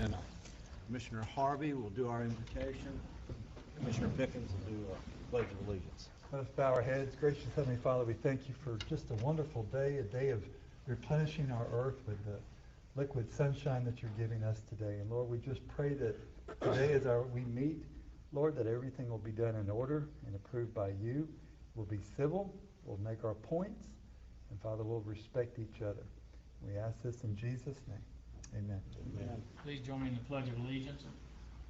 And Commissioner Harvey will do our invocation. Commissioner Pickens will do a pledge of allegiance. Let us bow our heads. Gracious Heavenly Father, we thank you for just a wonderful day, a day of replenishing our earth with the liquid sunshine that you're giving us today. And Lord, we just pray that today as we meet, Lord, that everything will be done in order and approved by you. We'll be civil, we'll make our points, and Father, we'll respect each other. We ask this in Jesus' name. Amen. Amen. Please join me in the Pledge of Allegiance.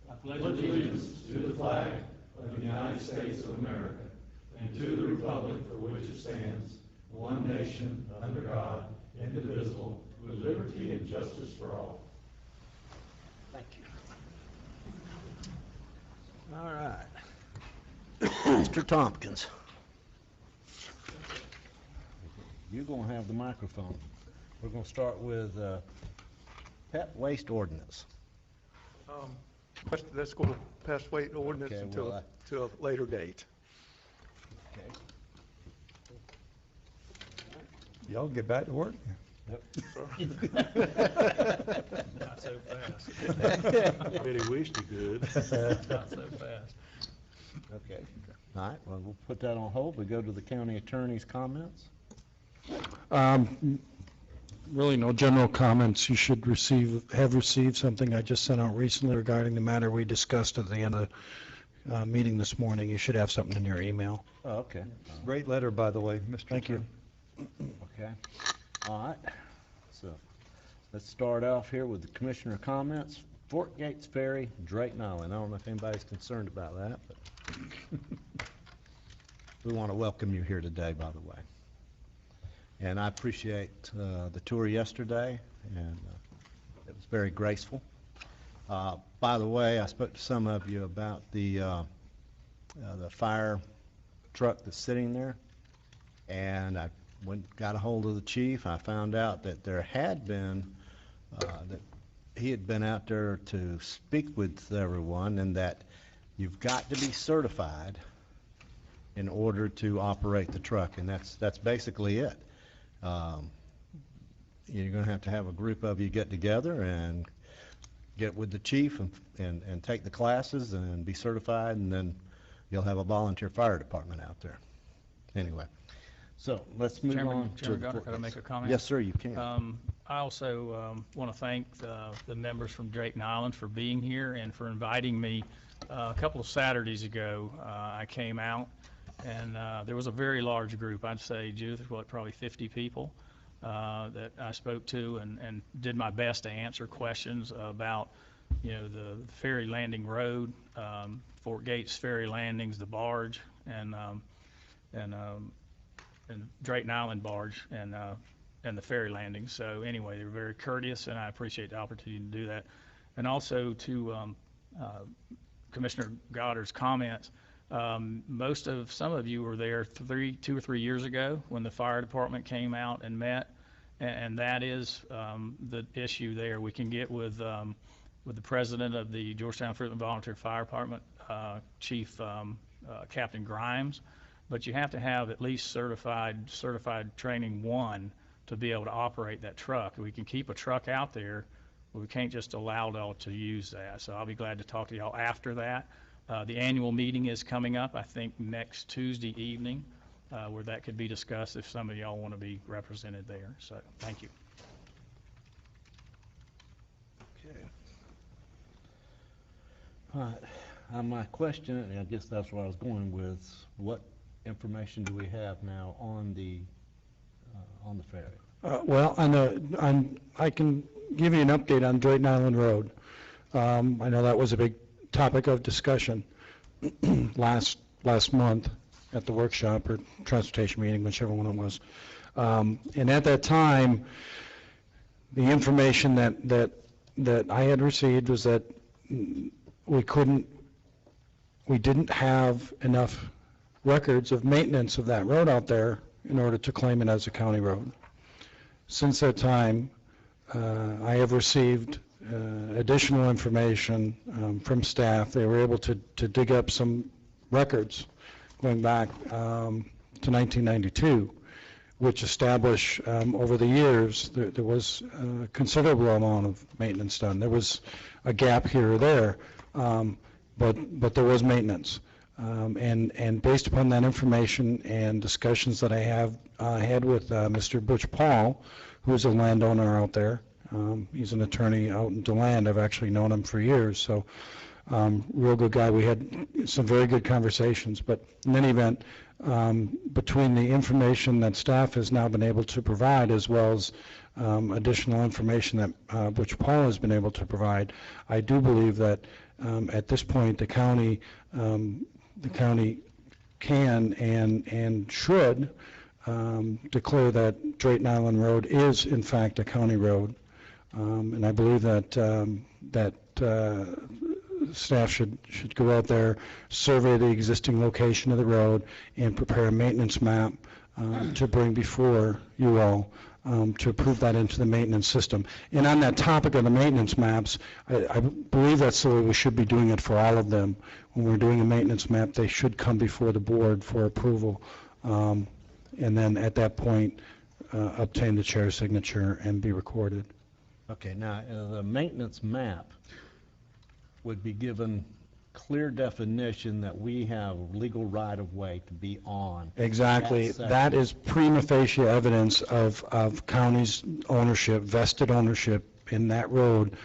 I pledge allegiance to the flag of the United States of America and to the republic for which it stands, one nation, under God, indivisible, with liberty and justice for all. Thank you. All right. Mr. Tompkins. You're going to have the microphone. We're going to start with pet waste ordinance. Let's go to pest weight ordinance Okay, until to a later date. Okay. Y'all get back to work. Yep. Not so fast. I really wished he could. Not so fast. Okay. All right. Well, we'll put that on hold. We go to the county attorney's comments. Really no general comments. You should have received something I just sent out recently regarding the matter we discussed at the end of the meeting this morning. You should have something in your email. Oh, okay. Great letter, by the way, Mr. Thank you. Okay. All right. So let's start off here with the commissioner comments. Fort Gates Ferry, Drayton Island. I don't know if anybody's concerned about that, but we want to welcome you here today, by the way. And I appreciate the tour yesterday, and it was very graceful. By the way, I spoke to some of you about the fire truck that's sitting there, and I got a hold of the chief. I found out that there had been, that he had been out there to speak with everyone, and that you've got to be certified in order to operate the truck, and that's basically it. You're going to have a group of you get together and get with the chief and take the classes and be certified, and then you'll have a volunteer fire department out there. Anyway, so let's move on. Chairman Gunter, could I make a comment? Yes, sir, you can. I also want to thank the members from Drayton Island for being here and for inviting me. A couple of Saturdays ago, I came out, and there was a very large group. I'd say, Judith, probably 50 people that I spoke to and did my best to answer questions about, the ferry landing road, Fort Gates ferry landings, the barge, and Drayton Island barge, and the ferry landings. So anyway, they were very courteous, and I appreciate the opportunity to do that. And also to Commissioner Goddard's comments. Some of you were there 2 or 3 years ago when the fire department came out and met, and that is the issue there. We can get with the president of the Georgetown Fruitland Volunteer Fire Department, Chief Captain Grimes, but you have to have at least certified training 1 to be able to operate that truck. We can keep a truck out there, but we can't just allow y'all to use that. So I'll be glad to talk to y'all after that. The annual meeting is coming up, I think, next Tuesday evening, where that could be discussed if some of y'all want to be represented there. So, thank you. Okay. All right. My question, and I guess that's where I was going with, what information do we have now on the ferry? Well, I can give you an update on Drayton Island Road. I know that was a big topic of discussion last month at the workshop or transportation meeting, whichever one it was. And at that time, the information that I had received was that we didn't have enough records of maintenance of that road out there in order to claim it as a county road. Since that time, I have received additional information from staff. They were able to dig up some records going back to 1992, which establish over the years there was a considerable amount of maintenance done. There was a gap here or there, but there was maintenance. And based upon that information and discussions that I have had with Mr. Butch Paul, who is a landowner out there, he's an attorney out in DeLand. I've actually known him for years, so real good guy. We had some very good conversations, but in any event, between the information that staff has now been able to provide as well as additional information that Butch Paul has been able to provide, I do believe that at this point the county can and should declare that Drayton Island Road is in fact a county road, and I believe that staff should go out there, survey the existing location of the road, and prepare a maintenance map to bring before you all to approve that into the maintenance system. And on that topic of the maintenance maps, I believe that's the way we should be doing it for all of them. When we're doing a maintenance map, they should come before the board for approval, and then at that point obtain the chair's signature and be recorded. Okay, now, the maintenance map would be given clear definition that we have legal right-of-way to be on. Exactly. That That section. is prima facie evidence of county's ownership, vested ownership in that road,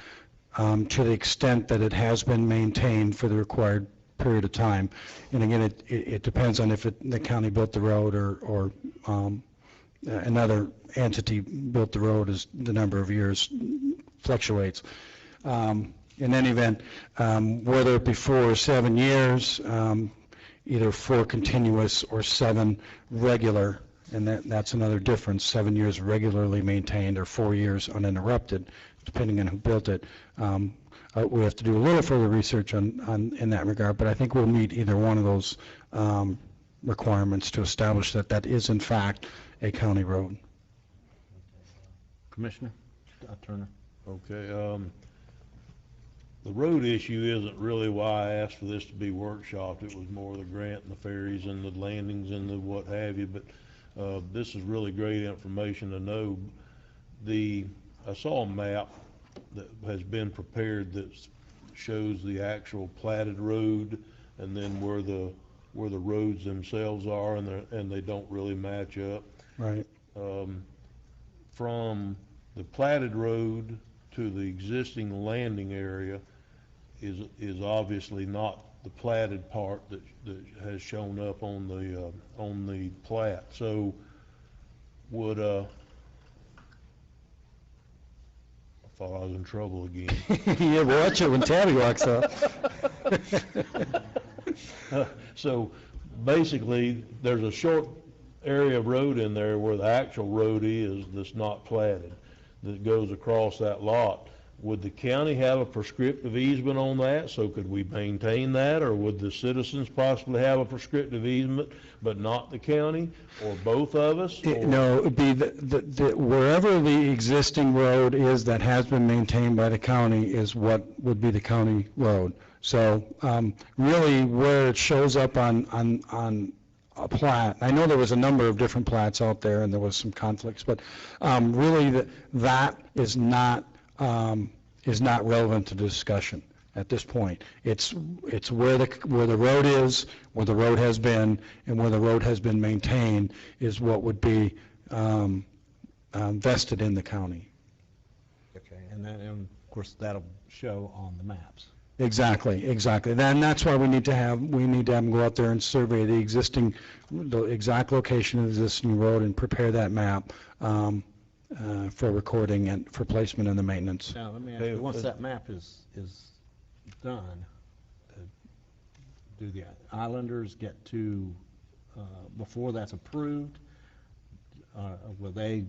to the extent that it has been maintained for the required period of time. And again, it depends on if the county built the road or another entity built the road, as the number of years fluctuates. In any event, whether it be 4 or 7 years, either 4 continuous or 7 regular, and that's another difference, 7 years regularly maintained or 4 years uninterrupted, depending on who built it. We have to do a little further research in that regard, but I think we'll meet either one of those requirements to establish that that is in fact a county road. Commissioner Turner? Okay, the road issue isn't really why I asked for this to be workshopped. It was more the grant and the ferries and the landings and the what have you, but this is really great information to know. I saw a map that has been prepared that shows the actual platted road and then where the roads themselves are, and they don't really match up. Right. From the platted road to the existing landing area is obviously not the platted part that has shown up on the plat. So would I thought I was in trouble again. Yeah, watch it when Tabby walks up. So basically, there's a short area of road in there where the actual road is that's not platted, that goes across that lot. Would the county have a prescriptive easement on that? So could we maintain that, or would the citizens possibly have a prescriptive easement, but not the county, or both of us? or- No, it would be wherever the existing road is that has been maintained by the county is what would be the county road. So really where it shows up on a plat, I know there was a number of different plats out there and there was some conflicts, but really that is not relevant to the discussion at this point. It's where the road is, where the road has been, and where the road has been maintained is what would be vested in the county. Okay, and then, and of course, that'll show on the maps. Exactly. Then that's why we need to have them go out there and survey the exact location of the existing road and prepare that map for recording and for placement in the maintenance. Now, let me ask you, once that map is done, do the islanders get to, before that's approved, will they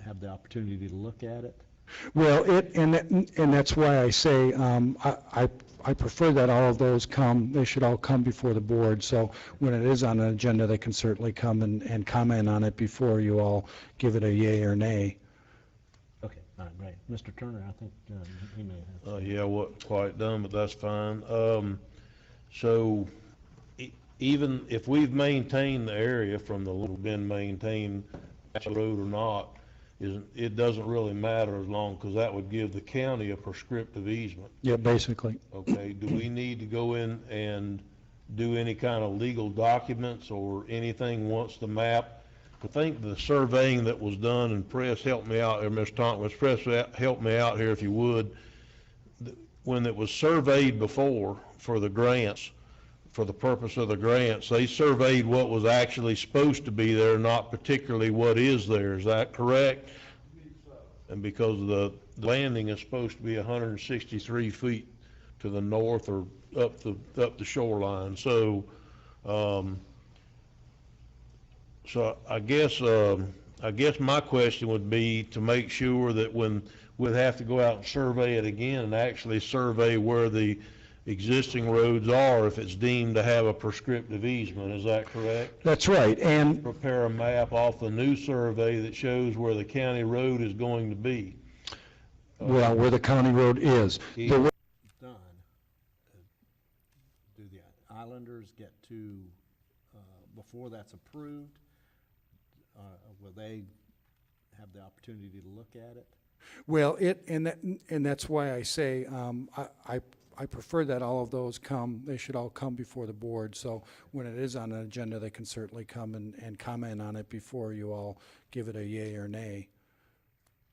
have the opportunity to look at it? Well, and that's why I say I prefer that all of those they should all come before the board. So when it is on an agenda, they can certainly come and comment on it before you all give it a yay or nay. Okay, all right, great. Mr. Turner, I think he may have. Yeah, wasn't quite done, but that's fine. So even if we've maintained the area from the little been maintained road or not, it doesn't really matter as long, because that would give the county a prescriptive easement. Yeah, basically. Okay, do we need to go in and do any kind of legal documents or anything once the map? I think the surveying that was done, and Press, help me out here, Mr. Tompkins, Press, help me out here if you would. When it was surveyed before for the grants, for the purpose of the grants, they surveyed what was actually supposed to be there, not particularly what is there. Is that correct? And because the landing is supposed to be 163 feet to the north or up the shoreline. So, so I guess my question would be to make sure that when we'd have to go out and survey it again and actually survey where the existing roads are, if it's deemed to have a prescriptive easement. Is that correct? That's right, and Prepare a map off the new survey that shows where the county road is going to be. well, where the county road is. The done, do the islanders get to, before that's approved, will they have the opportunity to look at it? Well, and that's why I say, I prefer that all of those they should all come before the board, so when it is on an agenda, they can certainly come and comment on it before you all give it a yay or nay.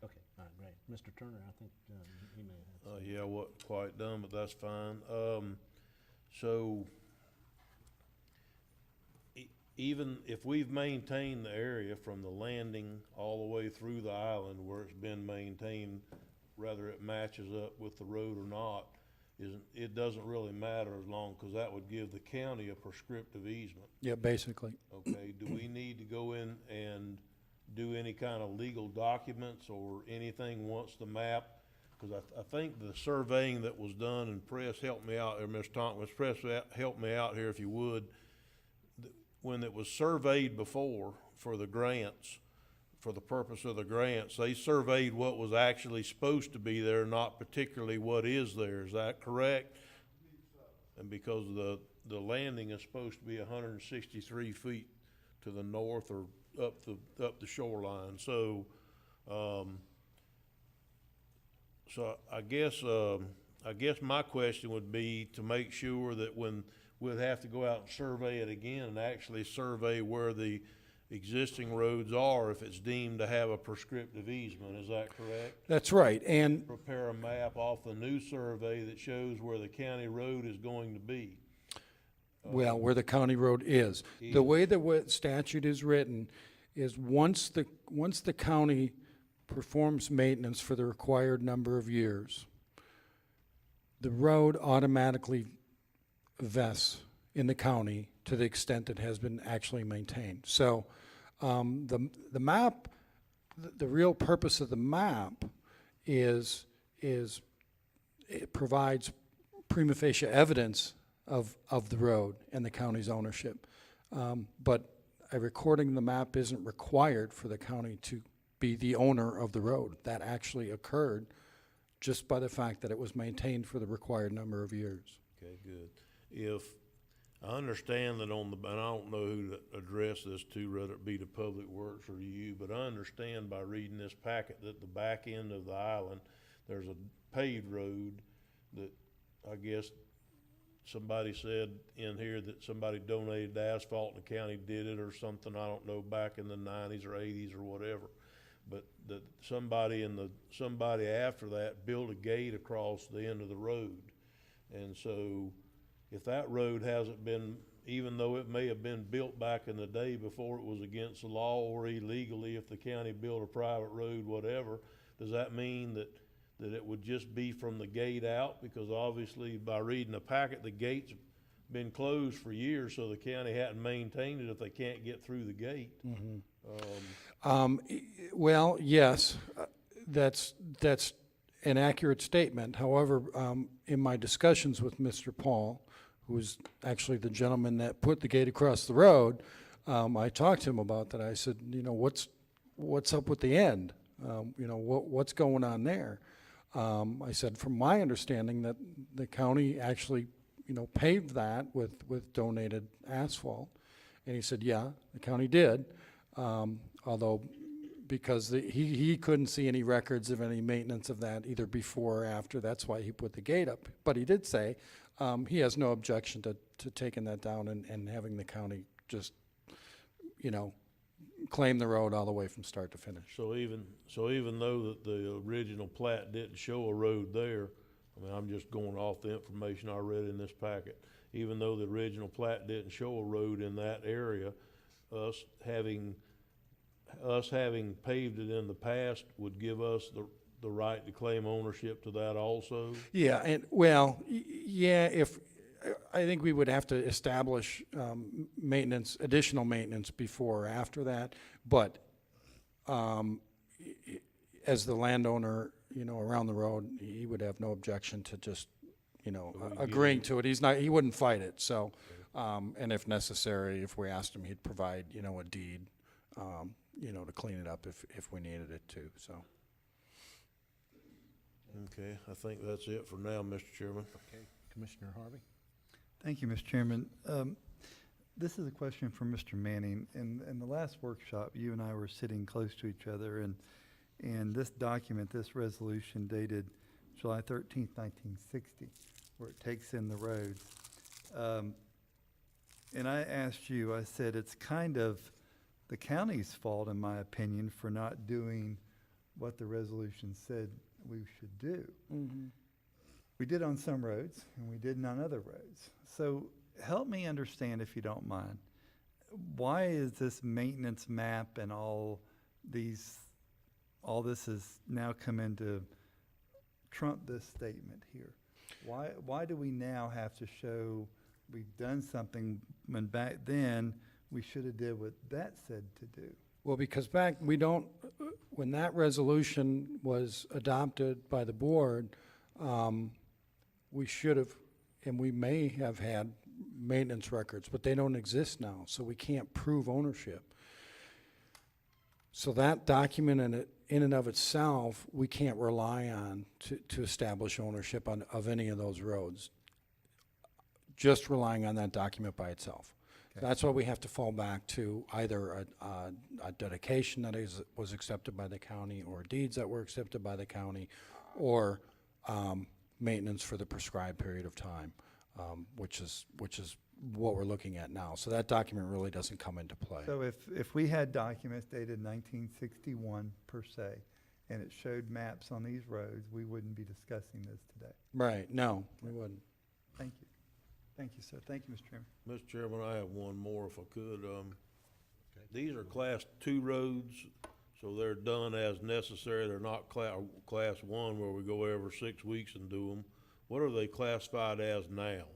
Okay, all right, Mr. Turner, I think he may have. Yeah, wasn't quite done, but that's fine. So even if we've maintained the area from the landing all the way through the island where it's been maintained, whether it matches up with the road or not, it doesn't really matter as long, because that would give the county a prescriptive easement. Yeah, basically. Okay, do we need to go in and do any kind of legal documents or anything once the map? Because I think the surveying that was done, and Press, help me out there, Mr. Tompkins, Press, help me out here if you would. When it was surveyed before for the grants, for the purpose of the grants, they surveyed what was actually supposed to be there, not particularly what is there. Is that correct? And because the landing is supposed to be 163 feet to the north or up the shoreline. So, so I guess my question would be to make sure that when we'd have to go out and survey it again and actually survey where the existing roads are, if it's deemed to have a prescriptive easement. Is that correct? That's right, and Prepare a map off the new survey that shows where the county road is going to be. well, where the county road is. The way the statute is written is once the county performs maintenance for the required number of years, the road automatically vests in the county to the extent it has been actually maintained. So the map, the real purpose of the map is it provides prima facie evidence of the road and the county's ownership. But a recording of the map isn't required for the county to be the owner of the road. That actually occurred just by the fact that it was maintained for the required number of years. Okay, good. If I understand that and I don't know who to address this to, whether it be to Public Works or you, but I understand by reading this packet that the back end of the island, there's a paved road that I guess somebody said in here that somebody donated the asphalt and the county did it or something, I don't know, back in the 90s or 80s or whatever. But that somebody after that built a gate across the end of the road. And so if that road hasn't been, even though it may have been built back in the day before it was against the law or illegally, if the county built a private road, whatever, does that mean that it would just be from the gate out? Because obviously by reading the packet, the gate's been closed for years, so the county hadn't maintained it if they can't get through the gate. Well, yes, that's an accurate statement. However, in my discussions with Mr. Paul, who was actually the gentleman that put the gate across the road, I talked to him about that. I said, what's up with the end? What's going on there? I said, from my understanding, that the county actually, paved that with donated asphalt. And he said, yeah, the county did. Although, because he couldn't see any records of any maintenance of that either before or after. That's why he put the gate up. But he did say he has no objection to taking that down and having the county just, claim the road all the way from start to finish. So even though that the original plat didn't show a road there, I mean, I'm just going off the information I read in this packet. Even though the original plat didn't show a road in that area, us having paved it in the past would give us the right to claim ownership to that also? Yeah, and if I think we would have to establish additional maintenance before or after that. But as the landowner, around the road, he would have no objection to just, agreeing to it. He wouldn't fight it. So, and if necessary, if we asked him, he'd provide, a deed, to clean it up if we needed it to. So. Okay, I think that's it for now, Mr. Chairman. Okay, Commissioner Harvey? Thank you, Mr. Chairman. This is a question for Mr. Manning. In the last workshop, you and I were sitting close to each other, and this document, this resolution dated July 13th, 1960, where it takes in the roads. And I asked you, I said, it's kind of the county's fault, in my opinion, for not doing what the resolution said we should do. Mm-hmm. We did on some roads, and we didn't on other roads. So help me understand, if you don't mind, why is this maintenance map and all this has now come into trump this statement here? Why do we now have to show we've done something when back then we should have did what that said to do? Well, because when that resolution was adopted by the board, we should have, and we may have had maintenance records, but they don't exist now, so we can't prove ownership. So that document in and of itself, we can't rely on to establish ownership of any of those roads, just relying on that document by itself. Okay. That's why we have to fall back to either a dedication that was accepted by the county, or deeds that were accepted by the county, or maintenance for the prescribed period of time, which is what we're looking at now. So that document really doesn't come into play. So if we had documents dated 1961 per se, and it showed maps on these roads, we wouldn't be discussing this today. Right, no, we wouldn't. Thank you. Thank you, sir. Thank you, Mr. Chairman. Mr. Chairman, I have one more if I could. These are Class 2 roads, so they're done as necessary. They're not Class 1 where we go every 6 weeks and do them. What are they classified as now?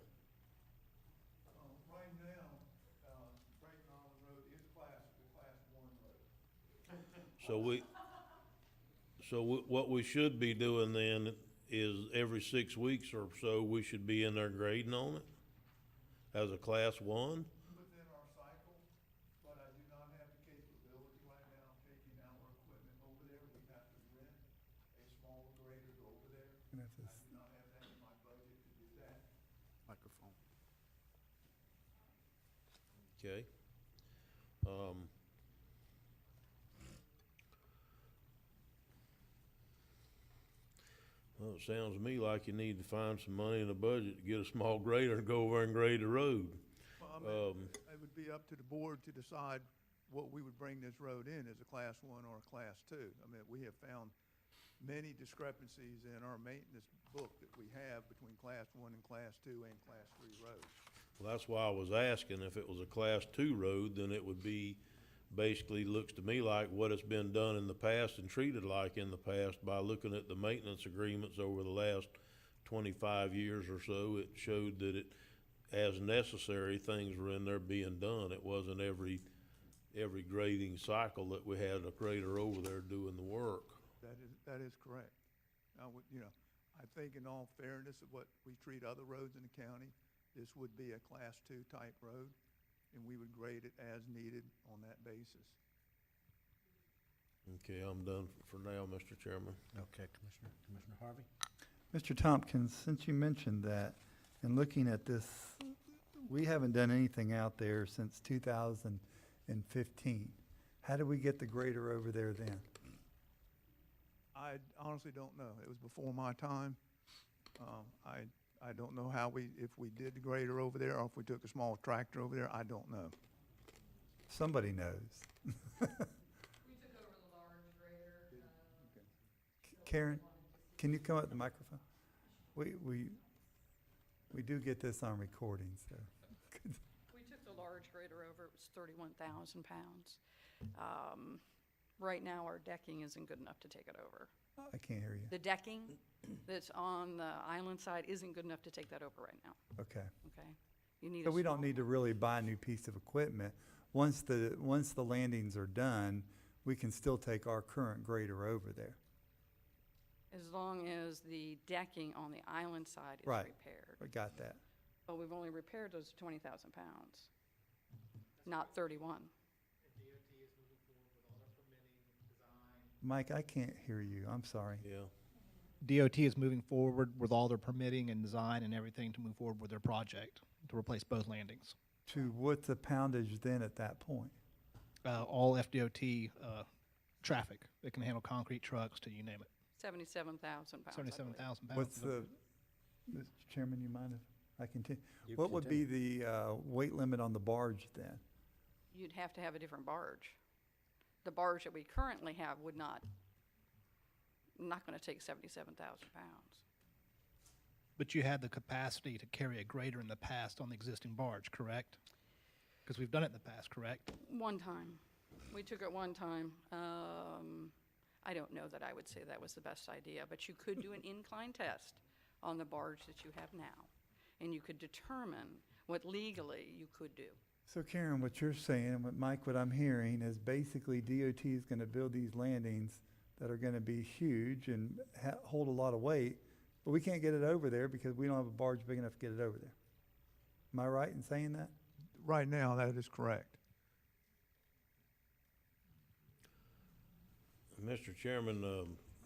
Right now, Drayton Island Road is classed as a Class 1 road. So what we should be doing then is every 6 weeks or so, we should be in there grading on it as a Class 1? Within our cycle, but I do not have the capability right now of taking our equipment over there. We have to rent a small grader over there. And if I this- do not have that in my budget to do that. Microphone. Okay. Well, it sounds to me like you need to find some money in the budget to get a small grader and go over and grade the road. Well, I mean, it would be up to the board to decide what we would bring this road in, as a Class 1 or a Class 2. I mean, we have found many discrepancies in our maintenance book that we have between Class 1 and Class 2 and Class 3 roads. Well, that's why I was asking if it was a Class 2 road, then it would be, basically looks to me like what has been done in the past and treated like in the past. By looking at the maintenance agreements over the last 25 years or so, it showed that it, as necessary, things were in there being done. It wasn't every grading cycle that we had a grader over there doing the work. That is correct. I would, I think in all fairness of what we treat other roads in the county, this would be a Class 2 type road, and we would grade it as needed on that basis. Okay, I'm done for now, Mr. Chairman. Okay, Commissioner Harvey? Mr. Tompkins, since you mentioned that, and looking at this, we haven't done anything out there since 2015. How did we get the grader over there then? I honestly don't know. It was before my time. I don't know how if we did the grader over there or if we took a small tractor over there. I don't know. Somebody knows. We took over the large grader. Karen, can you come up to the microphone? We do get this on recording, so. We took the large grader over. It was 31,000 pounds. Right now, our decking isn't good enough to take it over. I can't hear you. The decking that's on the island side isn't good enough to take that over right now, Okay. okay? You need So a we don't small need to one. really buy a new piece of equipment. Once the landings are done, we can still take our current grader over there. As long as the decking on the island side is Right. repaired. I got that. But we've only repaired those 20,000 pounds, not 31. Mike, I can't hear you. I'm sorry. Yeah. DOT is moving forward with all their permitting and design and everything to move forward with their project to replace both landings. To what's the poundage then at that point? All FDOT traffic that can handle concrete trucks to you name it. 77,000 pounds, I believe. 77,000 pounds. What's the, Mr. Chairman, you mind if I continue? What would be the weight limit on the barge then? You'd have to have a different barge. The barge that we currently have would not going to take 77,000 pounds. But you had the capacity to carry a grader in the past on the existing barge, correct? Because we've done it in the past, correct? One time. We took it one time. I don't know that I would say that was the best idea, but you could do an incline test on the barge that you have now, and you could determine what legally you could do. So Karen, what you're saying, and what I'm hearing is basically DOT is going to build these landings that are going to be huge and hold a lot of weight, but we can't get it over there because we don't have a barge big enough to get it over there. Am I right in saying that? Right now, that is correct. Mr. Chairman,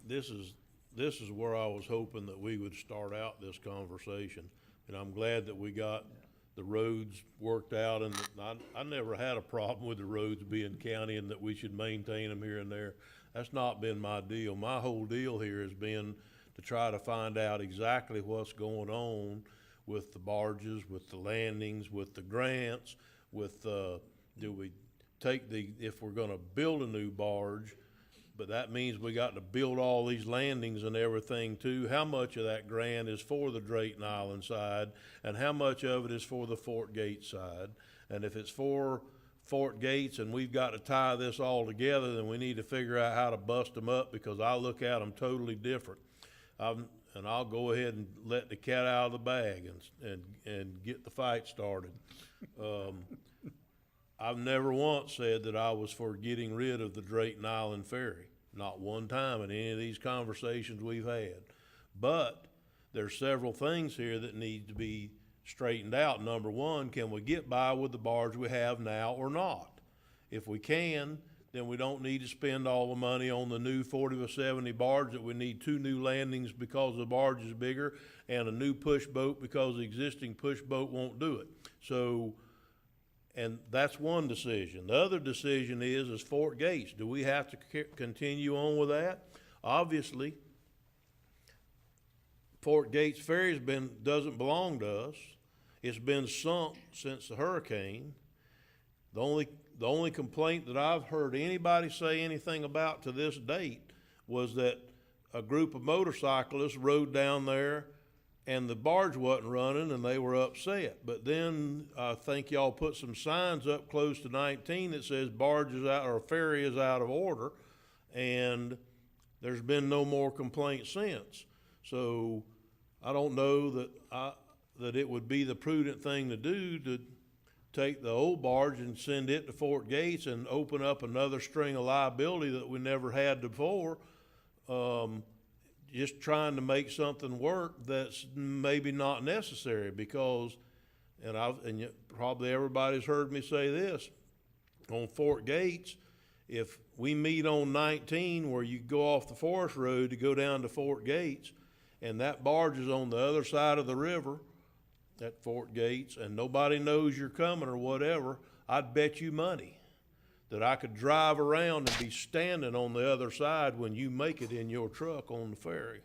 this is where I was hoping that we would start out this conversation. And I'm glad that we got the roads worked out, and I never had a problem with the roads being county and that we should maintain them here and there. That's not been my deal. My whole deal here has been to try to find out exactly what's going on with the barges, with the landings, with the grants, with, do we take if we're gonna build a new barge, but that means we got to build all these landings and everything too. How much of that grant is for the Drayton Island side, and how much of it is for the Fort Gates side? And if it's for Fort Gates and we've got to tie this all together, then we need to figure out how to bust them up, because I look at them totally different. And I'll go ahead and let the cat out of the bag and get the fight started. I've never once said that I was for getting rid of the Drayton Island Ferry. Not one time in any of these conversations we've had. But there's several things here that need to be straightened out. Number one, can we get by with the barge we have now or not? If we can, then we don't need to spend all the money on the new 40 by 70 barge that we need 2 new landings because the barge is bigger, and a new push boat because the existing push boat won't do it. So, and that's one decision. The other decision is Fort Gates. Do we have to continue on with that? Obviously, Fort Gates Ferry doesn't belong to us. It's been sunk since the hurricane. The only complaint that I've heard anybody say anything about to this date was that a group of motorcyclists rode down there and the barge wasn't running and they were upset. But then I think y'all put some signs up close to 19 that says barge is out, or ferry is out of order, and there's been no more complaints since. So I don't know that it would be the prudent thing to do to take the old barge and send it to Fort Gates and open up another string of liability that we never had before. Just trying to make something work that's maybe not necessary, because, and probably everybody's heard me say this, on Fort Gates, if we meet on 19 where you go off the Forest Road to go down to Fort Gates, and that barge is on the other side of the river at Fort Gates, and nobody knows you're coming or whatever, I'd bet you money that I could drive around and be standing on the other side when you make it in your truck on the ferry.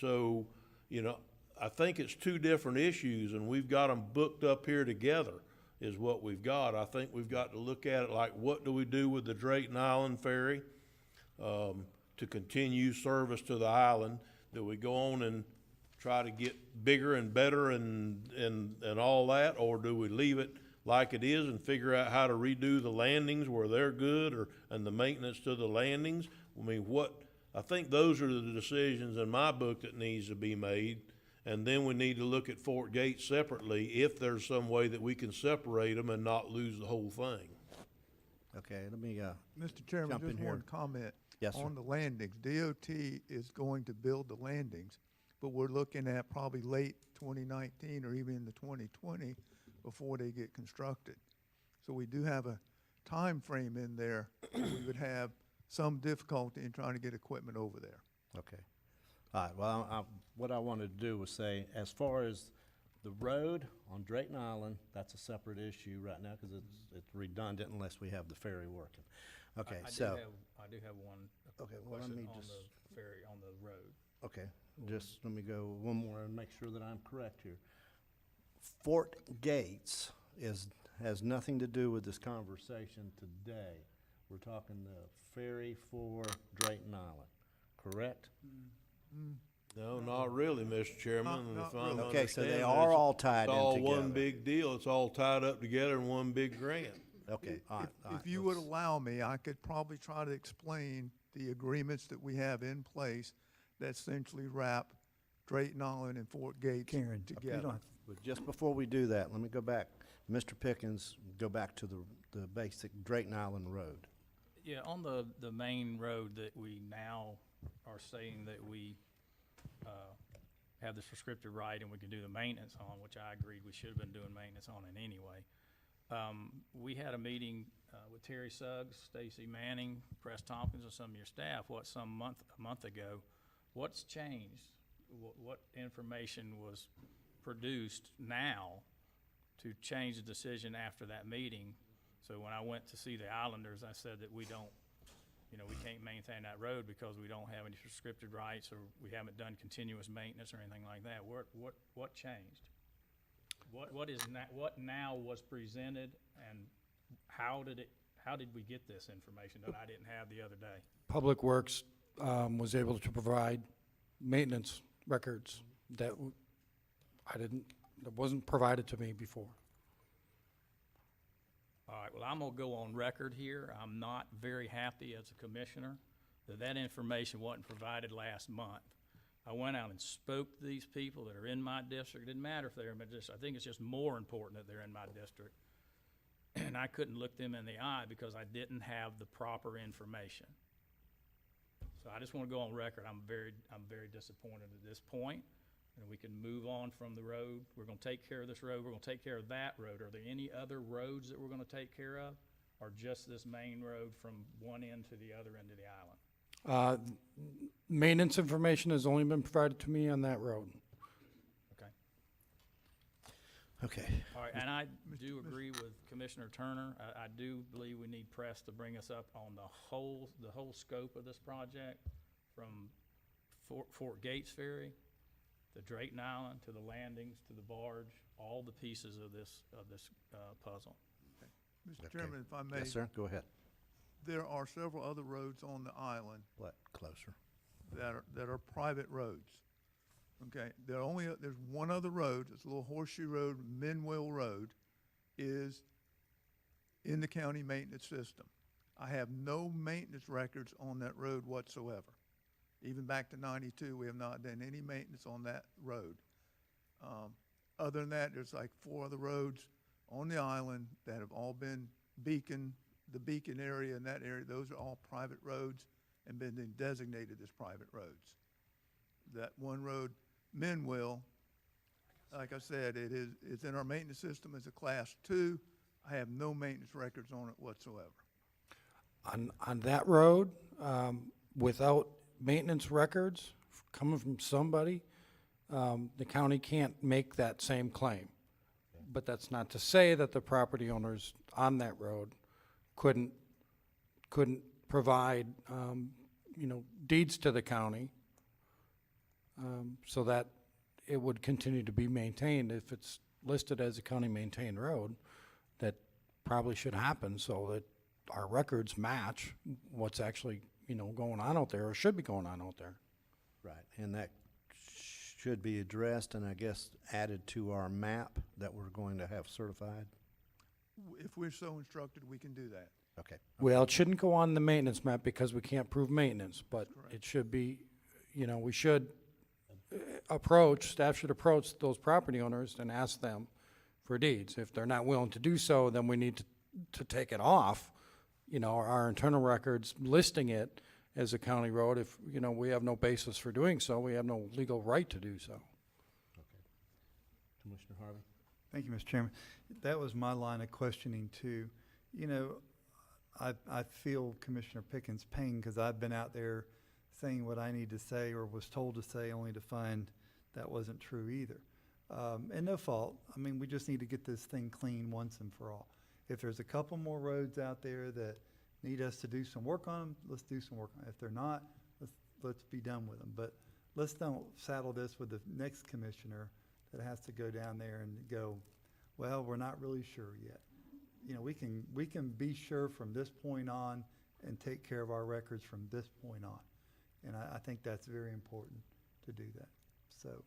So, you know, I think it's two different issues, and we've got them booked up here together is what we've got. I think we've got to look at it like, what do we do with the Drayton Island Ferry to continue service to the island? Do we go on and try to get bigger and better and all that, or do we leave it like it is and figure out how to redo the landings where they're good, and the maintenance to the landings? I mean, I think those are the decisions in my book that needs to be made. And then we need to look at Fort Gates separately, if there's some way that we can separate them and not lose the whole thing. Okay, let me, Mr. Chairman, jump in just here. one comment. Yes, sir. On the landings. DOT is going to build the landings, but we're looking at probably late 2019 or even into 2020 before they get constructed. So we do have a time frame in there. We would have some difficulty in trying to get equipment over there. okay. All right, well, what I wanted to do was say, as far as The road on Drayton Island, that's a separate issue right now because it's redundant unless we have the ferry working. Okay, I so, do have one Okay, well, let question me on just- the ferry, on the road. okay, just let me go one more. and make sure that I'm correct here. Fort Gates has nothing to do with this Conversation today, we're talking the ferry for Drayton Island, correct? No, not really, Mr. Chairman. Not If I'm really. Okay, so they understanding are this, all tied It's in all together. one big deal. It's all tied up together in one big grant. Okay, all right. all right, If you would let's- allow me, I could probably try to explain the agreements that we have in place that essentially wrap Drayton Island and Fort Gates Karen, you together. don't have But just before we do that, let me go back. Mr. Pickens, go back to the basic Drayton Island Road. Yeah, on the main road that we now are saying that we have this prescriptive right and we can do the maintenance on, which I agreed we should have been doing maintenance on it anyway. We had a meeting with Terry Suggs, Stacy Manning, Press Tompkins, and some of your staff, a month ago. What's changed? What information was produced now to change the decision after that meeting? So when I went to see the Islanders, I said that we can't maintain that road because we don't have any prescriptive rights, or we haven't done continuous maintenance or anything like that. What changed? What now was presented, and how did we get this information that I didn't have the other day? Public Works was able to provide maintenance records that that wasn't provided to me before. All right, well, I'm gonna go on record here. I'm not very happy as a commissioner that information wasn't provided last month. I went out and spoke to these people that are in my district. It didn't matter if they're in my district. I think it's just more important that they're in my district. And I couldn't look them in the eye because I didn't have the proper information. So I just wanna go on record. I'm very disappointed at this point. And we can move on from the road. We're gonna take care of this road, we're gonna take care of that road. Are there any other roads that we're gonna take care of? Or just this main road from one end to the other end of the island? Maintenance information has only been provided to me on that road. Okay. Okay, All right, and I do agree with Commissioner Turner. I do believe we need press to bring us up on the whole scope of this project, from Fort Gates Ferry, the Drayton Island, to the landings, to the barge, all the pieces of this puzzle. Mr. Okay. Chairman, if I may, yes, sir, go ahead. there are several other roads on the island What, closer? that are private roads. Okay, there's one other road, it's a little horseshoe road, Minwell Road, is in the county maintenance system. I have no maintenance records on that road whatsoever. Even back to '92, we have not done any maintenance on that road. Other than that, there's like 4 other roads on the island that have all been the Beacon area and that area, those are all private roads and been designated as private roads. That one road, Minwell, like I said, it's in our maintenance system as a Class 2. I have no maintenance records on it whatsoever. On that road, without maintenance records coming from somebody, the county can't make that same claim. But that's not to say that the property owners on that road couldn't couldn't provide, deeds to the county, so that it would continue to be maintained. If it's listed as a county-maintained road, that probably should happen so that our records match what's actually, going on out there, or should be going on out there. Right, and that should be addressed and I guess added to our map that we're going to have certified. If we're so instructed, we can do that. Okay. Well, it shouldn't go on the maintenance map because we can't prove maintenance, but correct. it should be, we should staff should approach those property owners and ask them for deeds. If they're not willing to do so, then we need to take it off, our internal records listing it as a county road. If, we have no basis for doing so, we have no legal right to do so. Commissioner Harvey? Thank you, Mr. Chairman. That was my line of questioning too. I feel Commissioner Pickens' pain because I've been out there saying what I need to say or was told to say only to find that wasn't true either. And no fault. I mean, we just need to get this thing clean once and for all. If there's a couple more roads out there that need us to do some work on them, let's do some work on them. If they're not, let's be done with them. But let's don't saddle this with the next commissioner that has to go down there and go, well, we're not really sure yet. We can be sure from this point on and take care of our records from this point on. And I think that's very important to do that. So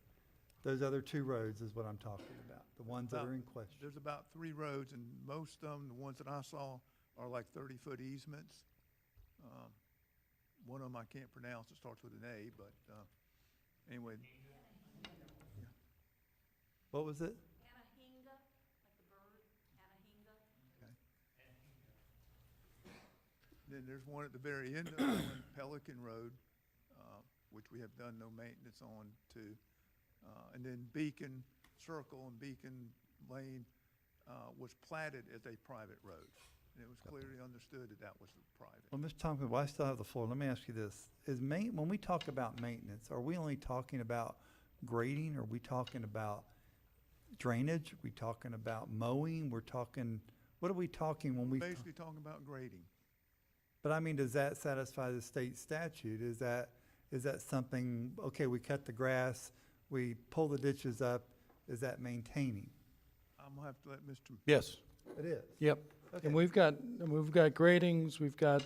those other two roads is what I'm talking about, the ones that are in question. There's about 3 roads, and most of them, the ones that I saw, are like 30-foot easements. One of them I can't pronounce. It starts with an A, but anyway. Yeah. What was it? Anahinga, like the bird, Anahinga. Then there's one at the very end of the island, Pelican Road, which we have done no maintenance on too. And then Beacon Circle and Beacon Lane was platted as a private road. And it was clearly understood that that was private. Well, Mr. Tompkins, while I still have the floor, let me ask you this. When we talk about maintenance, are we only talking about grading? Are we talking about drainage? Are we talking about mowing? What are we talking when we? Basically talking about grading. But I mean, does that satisfy the state statute? Is that something, okay, we cut the grass, we pull the ditches up, is that maintaining? I'm gonna have to let Mr. Yes. It is. Yep. Okay. And we've got gradings, we've got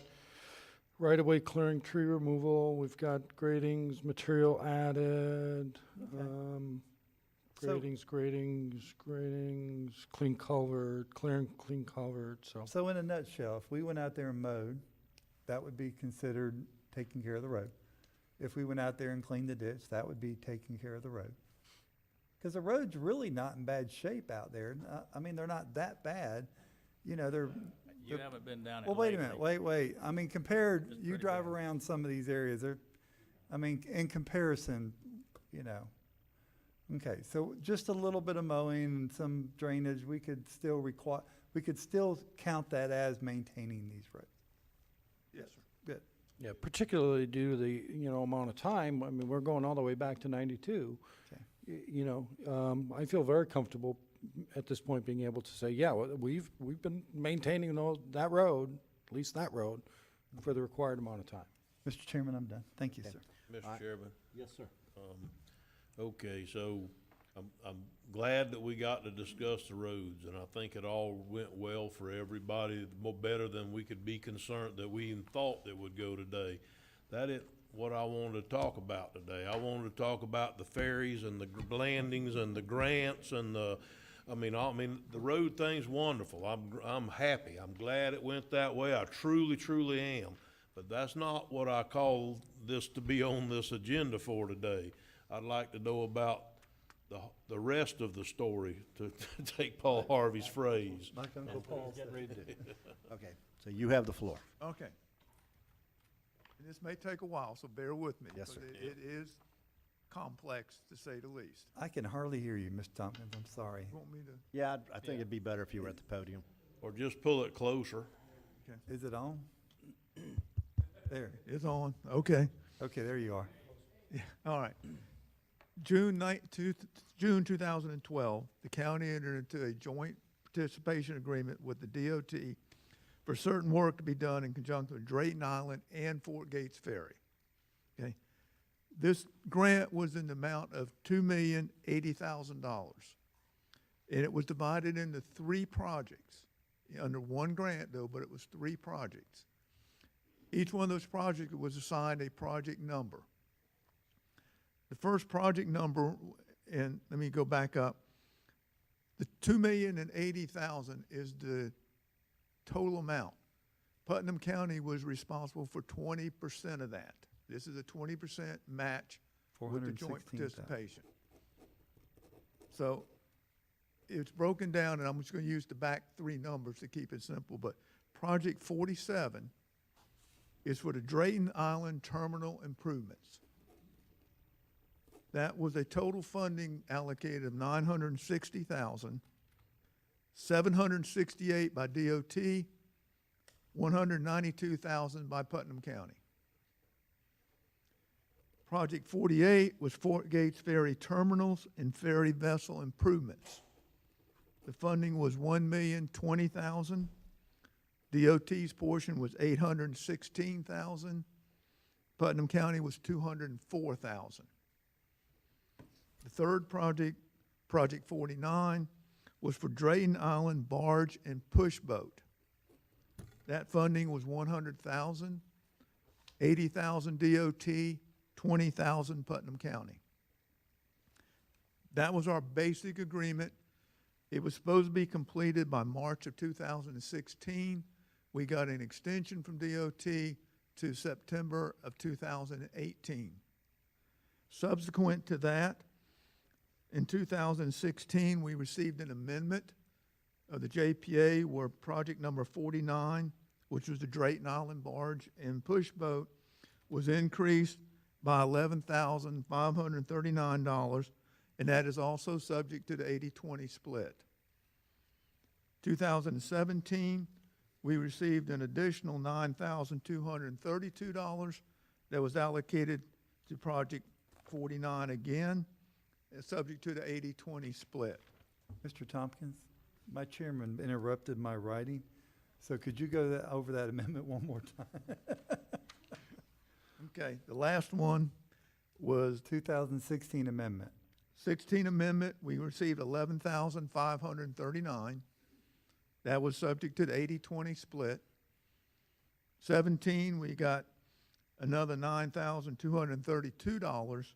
right-of-way clearing, tree removal, we've got gradings, material added, So- gradings, clean culvert, clearing clean culvert, so. So in a nutshell, if we went out there and mowed, that would be considered taking care of the road. If we went out there and cleaned the ditch, that would be taking care of the road. Because the road's really not in bad shape out there. I mean, they're not that bad. They're. You haven't been down it Well, wait a lately. minute, wait. I mean, compared, It's you pretty drive bad. around some of these areas, in comparison, Okay, so just a little bit of mowing and some drainage, we could still count that as maintaining these roads. Yes, sir. Good. Yeah, particularly due to the, amount of time. I mean, we're going all the way back to 92. Okay. I feel very comfortable at this point being able to say, yeah, we've been maintaining that road, at least that road, for the required amount of time. Mr. Chairman, I'm done. Thank you, sir. Mr. Chairman, Yes, sir. okay, so I'm glad that we got to discuss the roads, and I think it all went well for everybody, better than we could be concerned that we even thought that would go today. That is what I wanted to talk about today. I wanted to talk about the ferries and the landings and the grants and the road thing's wonderful. I'm happy. I'm glad it went that way. I truly am. But that's not what I call this to be on this agenda for today. I'd like to know about the rest of the story, to take Paul Harvey's phrase. Like Uncle Paul said. Okay, so you have the floor. Okay. And this may take a while, so bear with me. Yes, because sir. It is complex, to say the least. I can hardly hear you, Mr. Tompkins. I'm sorry. You want me to? Yeah, I think it'd be better if you were at the podium. Or just pull it closer. Is it on? There. It's on. Okay. Okay, there you are. All right. June 2012, the county entered into a joint participation agreement with the DOT for certain work to be done in conjunction with Drayton Island and Fort Gates Ferry. Okay? This grant was in the amount of $2,080,000. And it was divided into 3 projects, under one grant though, but it was 3 projects. Each one of those projects was assigned a project number. The first project number, and let me go back up, the $2,080,000 is the total amount. Putnam County was responsible for 20% of that. This is a 20% match with the joint 416,000. participation. So it's broken down, and I'm just going to use the back 3 numbers to keep it simple, but Project 47 is for the Drayton Island Terminal improvements. That was a total funding allocated of $960,000, $768 by DOT, $192,000 by Putnam County. Project 48 was Fort Gates Ferry Terminals and Ferry Vessel Improvements. The funding was $1,020,000. DOT's portion was $816,000. Putnam County was $204,000. The third project, Project 49, was for Drayton Island Barge and Push Boat. That funding was $100,000, $80,000 DOT, $20,000 Putnam County. That was our basic agreement. It was supposed to be completed by March of 2016. We got an extension from DOT to September of 2018. Subsequent to that, in 2016, we received an amendment of the JPA where project number 49, which was the Drayton Island Barge and Push Boat, was increased by $11,539, and that is also subject to the 80-20 split. 2017, we received an additional $9,232 that was allocated to Project 49 again, subject to the 80-20 split. Mr. Tompkins, my chairman interrupted my writing, so could you go over that amendment one more time? Okay, the last one was 2016 amendment. 16 amendment, we received $11,539. That was subject to the 80-20 split. 17, we got another $9,232,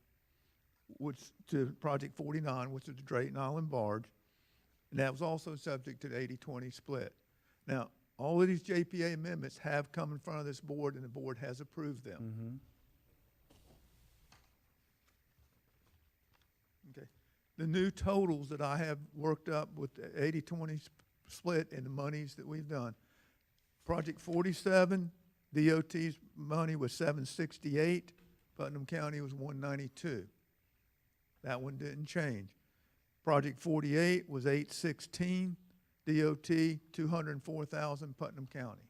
which to Project 49, which is the Drayton Island Barge, and that was also subject to the 80-20 split. Now, all of these JPA amendments have come in front of this board, and the board has approved them. Mm-hmm. Okay. The new totals that I have worked up with the 80-20 split and the monies that we've done. Project 47, DOT's money was $768, Putnam County was $192. That one didn't change. Project 48 was $816, DOT $204,000, Putnam County.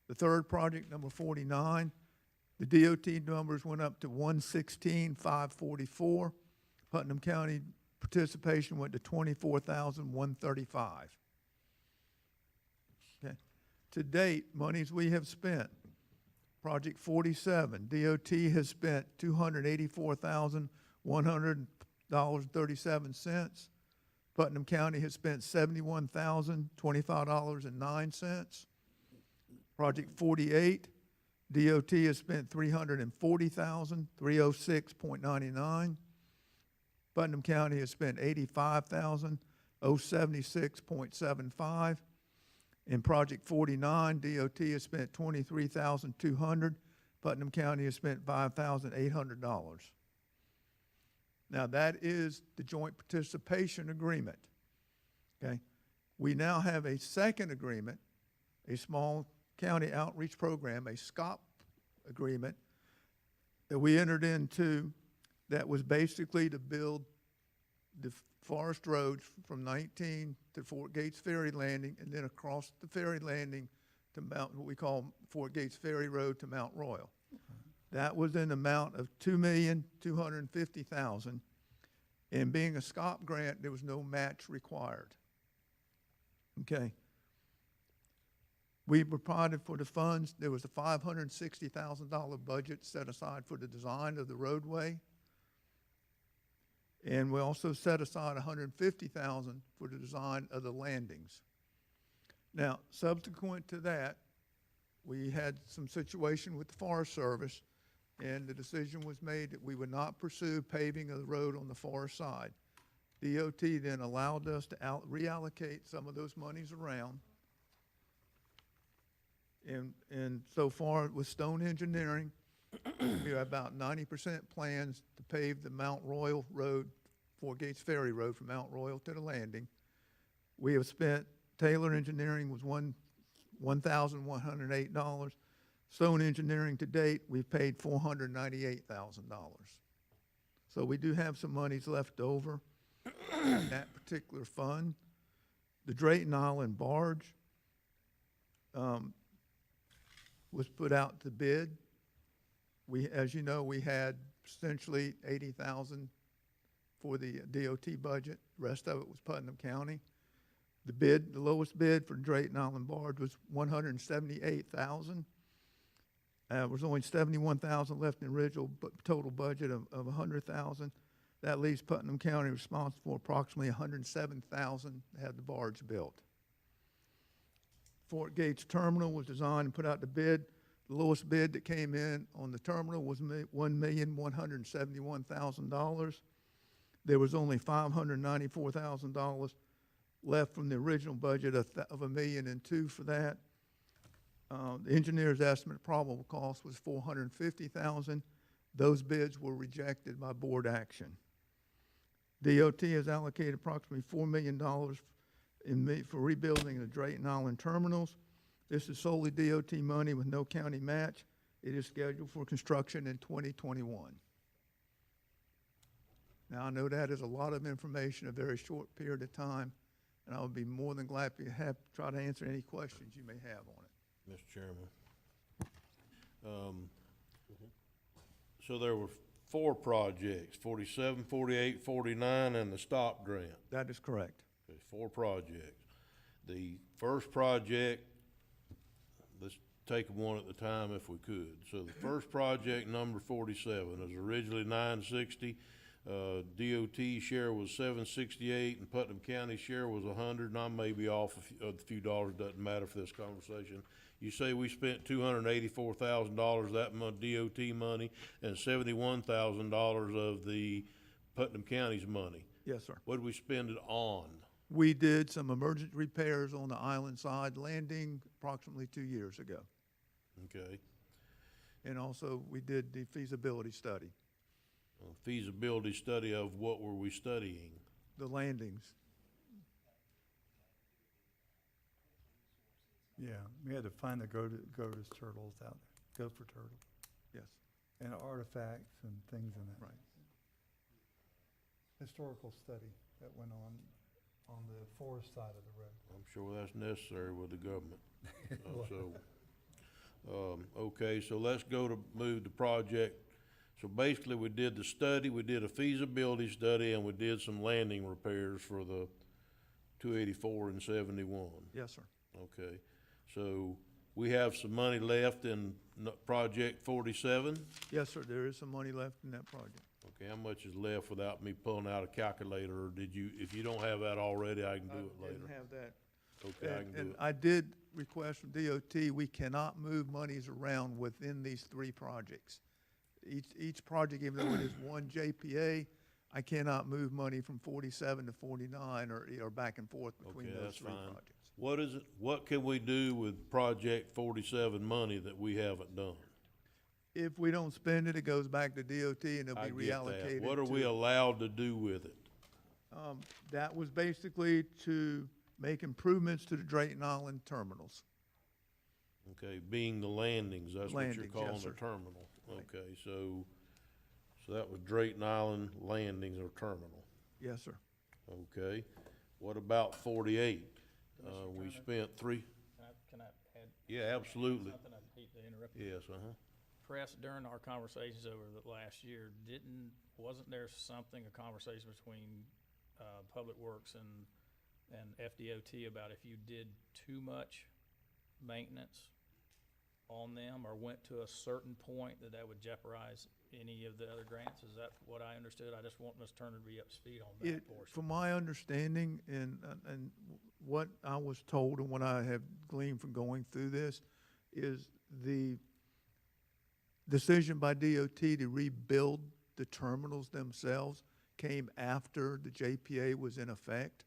The third project, number 49, the DOT numbers went up to $116,544. Putnam County participation went to $24,135. Okay. To date, monies we have spent. Project 47, DOT has spent $284,100.37. Putnam County has spent $71,025.09. Project 48, DOT has spent $340,306.99. Putnam County has spent $85,076.75. In Project 49, DOT has spent $23,200. Putnam County has spent $5,800. Now that is the joint participation agreement. Okay, we now have a second agreement, a small county outreach program, a SCOP agreement that we entered into that was basically to build the forest roads from 19 to Fort Gates Ferry Landing and then across the ferry landing to what we call Fort Gates Ferry Road to Mount Royal. That was an amount of $2,250,000. And being a SCOP grant, there was no match required. Okay. We provided for the funds. There was a $560,000 budget set aside for the design of the roadway. And we also set aside $150,000 for the design of the landings. Now, subsequent to that, we had some situation with the Forest Service, and the decision was made that we would not pursue paving of the road on the forest side. DOT then allowed us to reallocate some of those monies around. And so far with Stone Engineering, we have about 90% plans to pave the Mount Royal Road, Fort Gates Ferry Road from Mount Royal to the landing. We have spent, Taylor Engineering was $1,108. Stone Engineering to date, we've paid $498,000. So we do have some monies left over in that particular fund. The Drayton Island barge was put out to bid. As you know, we had essentially $80,000 for the DOT budget. The rest of it was Putnam County. The lowest bid for Drayton Island barge was $178,000. There was only $71,000 left in the original total budget of $100,000. That leaves Putnam County responsible for approximately $107,000 to have the barge built. Fort Gates Terminal was designed and put out the bid. The lowest bid that came in on the terminal was $1,171,000. There was only $594,000 left from the original budget of $1.2 million for that. The engineer's estimate probable cost was $450,000. Those bids were rejected by board action. DOT has allocated approximately $4 million for rebuilding the Drayton Island terminals. This is solely DOT money with no county match. It is scheduled for construction in 2021. Now, I know that is a lot of information, a very short period of time, and I would be more than glad to try to answer any questions you may have on it. Mr. Chairman. So there were 4 projects, 47, 48, 49, and the STOP grant. That is correct. Okay, 4 projects. The first project, let's take them one at a time if we could. So the first project, number 47, was originally $960. DOT share was $768, and Putnam County share was $100, and I may be off a few dollars, doesn't matter for this conversation. You say we spent $284,000 that month DOT money and $71,000 of the Putnam County's money. Yes, sir. What did we spend it on? We did some emergency repairs on the island side landing approximately 2 years ago. Okay. And also, we did the feasibility study, Feasibility study of what were we studying? the landings. Yeah, we had to find the Gotus turtles out there, gopher turtle, Yes, and artifacts and things in that. right. Historical study that went on the forest side of the road. I'm sure that's necessary with the government. Okay, so let's move the project. So basically, we did the study, we did a feasibility study, and we did some landing repairs for the 284 and 71. Yes, sir. Okay, so we have some money left in project 47? Yes, sir, there is some money left in that project. Okay, how much is left without me pulling out a calculator, or if you don't have that already, I can do it I later? didn't have that. Okay, I can do And it. I did request from DOT, we cannot move monies around within these 3 projects. Each project, even though it is one JPA, I cannot move money from 47 to 49 or back and forth between Okay, those that's 3 fine. projects. What can we do with project 47 money that we haven't done? If we don't spend it, it goes back to DOT and it'll I be get reallocated. that. What are we to- allowed to do with it? That was basically to make improvements to the Drayton Island terminals. Okay, being the landings, that's what you're Landings, calling yes, the sir. terminal. Right. Okay, so that was Drayton Island landings or terminal. Yes, sir. Okay, what about 48? We spent 3, Can I add yeah, absolutely. something? I hate to interrupt you. Yes, Press, during our conversations over the last year, wasn't there a conversation between Public Works and FDOT about if you did too much maintenance on them, or went to a certain point that would jeopardize any of the other grants? Is that what I understood? I just want Ms. Turner to be up to speed on that portion. From my understanding and what I was told and what I have gleaned from going through this is the decision by DOT to rebuild the terminals themselves came after the JPA was in effect.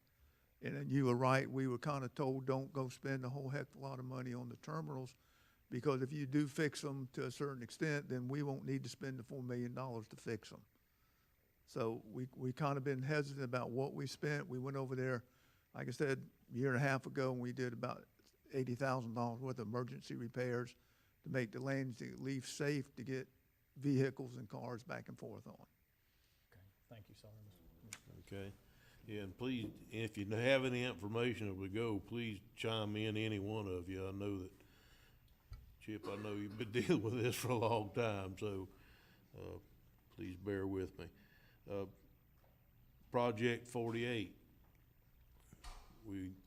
And then you were right, we were kind of told, don't go spend a whole heck of a lot of money on the terminals, because if you do fix them to a certain extent, then we won't need to spend the $4 million to fix them. So we kind of been hesitant about what we spent. We went over there, like I said, a year and a half ago, and we did about $80,000 worth of emergency repairs to make the lanes at least safe to get vehicles and cars back and forth on. Okay, thank you, Sergeant. Okay, yeah, and please, if you have any information as we go, please chime in, any one of you. I know that, Chip, I know you've been dealing with this for a long time, so, please bear with me. Project 48.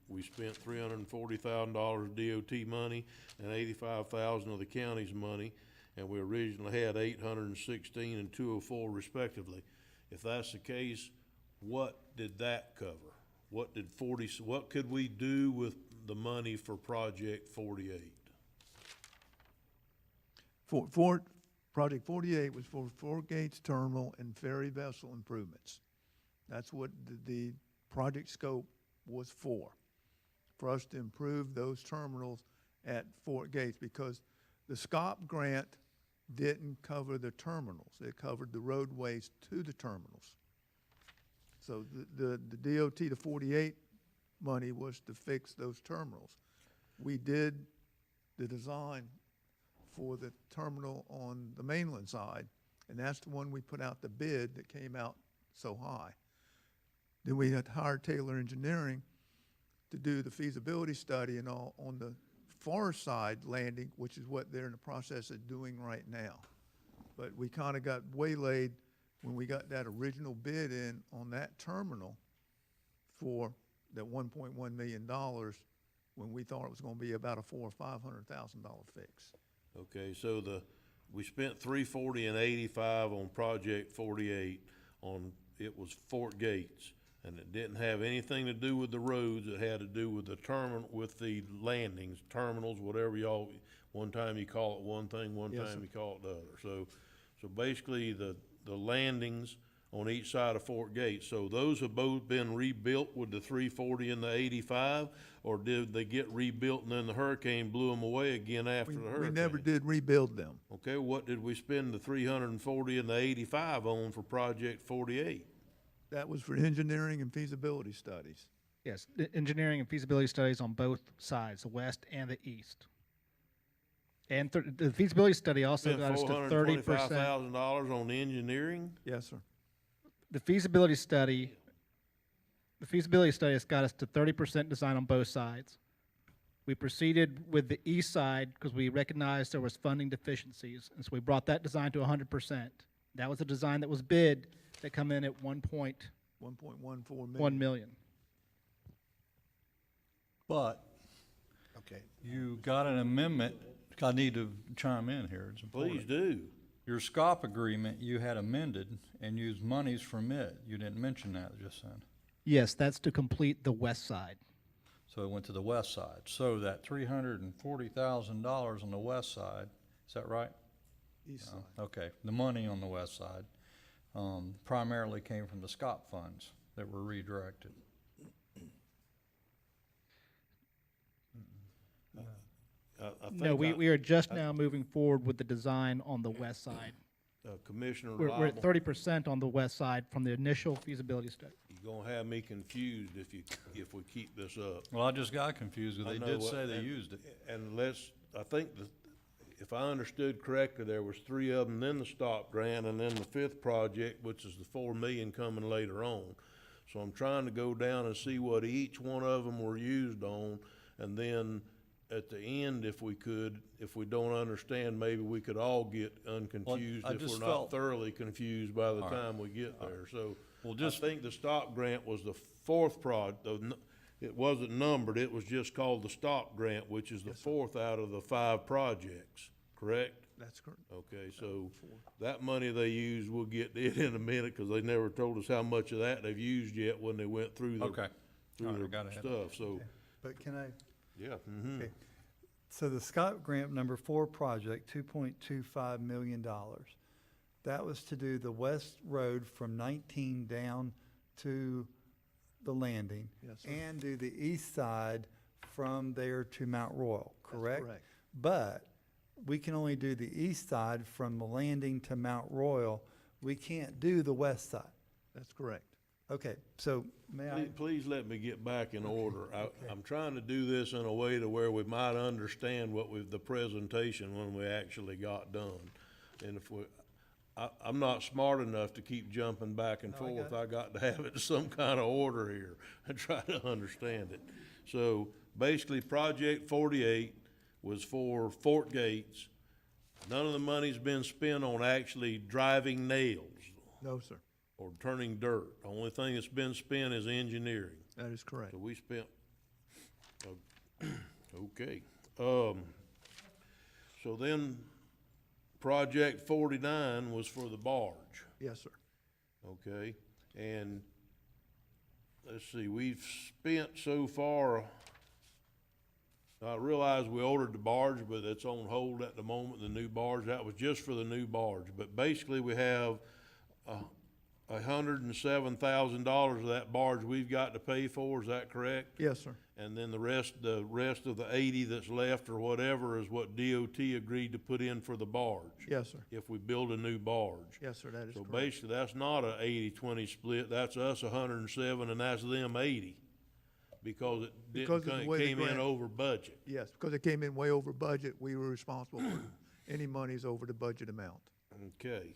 We spent $340,000 DOT money and $85,000 of the county's money, and we originally had 816 and 204 respectively. If that's the case, what did that cover? What could we do with the money for Project 48? Project 48 was for Fort Gates Terminal and ferry vessel improvements. That's what the project scope was for us to improve those terminals at Fort Gates, because the SCOP grant didn't cover the terminals. It covered the roadways to the terminals. So the DOT, the 48 money was to fix those terminals. We did the design for the terminal on the mainland side, and that's the one we put out the bid that came out so high. Then we had hired Taylor Engineering to do the feasibility study and all on the far side landing, which is what they're in the process of doing right now. But we kind of got waylaid when we got that original bid in on that terminal for that $1.1 million, when we thought it was going to be about a $400,000 or $500,000 fix. Okay, so we spent 340 and 85 on Project 48 it was Fort Gates, and it didn't have anything to do with the roads. It had to do with the terminal, with the landings, terminals, whatever y'all, one time you call it one thing, one Yes, time sir. you call it the other. So basically the landings on each side of Fort Gates, so those have both been rebuilt with the 340 and the 85, or did they get rebuilt and then the hurricane blew them away again after the hurricane? We never did rebuild them. Okay, what did we spend the 340 and the 85 on for Project 48? That was for engineering and feasibility studies. Yes, the engineering and feasibility studies on both sides, the west and the east. And the feasibility study also Spent got us to 30%. $425,000 on engineering? Yes, sir. The feasibility study has got us to 30% design on both sides. We proceeded with the east side because we recognized there was funding deficiencies, and so we brought that design to 100%. That was a design that was bid that come in at 1.14 million. $1 million. But Okay. you got an amendment, I need to chime in here, it's important. Please do. Your SCOP agreement, you had amended and used monies from it. You didn't mention that just then. Yes, that's to complete the west side. So it went to the west side. So that $340,000 on the west side, is that right? East side. Okay, the money on the west side primarily came from the SCOP funds that were redirected. I No, think we are just now moving forward with the design on the west side. Commissioner We're at Lible, 30% on the west side from the initial feasibility study. you're gonna have me confused if we keep this up. Well, I just got confused because I they know did what- say they and- used it. And I think if I understood correctly, there was 3 of them, then the STOP grant, and then the 5th project, which is the 4 million coming later on. So I'm trying to go down and see what each one of them were used on, and then at the end, if we don't understand, maybe we could all get unconfused I if we're just not felt- thoroughly confused by the All right. time we get there. So Well, I just- think the STOP grant was the 4th it wasn't numbered, it was just called the STOP grant, which is the fourth out of the 5 projects, correct? That's correct. Okay, so that money they used, we'll get it in a minute, because they never told us how much of that they've used yet when they went through Okay. All through right, their got ahead. stuff, so, But can I, yeah. Mhm. okay. So the Scott Grant number 4 project, $2.25 million. That was to do the west road from 19 down to the landing. Yes, sir. And do the east side from there to Mount Royal, correct? correct. But we can only do the east side from the landing to Mount Royal. We can't do the west side. That's correct. Okay, so may I? Please let me get back in order. I'm trying to do this in a way to where we might understand the presentation when we actually got done. And if I'm not smart enough to keep jumping back and No, I forth. got I got to have it in some kind of order here and try to understand it. So basically, Project 48 was for Fort Gates. None of the money's been spent on actually driving nails No, sir. or turning dirt. The only thing that's been spent is engineering. That is correct. So we spent, okay. So then, Project 49 was for the barge, Yes, sir. okay? And, let's see, we've spent so far, I realize we ordered the barge, but it's on hold at the moment, the new barge. That was just for the new barge. But basically, we have $107,000 of that barge we've got to pay for, is that correct? Yes, sir. And then the rest of the 80 that's left or whatever is what DOT agreed to put in for the barge. Yes, sir. If we build a new barge. Yes, sir, that is So correct. basically, that's not a 80-20 split, that's us 107 and that's them 80. Because it Because of the didn't, way the it came in grant- over budget. Yes, because it came in way over budget, we were responsible for any monies over the budget amount. Okay,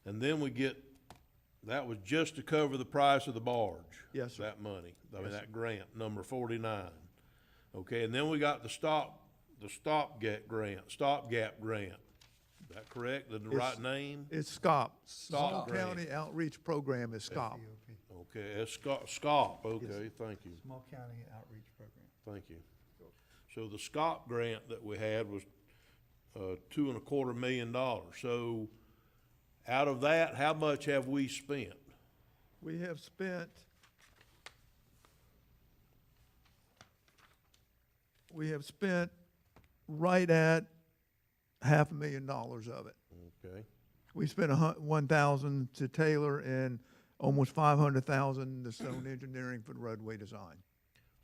and then that was just to cover the price of the barge. Yes, sir. That money, I mean, Yes, sir. that grant, number 49. Okay, and then we got the stopgap grant. Is that correct, the right name? It's SCOP. SCOP Small grant. County Outreach Program is SCOP. Okay, it's SCOP, okay, thank you, Small County Outreach Program. thank you. So the SCOP grant that we had was, $2.25 million. So out of that, how much have we spent? We have spent, right at $500,000 of it. Okay, We spent 1,000 to Taylor and almost 500,000 to Stone Engineering for the roadway design.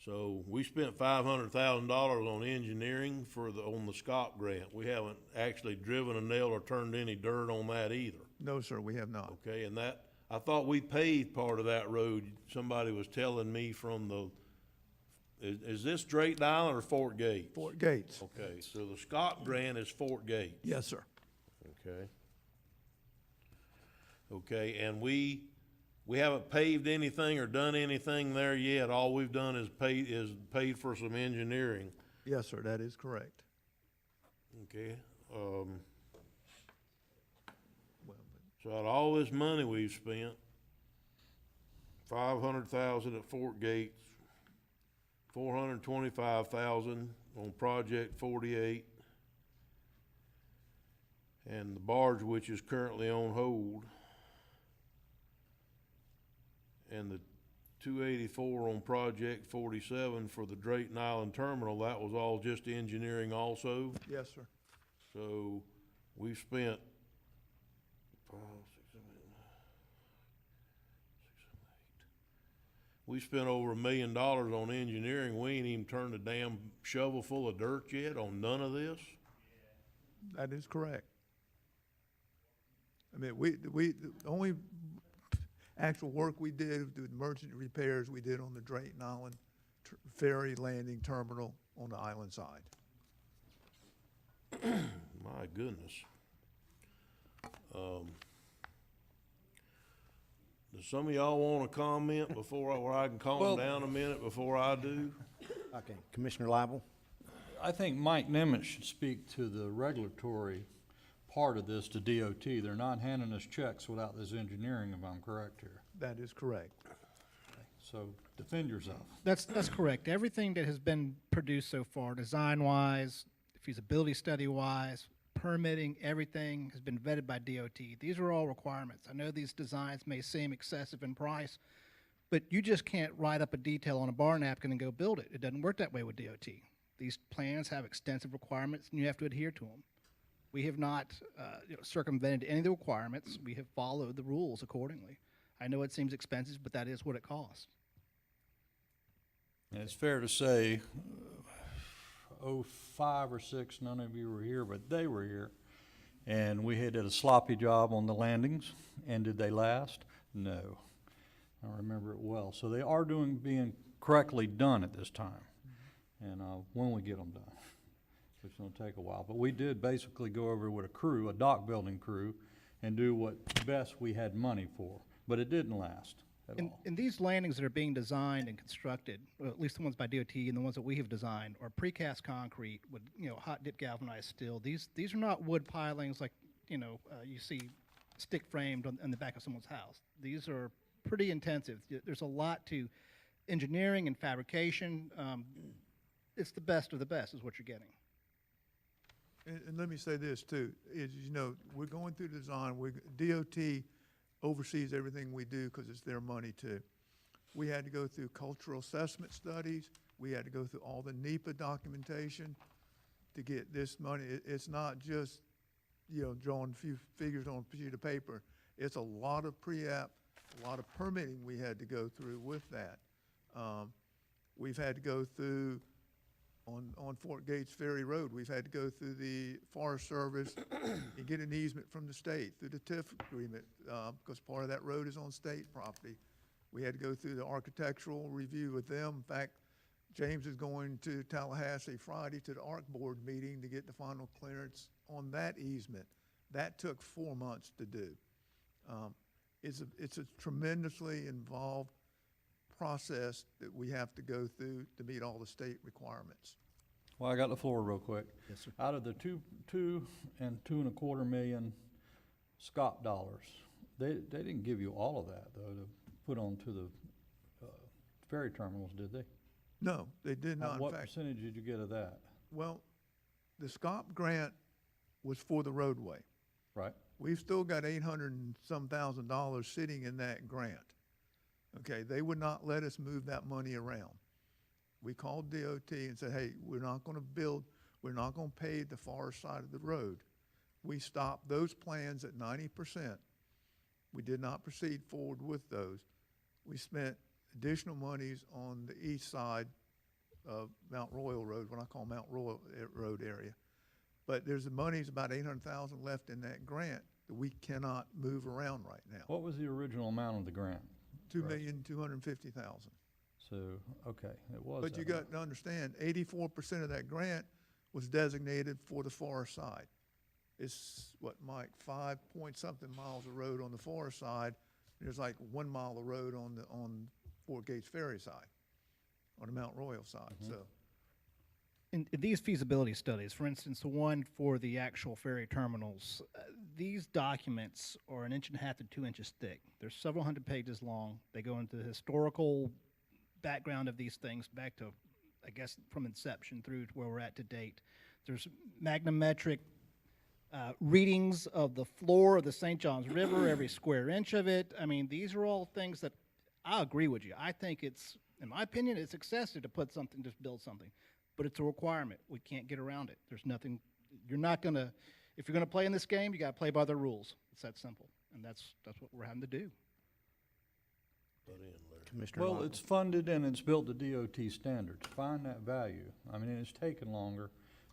so we spent $500,000 on engineering on the SCOP grant. We haven't actually driven a nail or turned any dirt on that either. No, sir, we have not. Okay, and I thought we paved part of that road. Somebody was telling me is this Drayton Island or Fort Gates? Fort Gates. Okay, so the SCOP grant is Fort Gates. Yes, sir. Okay. Okay, and we haven't paved anything or done anything there yet. All we've done is paid for some engineering. Yes, sir, that is correct. Okay, Well, so out of all this money we've spent, 500,000 at Fort Gates, 425,000 on Project 48, and the barge, which is currently on hold, and the 284 on Project 47 for the Drayton Island Terminal, that was all just engineering also. yes, sir. So we've spent 5, 6, 7, 8. We spent over $1 million on engineering. We ain't even turned a damn shovel full of dirt yet on none of this. That is correct. I mean, the only actual work we did, the emergency repairs we did on the Drayton Island ferry landing terminal on the island side. My goodness. Does some of y'all want to comment where I can calm Well- down a minute before I do? Okay, Commissioner Lible? I think Mike Nimitz should speak to the regulatory part of this to DOT. They're not handing us checks without this engineering, if I'm correct here. That is correct. So defend yourself. That's correct. Everything that has been produced so far, design-wise, feasibility study-wise, permitting, everything has been vetted by DOT. These are all requirements. I know these designs may seem excessive in price, but you just can't write up a detail on a bar napkin and go build it. It doesn't work that way with DOT. These plans have extensive requirements, and you have to adhere to them. We have not circumvented any of the requirements. We have followed the rules accordingly. I know it seems expensive, but that is what it costs. And it's fair to say, 05 or 06, none of you were here, but they were here. And we did a sloppy job on the landings. And did they last? No. I remember it well. So they are being correctly done at this time. And when we get them done, it's going to take a while. But we did basically go over with a crew, a dock building crew, and do what best we had money for. But it didn't last at all. And these landings that are being designed and constructed, well, at least the ones by DOT and the ones that we have designed, are precast concrete with hot dip galvanized steel. These are not wood pilings like you see stick framed on the back of someone's house. These are pretty intensive. There's a lot to engineering and fabrication. It's the best of the best is what you're getting. And let me say this too, is, we're going through design, DOT oversees everything we do because it's their money too. We had to go through cultural assessment studies. We had to go through all the NEPA documentation to get this money. It's not just, drawing a few figures on a sheet of paper. It's a lot of pre-app, a lot of permitting we had to go through with that. We've had to go through, on Fort Gates Ferry Road, we've had to go through the Forest Service and get an easement from the state through the TIF agreement, because part of that road is on state property. We had to go through the architectural review with them. In fact, James is going to Tallahassee Friday to the ARC board meeting to get the final clearance on that easement. That took 4 months to do. It's a tremendously involved process that we have to go through to meet all the state requirements. Well, I got the floor real quick. Yes, sir. Out of the two and $2.25 million SCOP dollars, they didn't give you all of that though to put onto the ferry terminals, did they? No, they did not. What In fact, percentage did you get of that? well, the SCOP grant was for the roadway. Right. We've still got $800 and some thousand sitting in that grant. Okay, they would not let us move that money around. We called DOT and said, hey, we're not going to build, we're not going to pave the far side of the road. We stopped those plans at 90%. We did not proceed forward with those. We spent additional monies on the east side of Mount Royal Road, what I call Mount Royal Road area. But there's the money's about $800,000 left in that grant that we cannot move around right now. What was the original amount of the grant? $2,250,000. So, okay, it was. But you that got amount. to understand, 84% of that grant was designated for the forest side. It's what, Mike, 5 point something miles of road on the forest side. There's like 1 mile of road on Fort Gates Ferry side, on the Mount Royal side. So In these feasibility studies, for instance, the one for the actual ferry terminals, these documents are 1.5 inches to 2 inches thick. They're several hundred pages long. They go into the historical background of these things back to, I guess, from inception through to where we're at to date. There's magnetometric readings of the floor of the St. Johns River, every square inch of it. I mean, these are all things that I agree with you. I think it's, in my opinion, it's excessive to put something, just build something. But it's a requirement. We can't get around it. There's nothing, you're not going to, if you're going to play in this game, you got to play by the rules. It's that simple. And that's what we're having to do. Commissioner Well, Locke. it's funded and it's built to DOT standards. Find that value. I mean, it's taken longer,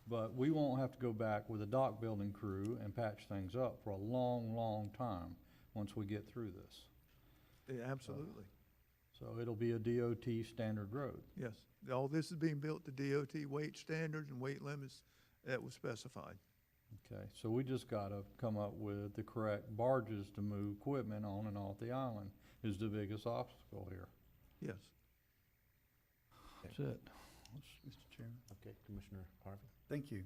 but we won't have to go back with a dock building crew and patch things up for a long, long time once we get through this. yeah, absolutely. So it'll be a DOT standard road. Yes. All this is being built to DOT weight standards and weight limits that was specified. Okay, so we just gotta come up with the correct barges to move equipment on and off the island is the biggest obstacle here. Yes. That's it. Mr. Chairman. Okay, Commissioner Harvey. Thank you.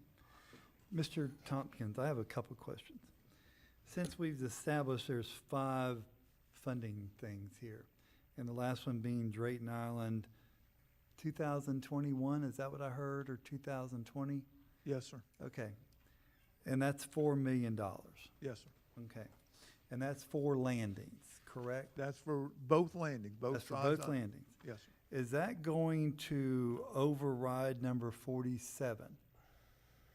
Mr. Tompkins, I have a couple questions. Since we've established there's 5 funding things here, and the last one being Drayton Island, 2021, is that what I heard, or 2020? Yes, sir. Okay. And that's $4 million. Yes, sir. Okay. And that's 4 landings, correct? That's for both landings, both That's sides. for both of- landings. Yes, sir. Is that going to override number 47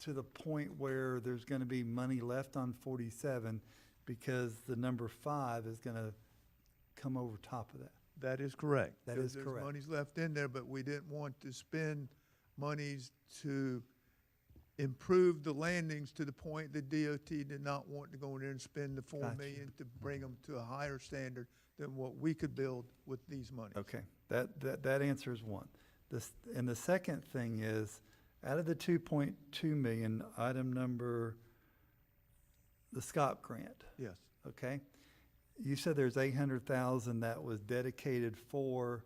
to the point where there's going to be money left on 47 because the number 5 is going to come over top of that? That is correct. That There- is correct. There's monies left in there, but we didn't want to spend monies to improve the landings to the point that DOT did not want to go in there and spend the 4 Gotcha. million to bring them to a higher standard than what we could build with these monies. Okay, that answers one. And the second thing is, out of the 2.2 million, item number, the SCOP grant, Yes, okay? You said there's 800,000 that was dedicated for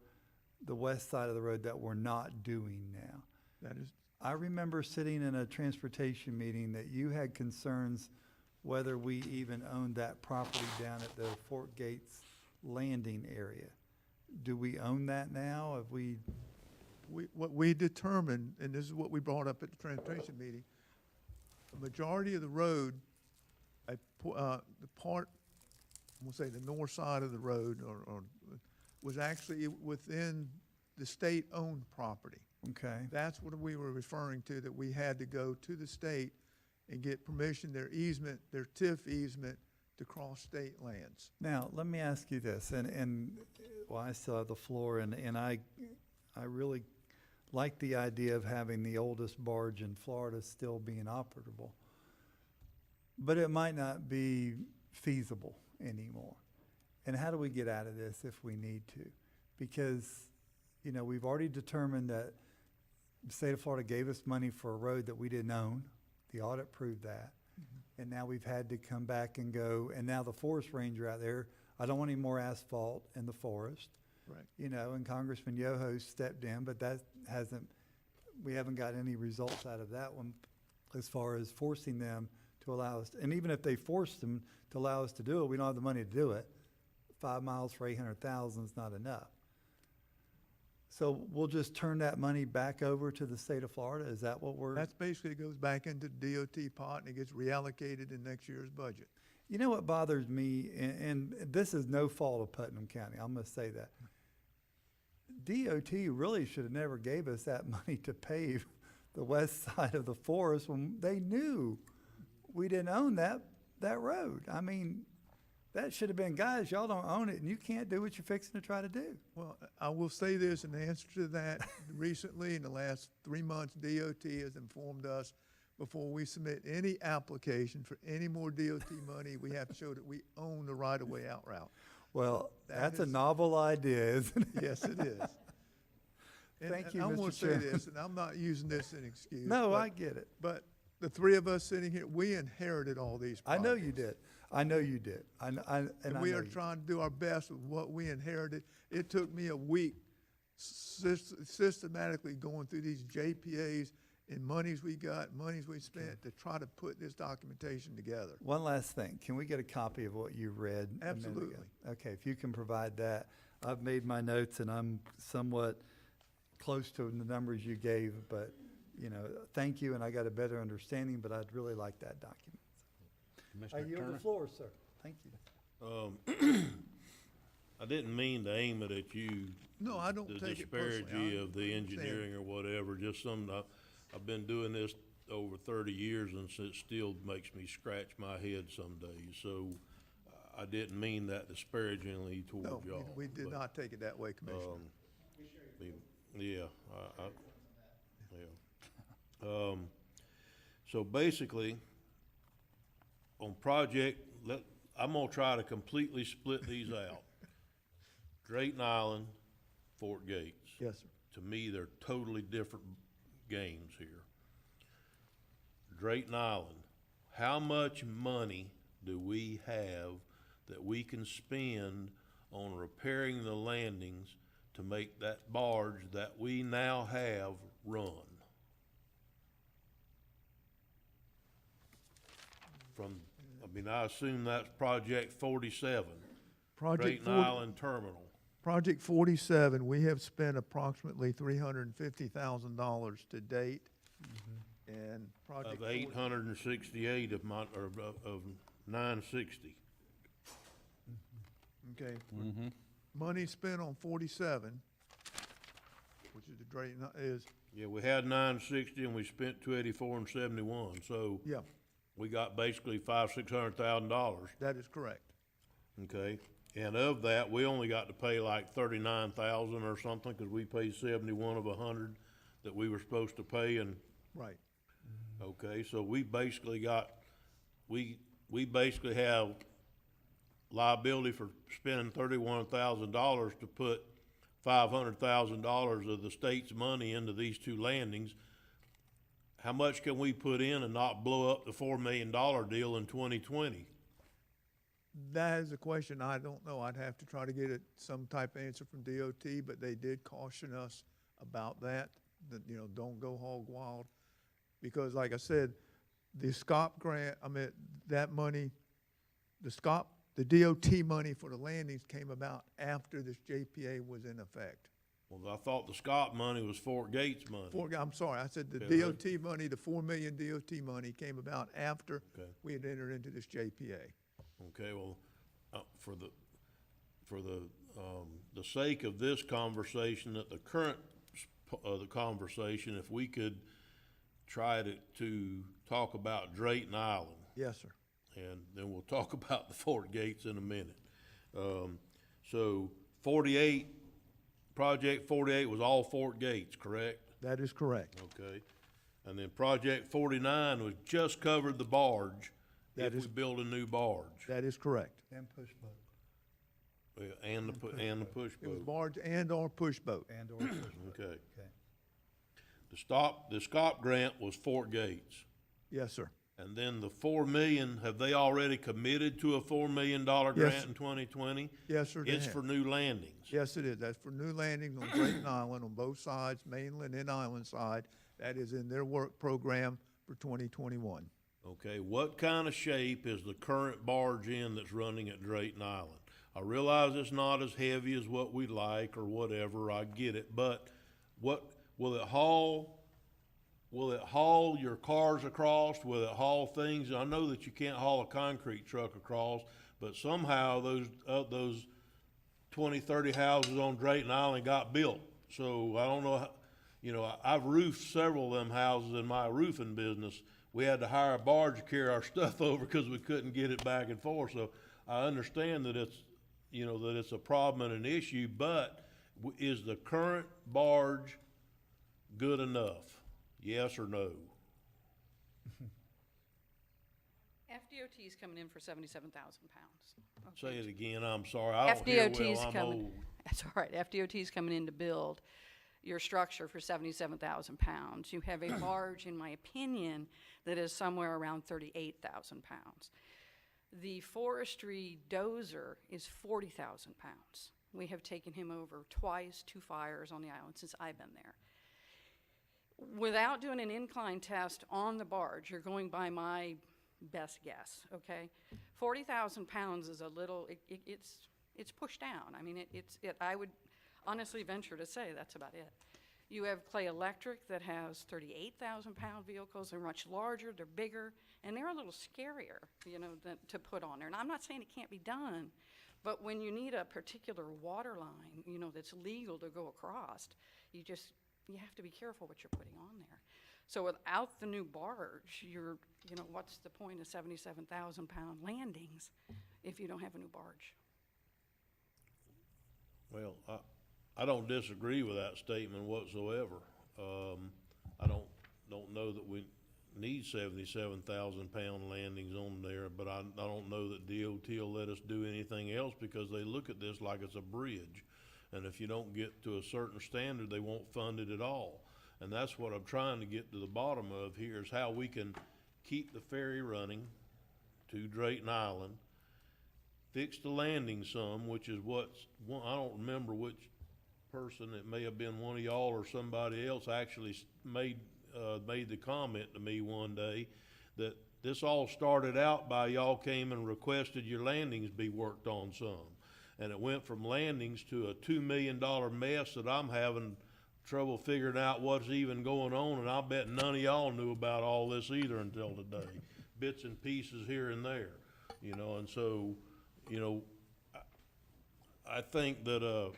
the west side of the road that we're not doing now. that is, I remember sitting in a transportation meeting that you had concerns whether we even owned that property down at the Fort Gates landing area. Do we own that now? Have we, what we determined, and this is what we brought up at the transportation meeting, the majority of the road, the part, I'm gonna say the north side of the road, or was actually within the state-owned property. okay, That's what we were referring to, that we had to go to the state and get permission, their easement, their TIF easement, to cross state lands. now, let me ask you this, and, well, I still have the floor, and I really like the idea of having the oldest barge in Florida still being operable. But it might not be feasible anymore. And how do we get out of this if we need to? Because, you know, we've already determined that the state of Florida gave us money for a road that we didn't own. The audit proved that. And now we've had to come back and go, and now the forest ranger out there, I don't want any more asphalt in the forest. Right. You know, and Congressman Yoho stepped in, but that hasn't, we haven't got any results out of that one as far as forcing them to allow us, and even if they forced them to allow us to do it, we don't have the money to do it. 5 miles for 800,000 is not enough. So we'll just turn that money back over to the state of Florida? Is that what we're? That's basically, it goes back into the DOT pot and it gets reallocated in next year's budget. You know what bothers me, and this is no fault of Putnam County, I'm gonna say that. DOT really should have never gave us that money to pave the west side of the forest when they knew we didn't own that road. I mean, that should have been, guys, y'all don't own it and you can't do what you're fixing to try to do. Well, I will say this in answer to that, recently, in the last 3 months, DOT has informed us, before we submit any application for any more DOT money, we have to show that we own the right-of-way out route. Well, That that's a is- novel idea, isn't it? Yes, it is. Thank you, I Mr. want to say Chairman. this, and I'm not using this as an excuse. No, but- I get it. But the three of us sitting here, we inherited all these I projects. know you did. I know you did. And And I we know are you- trying to do our best with what we inherited. It took me a week systematically going through these JPAs and monies we got, monies we spent to try to put this documentation together. One last thing, can we get a copy of what you read a minute ago? Absolutely. Okay, if you can provide that. I've made my notes and I'm somewhat close to the numbers you gave, but, you know, thank you, and I got a better understanding, but I'd really like that document. I Commissioner yield the Turner? floor, sir. Thank you. I didn't mean to aim it at you, No, I don't the take it personally. disparity I of the understand. engineering or whatever, just some, I've been doing this over 30 years and it still makes me scratch my head some days, so I didn't mean that disparagingly toward No, y'all. we did but, not take it that way, Commissioner. Yeah, yeah. So basically, on project, I'm gonna try to completely split these out. Drayton Island, Fort Gates. Yes, sir. To me, they're totally different games here. Drayton Island, how much money do we have that we can spend on repairing the landings to make that barge that we now have run? I assume that's project 47, Project Drayton 40 Island Terminal. Project 47, we have spent approximately $350,000 to date. And project Of 868 of my, or of 960. Okay. Money spent on 47, which is the Drayton, is, Yeah, we had 960 and we spent 284 and 71, so yeah, we got basically $600,000, that is correct. okay? And of that, we only got to pay like 39,000 or something, cause we paid 71 of 100 that we were supposed to pay, and, Right. okay, so we basically got, we basically have liability for spending $31,000 to put $500,000 of the state's money into these two landings. How much can we put in and not blow up the $4 million deal in 2020? That is a question I don't know. I'd have to try to get some type of answer from DOT, but they did caution us about that, you know, don't go hog wild. Because like I said, the SCOP grant, I mean, that money, the DOT money for the landings came about after this JPA was in effect. Well, I thought the Scott money was Fort Gates money. I'm sorry, I said the Okay, DOT money, the 4 million DOT money came about after Okay. we had entered into this JPA. Okay, well, for the sake of this conversation, at the current, the conversation, if we could try to talk about Drayton Island, Yes, sir. and then we'll talk about the Fort Gates in a minute. So 48, Project 48 was all Fort Gates, correct? That is correct. Okay. And then Project 49 was just covered the barge, That if we is- build a new barge. That is correct. And push boat, And the push It was boat. barge and or push boat. and or push boat. Okay. Okay. The SCOP grant was Fort Gates. Yes, sir. And then the 4 million, have they already committed to a $4 million Yes, grant sir. in 2020? Yes, sir. they It's have. for new landings. Yes, it is. That's for new landings on Drayton Island on both sides, mainland and island side. That is in their work program for 2021. Okay, what kind of shape is the current barge in that's running at Drayton Island? I realize it's not as heavy as what we'd like or whatever, I get it, but what, will it haul your cars across? Will it haul things? I know that you can't haul a concrete truck across, but somehow those 20, 30 houses on Drayton Island got built. So I don't know, I've roofed several of them houses in my roofing business. We had to hire a barge to carry our stuff over because we couldn't get it back and forth. So I understand that it's a problem and an issue, but is the current barge good enough? Yes or no? FDOT is coming in for 77,000 pounds. Say it again, I'm sorry, I don't hear well, I'm old. That's all right, FDOT is coming in to build your structure for 77,000 pounds. You have a barge, in my opinion, that is somewhere around 38,000 pounds. The forestry dozer is 40,000 pounds. We have taken him over twice, 2 fires on the island since I've been there. Without doing an incline test on the barge, you're going by my best guess, okay? 40,000 pounds is a little, it's pushed down. I mean, I would honestly venture to say that's about it. You have Clay Electric that has 38,000 pound vehicles. They're much larger, they're bigger, and they're a little scarier, to put on there. And I'm not saying it can't be done, but when you need a particular water line, that's legal to go across, you have to be careful what you're putting on there. So without the new barge, what's the point of 77,000 pound landings if you don't have a new barge? Well, I don't disagree with that statement whatsoever. I don't know that we need 77,000 pound landings on there, but I don't know that DOT will let us do anything else because they look at this like it's a bridge. And if you don't get to a certain standard, they won't fund it at all. And that's what I'm trying to get to the bottom of here is how we can keep the ferry running to Drayton Island, fix the landing some, which is I don't remember which person, it may have been one of y'all or somebody else actually made the comment to me one day that this all started out by y'all came and requested your landings be worked on some. And it went from landings to a $2 million mess that I'm having trouble figuring out what's even going on, and I bet none of y'all knew about all this either until today. Bits and pieces here and there, you know, and so, you know, I think that,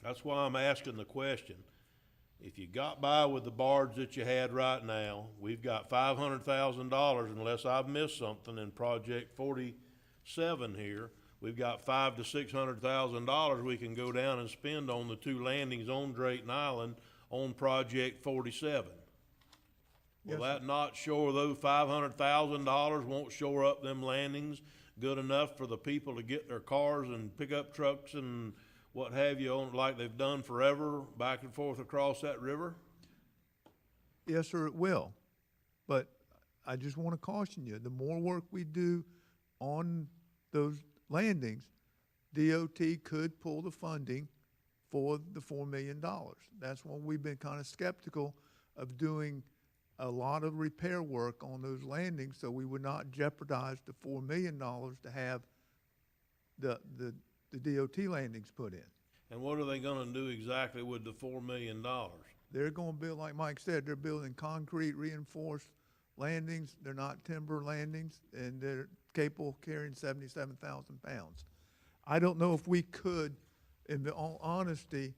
that's why I'm asking the question. If you got by with the barge that you had right now, we've got $500,000, unless I've missed something in Project 47 here. We've got $500,000 to $600,000 we can go down and spend on the 2 landings on Drayton Island on Project 47. Will Yes, that not shore those $500,000 won't shore up them landings good enough for the people to get their cars and pickup trucks and what have you on, like they've done forever, back and forth across that river? Yes, sir, it will. But I just want to caution you, the more work we do on those landings, DOT could pull the funding for the $4 million. That's why we've been kind of skeptical of doing a lot of repair work on those landings, so we would not jeopardize the $4 million to have the DOT landings put in. And what are they gonna do exactly with the $4 million? They're gonna build, like Mike said, they're building concrete reinforced landings. They're not timber landings, and they're capable of carrying 77,000 pounds. I don't know if we could, in all honesty,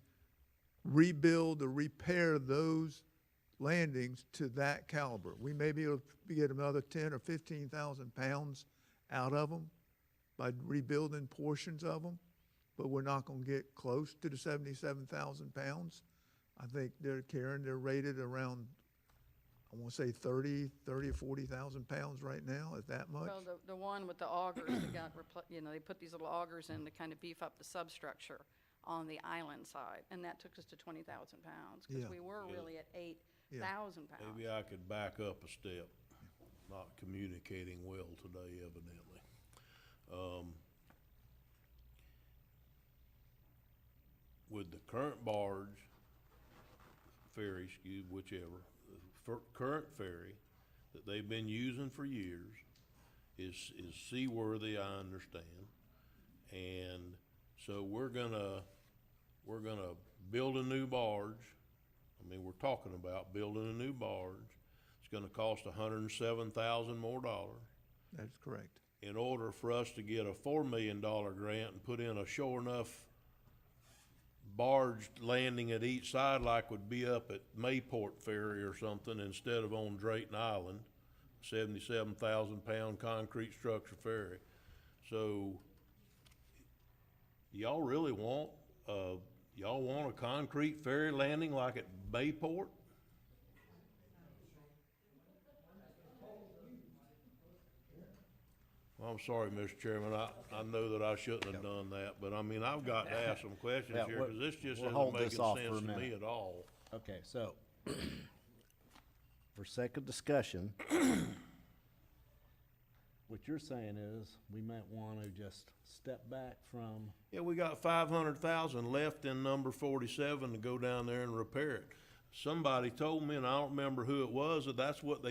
rebuild or repair those landings to that caliber. We may be able to get another 10 or 15,000 pounds out of them by rebuilding portions of them, but we're not gonna get close to the 77,000 pounds. I think they're rated around, I wanna say 30 or 40,000 pounds right now. Is that much? Well, the one with the augers that got, you know, they put these little augers in to kind of beef up the substructure on the island side, and that took us to 20,000 pounds, Yeah. because we were really at 8,000 pounds. Maybe I could back up a step, not communicating well today evidently. With the current barge, ferry, whichever, the current ferry that they've been using for years is seaworthy, I understand. And so we're gonna build a new barge. I mean, we're talking about building a new barge. It's gonna cost $107,000 more dollars. That's correct. In order for us to get a $4 million grant and put in a sure enough barge landing at each side like would be up at Mayport Ferry or something instead of on Drayton Island, 77,000 pound concrete structure ferry. So y'all really want, y'all want a concrete ferry landing like at Mayport? Well, I'm sorry, Mr. Chairman, I know that I shouldn't have done that, but I mean, I've got to ask some questions Yeah, here, we'll- because this just we'll isn't hold this making off for sense a to me minute. at all. Okay, so, for sake of discussion, what you're saying is, we might want to just step back from, Yeah, we got 500,000 left in number 47 to go down there and repair it. Somebody told me, and I don't remember who it was, that's what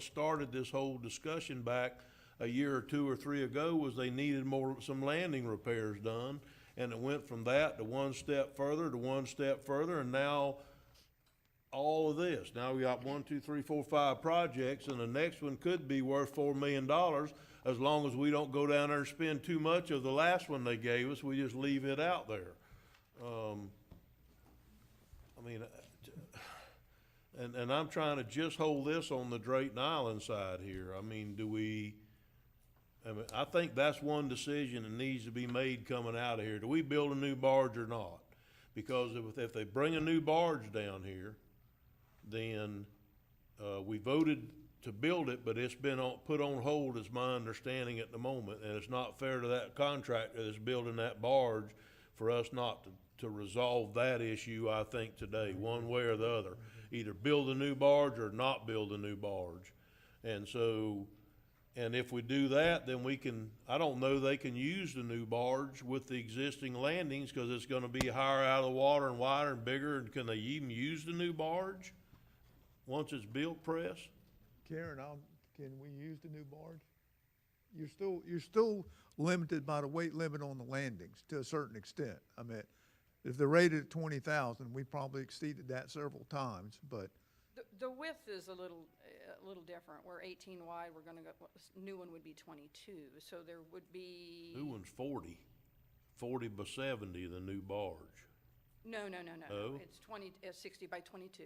started this whole discussion back a year or 2 or 3 ago, was they needed some landing repairs done. And it went from that to one step further, and now all of this. Now we got 1, 2, 3, 4, 5 projects, and the next one could be worth $4 million, as long as we don't go down there and spend too much of the last one they gave us, we just leave it out there. I mean, and I'm trying to just hold this on the Drayton Island side here. I mean, I think that's one decision that needs to be made coming out of here. Do we build a new barge or not? Because if they bring a new barge down here, then, we voted to build it, but it's been put on hold, is my understanding at the moment. And it's not fair to that contractor that's building that barge for us not to resolve that issue, I think, today, one way or the other. Either build a new barge or not build a new barge. And so, and if we do that, then I don't know they can use the new barge with the existing landings, because it's gonna be higher out of the water and wider and bigger, and can they even use the new barge once it's built, Press? Karen, can we use the new barge? you're still limited by the weight limit on the landings to a certain extent. I mean, if they're rated at 20,000, we probably exceeded that several times, but The width is a little different. We're 18 wide, we're gonna go, new one would be 22, so there would be. New one's 40 by 70, the new barge. No, Oh? it's 60 by 22.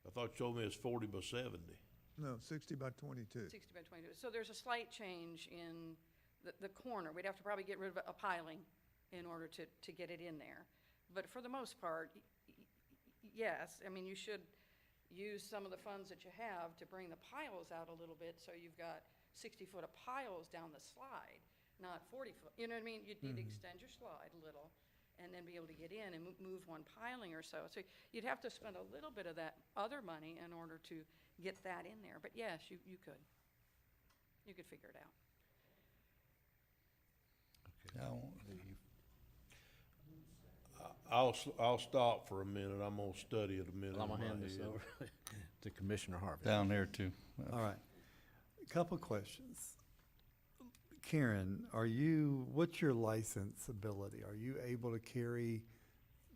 I thought you told me it's 40 by 70. no, 60 by 22. 60 by 22. So there's a slight change in the corner. We'd have to probably get rid of a piling in order to get it in there. But for the most part, yes, I mean, you should use some of the funds that you have to bring the piles out a little bit, so you've got 60-foot of piles down the slide, not 40-foot. You know what I mean? You'd need to extend your slide a little and then be able to get in and move one piling or so. So you'd have to spend a little bit of that other money in order to get that in there. But yes, you could. You could figure it out. I'll stop for a minute. I'm gonna study it a minute. I'm in gonna my hand this head. over to Commissioner Harvey. Down there too. All right. A couple questions. Karen, what's your license ability? Are you able to carry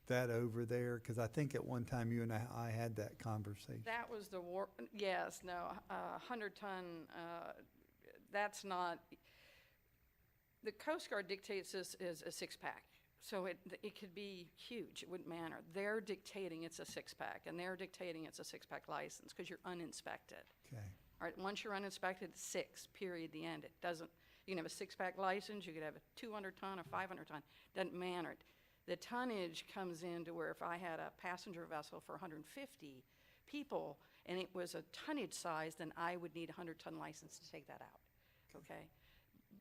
that over there? Because I think at one time you and I had that conversation. That was the yes, no, 100-ton, that's not, the Coast Guard dictates this as a six-pack. So it could be huge, it wouldn't matter. They're dictating it's a six-pack, and they're dictating it's a six-pack license because you're uninspected. Okay. All right, once you're uninspected, six, period, the end. It doesn't, you can have a six-pack license, you could have a 200-ton or 500-ton, doesn't matter. The tonnage comes into where if I had a passenger vessel for 150 people and it was a tonnage size, then I would need a 100-ton license to take that out, okay?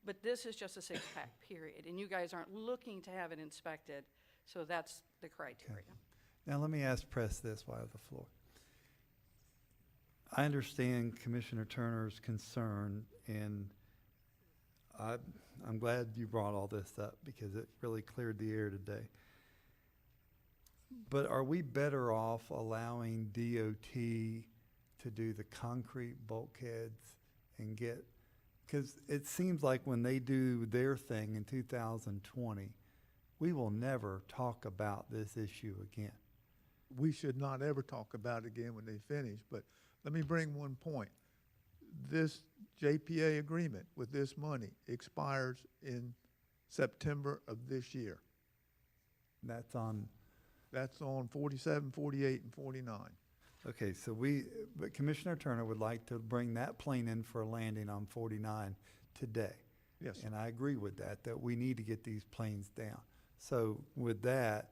But this is just a six-pack, period, and you guys aren't looking to have it inspected, so that's the criteria. Now, let me press this while I have the floor. I understand Commissioner Turner's concern, and I'm glad you brought all this up because it really cleared the air today. But are we better off allowing DOT to do the concrete bulkheads and get, because it seems like when they do their thing in 2020, we will never talk about this issue again. We should not ever talk about it again when they finish, but let me bring one point. This JPA agreement with this money expires in September of this year. That's on, That's on 47, 48, and 49. okay, so but Commissioner Turner would like to bring that plane in for a landing on 49 today. Yes, And I agree with that we need to get these planes down. So with that,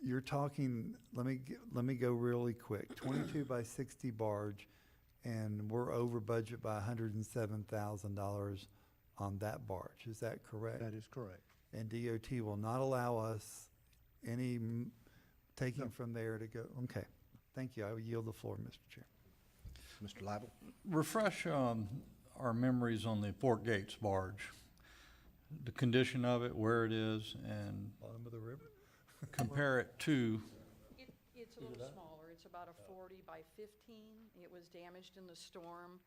you're talking, let me go really quick, 22 by 60 barge, and we're over budget by $107,000 on that barge. Is that correct? that is correct. And DOT will not allow us any taking from there to go. Okay, thank you. I will yield the floor, Mr. Chair. Mr. Lible? Refresh our memories on the Fort Gates barge, the condition of it, where it is, and Bottom of the river? compare it to, It's a little smaller. It's about a 40 by 15. It was damaged in the storm.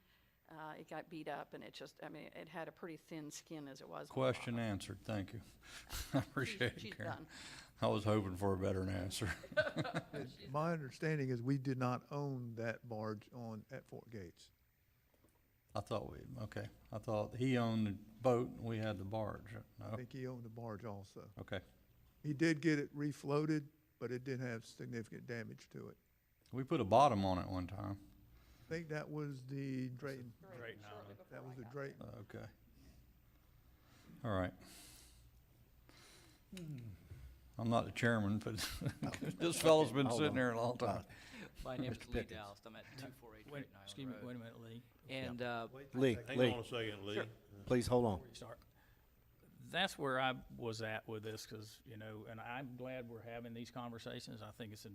It got beat up, and it had a pretty thin skin as it was. question answered, thank you. I appreciate She's it, Karen. done. I was hoping for a better answer. My understanding is we did not own that barge at Fort Gates. I thought I thought he owned the boat and we had the barge. I No, think he owned the barge also. okay. He did get it refloated, but it did have significant damage to it. We put a bottom on it one time. I think that was the Drayton, Drayton, shortly before that was I the got Drayton. Okay. All right. I'm not the chairman, but this fellow's been Hold sitting on. there a long time. My name is Mr. Lee Pickens. Dallas. I'm at 248 Wait, Drayton excuse me, Island wait a Road. minute, Lee. And Lee, Hang Lee, on a second, Lee. please hold on. Before you start. That's where I was at with this, because, and I'm glad we're having these conversations. I think it's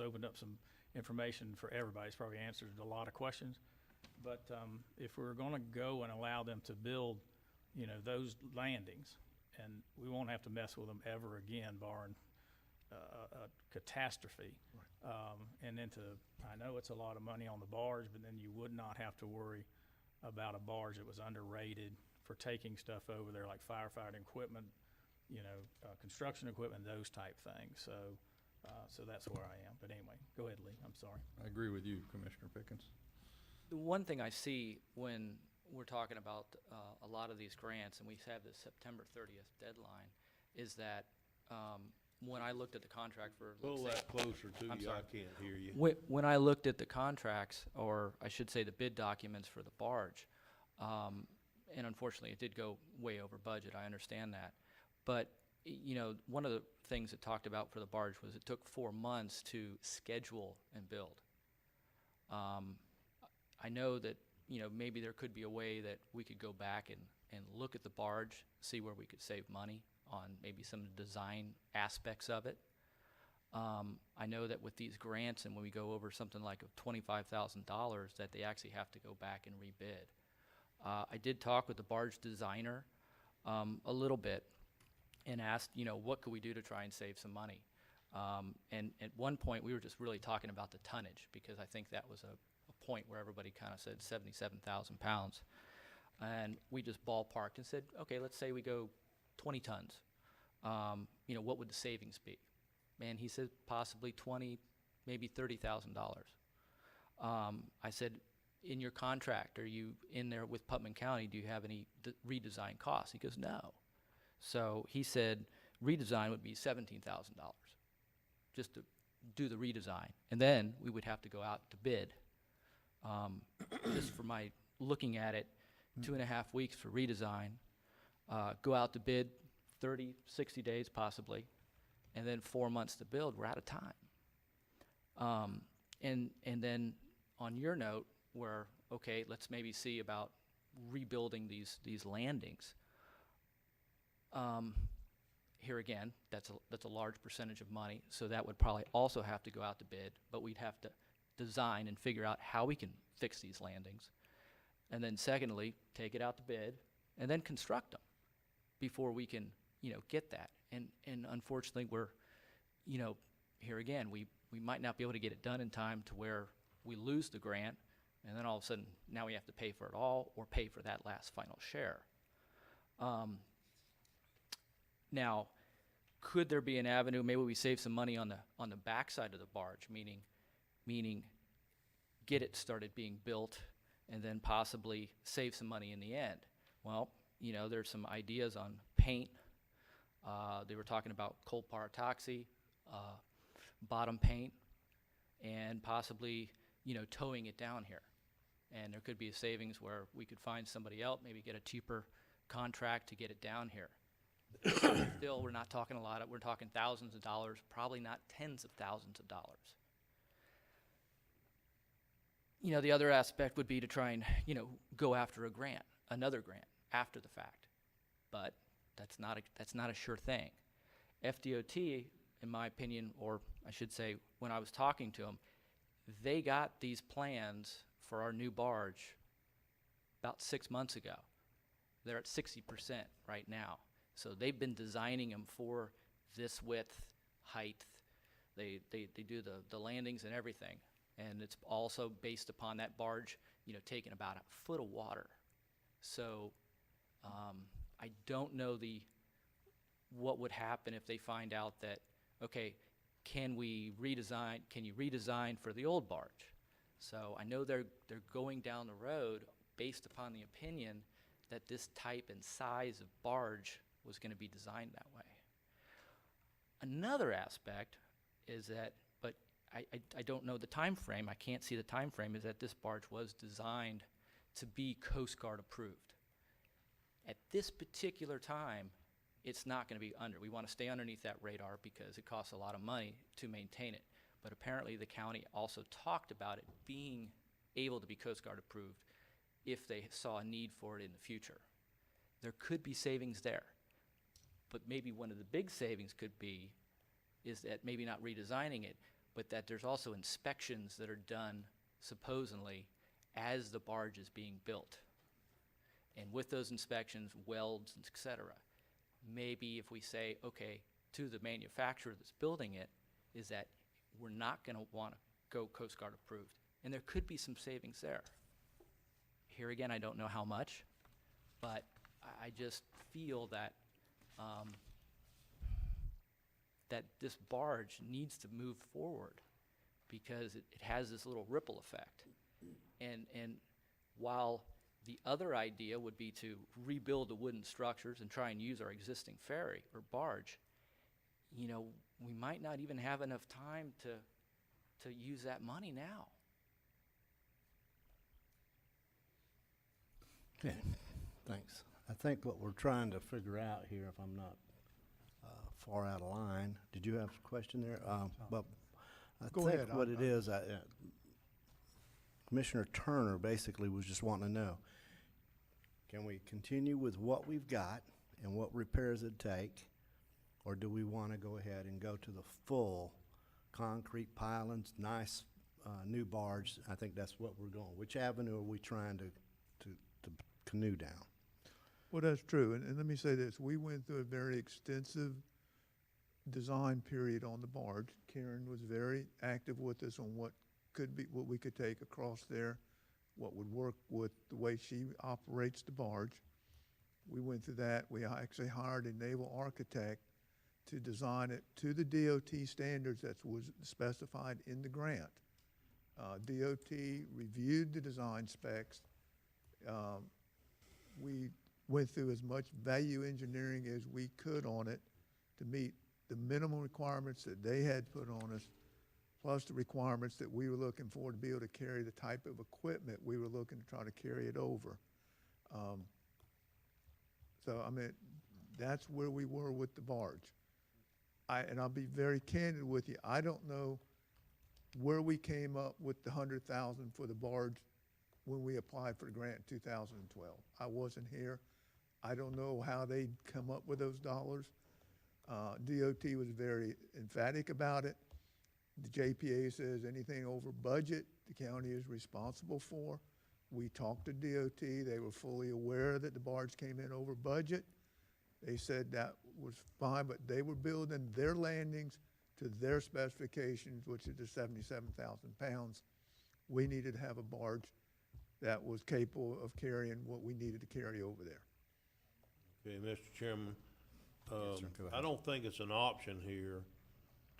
opened up some information for everybody. It's probably answered a lot of questions. But if we're gonna go and allow them to build, those landings, and we won't have to mess with them ever again, barring a catastrophe. And then I know it's a lot of money on the barge, but then you would not have to worry about a barge that was underrated for taking stuff over there, like firefighting equipment, construction equipment, those type things. So that's where I am. But anyway, go ahead, Lee. I'm sorry. I agree with you, Commissioner Pickens. The one thing I see when we're talking about a lot of these grants, and we have this September 30th deadline, is that when I looked at the contract for, Pull let's say, that closer to I'm you, sorry. I can't hear you. When I looked at the contracts, or I should say the bid documents for the barge, and unfortunately it did go way over budget, I understand that. But, one of the things it talked about for the barge was it took 4 months to schedule and build. I know that, maybe there could be a way that we could go back and look at the barge, see where we could save money on maybe some of the design aspects of it. I know that with these grants, and when we go over something like $25,000, that they actually have to go back and rebid. I did talk with the barge designer a little bit and asked, what could we do to try and save some money? And at one point, we were just really talking about the tonnage, because I think that was a point where everybody kind of said 77,000 pounds. And we just ballparked and said, okay, let's say we go 20 tons. What would the savings be? And he said possibly 20, maybe $30,000. I said, in your contract, are you in there with Putnam County, do you have any redesign costs? He goes, no. So he said redesign would be $17,000 just to do the redesign. And then we would have to go out to bid. Just for my looking at it, 2.5 weeks for redesign, go out to bid 30, 60 days possibly, and then 4 months to build. We're out of time. And then on your note, where, okay, let's maybe see about rebuilding these landings. Here again, that's a large percentage of money, so that would probably also have to go out to bid, but we'd have to design and figure out how we can fix these landings. And then secondly, take it out to bid and then construct them before we can, get that. And unfortunately, we're, here again, we might not be able to get it done in time to where we lose the grant, and then all of a sudden, now we have to pay for it all or pay for that last final share. Now, could there be an avenue, maybe we save some money on the backside of the barge, meaning get it started being built and then possibly save some money in the end? Well, there's some ideas on paint. They were talking about coal tar epoxy, bottom paint, and possibly, towing it down here. And there could be a savings where we could find somebody else, maybe get a cheaper contract to get it down here. Still, we're not talking a lot. We're talking thousands of dollars, probably not tens of thousands of dollars. The other aspect would be to try and, go after another grant after the fact. But that's not a sure thing. FDOT, in my opinion, or I should say, when I was talking to them, they got these plans for our new barge about 6 months ago. They're at 60% right now. So they've been designing them for this width, height. They do the landings and everything. And it's also based upon that barge, taking about a foot of water. So I don't know what would happen if they find out that, okay, can you redesign for the old barge? So I know they're going down the road based upon the opinion that this type and size of barge was going to be designed that way. Another aspect is that, but I don't know the time frame, I can't see the time frame, is that this barge was designed to be Coast Guard approved. At this particular time, it's not going to be under. We want to stay underneath that radar because it costs a lot of money to maintain it. But apparently the county also talked about it being able to be Coast Guard approved if they saw a need for it in the future. There could be savings there. But maybe one of the big savings could be is that maybe not redesigning it, but that there's also inspections that are done supposedly as the barge is being built. And with those inspections, welds, et cetera, maybe if we say, okay, to the manufacturer that's building it, is that we're not going to want to go Coast Guard approved. And there could be some savings there. Here again, I don't know how much, but I just feel that, that this barge needs to move forward because it has this little ripple effect. And while the other idea would be to rebuild the wooden structures and try and use our existing ferry or barge, you know, we might not even have enough time to use that money now. Okay, thanks. I think what we're trying to figure out here, if I'm not far out of line, did you have a question there? But I Go think ahead. what it is, Commissioner Turner basically was just wanting to know, can we continue with what we've got and what repairs it take, or do we want to go ahead and go to the full concrete pilings, nice new barge? I think that's what we're going. Which avenue are we trying to canoe down? Well, that's true, and let me say this, we went through a very extensive design period on the barge. Karen was very active with us on what we could take across there, what would work with the way she operates the barge. We went through that. We actually hired a naval architect to design it to the DOT standards that was specified in the grant. DOT reviewed the design specs. We went through as much value engineering as we could on it to meet the minimum requirements that they had put on us, plus the requirements that we were looking for to be able to carry the type of equipment we were looking to try to carry it over. So, I mean, that's where we were with the barge. And I'll be very candid with you, I don't know where we came up with the $100,000 for the barge when we applied for the grant in 2012. I wasn't here. I don't know how they'd come up with those dollars. DOT was very emphatic about it. The JPA says anything over budget, the county is responsible for. We talked to DOT. They were fully aware that the barge came in over budget. They said that was fine, but they were building their landings to their specifications, which is the 77,000 pounds. We needed to have a barge that was capable of carrying what we needed to carry over there. Okay, Mr. Chairman, Yes, sir. Go ahead. I don't think it's an option here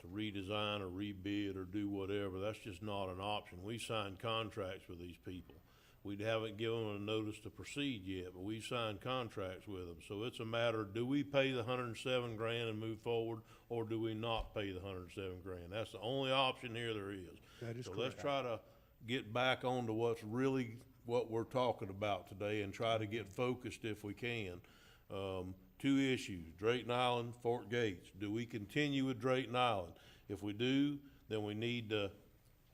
to redesign or rebid or do whatever. That's just not an option. We signed contracts with these people. We haven't given them a notice to proceed yet, but we've signed contracts with them. So it's a matter, do we pay the $107 grand and move forward, or do we not pay the $107 grand? That's the only option here there is. That is So correct. let's try to get back onto what's really what we're talking about today and try to get focused if we can. Two issues, Drayton Island, Fort Gates. Do we continue with Drayton Island? If we do, then we need to,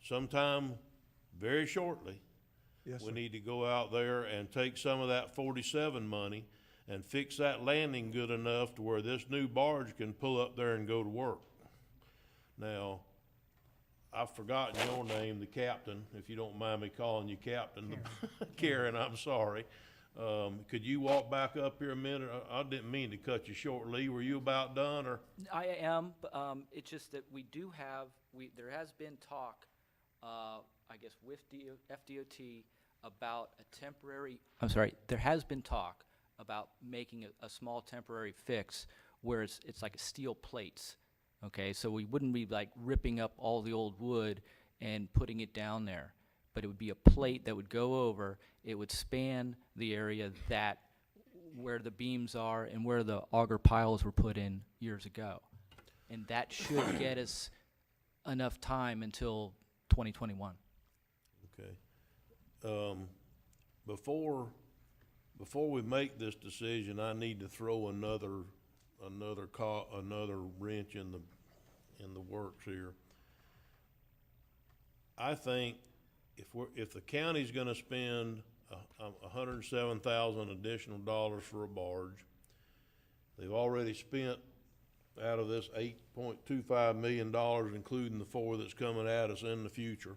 sometime very shortly, Yes, we sir. need to go out there and take some of that 47 money and fix that landing good enough to where this new barge can pull up there and go to work. Now, I've forgotten your name, the captain, if you don't mind me calling you captain. Karen, I'm sorry. Could you walk back up here a minute? I didn't mean to cut you short, Lee. Were you about done, or? I am, but it's just that we do have, there has been talk, I guess, with FDOT about a temporary, there has been talk about making a small temporary fix where it's like a steel plates, okay? So we wouldn't be like ripping up all the old wood and putting it down there, but it would be a plate that would go over, it would span the area that, where the beams are and where the auger piles were put in years ago. And that should get us enough time until 2021. Okay. Before we make this decision, I need to throw another wrench in the works here. I think if the county's gonna spend $107,000 additional dollars for a barge, they've already spent out of this $8.25 million, including the 4 that's coming at us in the future,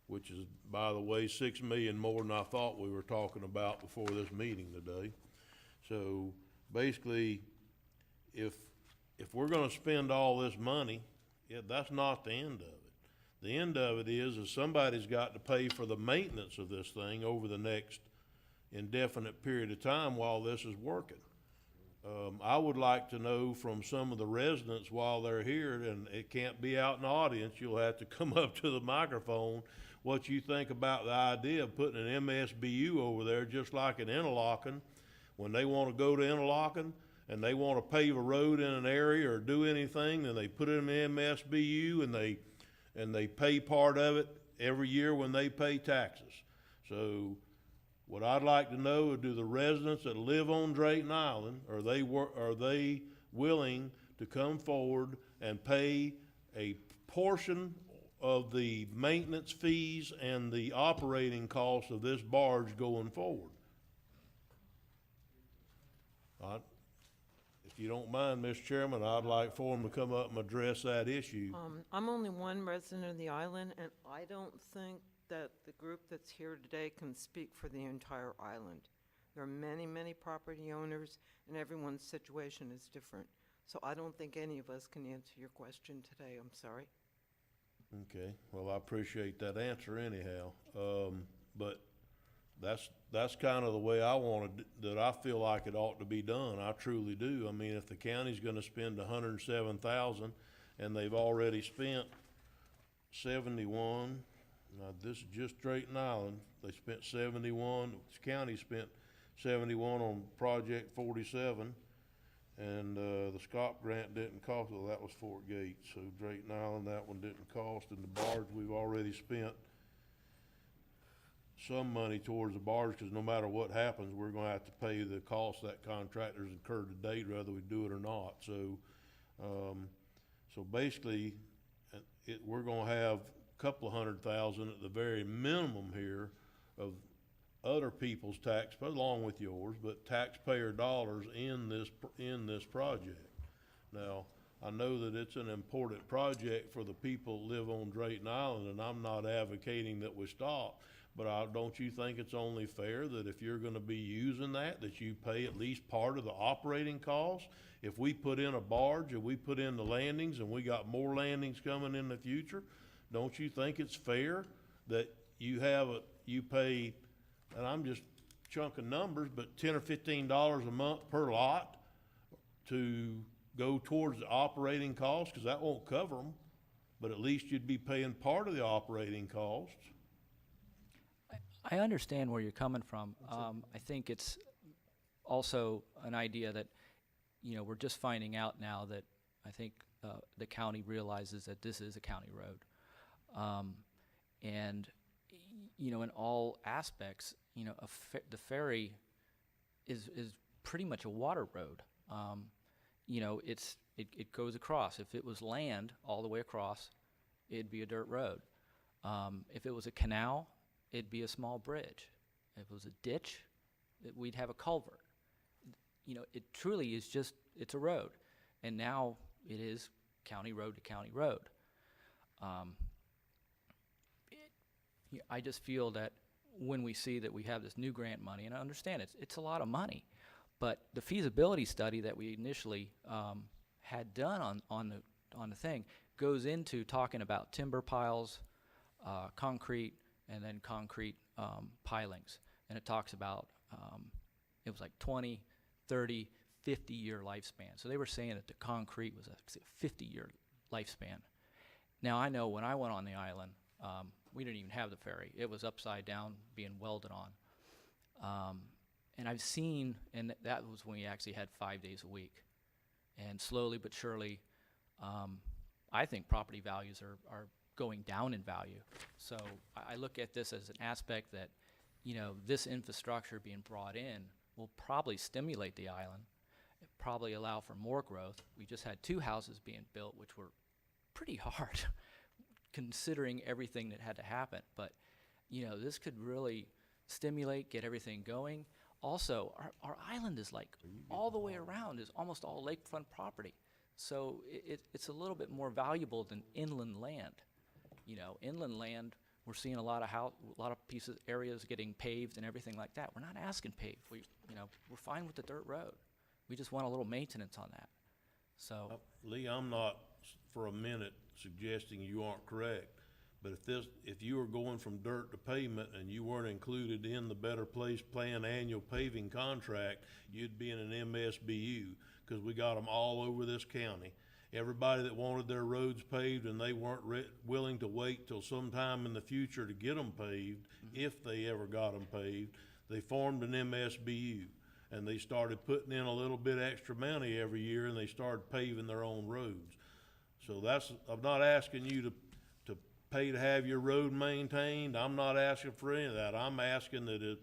which is, by the way, $6 million more than I thought we were talking about before this meeting today. So basically, if we're gonna spend all this money, that's not the end of it. The end of it is somebody's got to pay for the maintenance of this thing over the next indefinite period of time while this is working. I would like to know from some of the residents while they're here, and it can't be out in the audience, you'll have to come up to the microphone, what you think about the idea of putting an MSBU over there, just like in Interlochen. When they want to go to Interlochen and they want to pave a road in an area or do anything, then they put it in an MSBU and they pay part of it every year when they pay taxes. So what I'd like to know is, do the residents that live on Drayton Island, are they willing to come forward and pay a portion of the maintenance fees and the operating costs of this barge going forward? If you don't mind, Mr. Chairman, I'd like for them to come up and address that issue. I'm only one resident of the island, and I don't think that the group that's here today can speak for the entire island. There are many, many property owners, and everyone's situation is different. So I don't think any of us can answer your question today. I'm sorry. Okay, well, I appreciate that answer anyhow. But that's kind of the way I wanted, that I feel like it ought to be done. I truly do. I mean, if the county's gonna spend $107,000 and they've already spent 71, now this is just Drayton Island, they spent 71, the county spent 71 on project 47, and the SCOP grant didn't cost, well, that was Fort Gates, so Drayton Island, that one didn't cost, and the barge, we've already spent some money towards the barge, because no matter what happens, we're gonna have to pay the cost that contractor's incurred to date, whether we do it or not. So, so basically, we're gonna have a couple of $100,000 at the very minimum here of other people's tax, along with yours, but taxpayer dollars in this project. Now, I know that it's an important project for the people who live on Drayton Island, and I'm not advocating that we stop, but don't you think it's only fair that if you're gonna be using that you pay at least part of the operating costs? If we put in a barge and we put in the landings and we got more landings coming in the future, don't you think it's fair that you pay, and I'm just chunking numbers, but $10 or $15 a month per lot to go towards the operating costs, because that won't cover them, but at least you'd be paying part of the operating costs. I understand where you're coming from. I think it's also an idea that, we're just finding out now that I think the county realizes that this is a county road. And, in all aspects, the ferry is pretty much a water road. It goes across. If it was land all the way across, it'd be a dirt road. If it was a canal, it'd be a small bridge. If it was a ditch, we'd have a culvert. It truly is it's a road. And now it is county road to county road. I just feel that when we see that we have this new grant money, and I understand it's a lot of money, but the feasibility study that we initially had done on the thing goes into talking about timber piles, concrete, and then concrete pilings. And it talks about, it was like 20, 30, 50-year lifespan. So they were saying that the concrete was a 50-year lifespan. Now, I know when I went on the island, we didn't even have the ferry. It was upside down, being welded on. And I've seen, and that was when we actually had 5 days a week. And slowly but surely, I think property values are going down in value. So I look at this as an aspect that, this infrastructure being brought in will probably stimulate the island, probably allow for more growth. We just had 2 houses being built, which were pretty hard considering everything that had to happen. But, this could really stimulate, get everything going. Also, our island is like all the way around is almost all lakefront property. So it's a little bit more valuable than inland land. Inland land, we're seeing a lot of areas getting paved and everything like that. We're not asking paved. We're fine with the dirt road. We just want a little maintenance on that. So, Lee, I'm not for a minute suggesting you aren't correct, But if you were going from dirt to pavement and you weren't included in the Better Place Plan annual paving contract, you'd be in an MSBU, because we got them all over this county. Everybody that wanted their roads paved and they weren't willing to wait till sometime in the future to get them paved, if they ever got them paved, they formed an MSBU. And they started putting in a little bit extra money every year, and they started paving their own roads. So I'm not asking you to pay to have your road maintained. I'm not asking for any of that. I'm asking that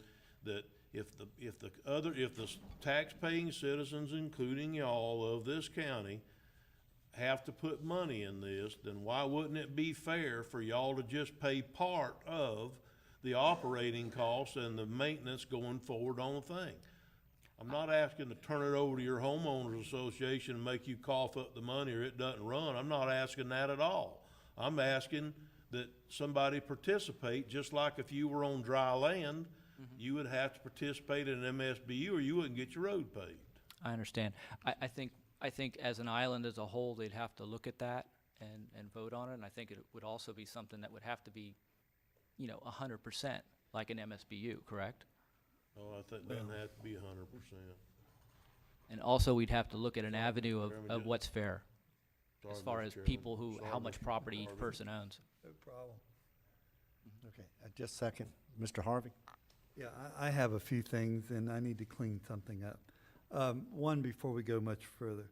if the tax-paying citizens, including y'all of this county, have to put money in this, then why wouldn't it be fair for y'all to just pay part of the operating costs and the maintenance going forward on the thing? I'm not asking to turn it over to your homeowners association and make you cough up the money or it doesn't run. I'm not asking that at all. I'm asking that somebody participate, just like if you were on dry land, you would have to participate in an MSBU or you wouldn't get your road paved. I understand. I think as an island as a whole, they'd have to look at that and vote on it, and I think it would also be something that would have to be, 100% like an MSBU, correct? Oh, I think that'd have to be 100%. And also, we'd have to look at an avenue Chairman, of just- as fair, as Sorry, far Mr. as Chairman. people how Sorry, much Mr. property each Harvey. person owns. No problem. Okay, just a second. Mr. Harvey? Yeah, I have a few things, and I need to clean something up. One, before we go much further,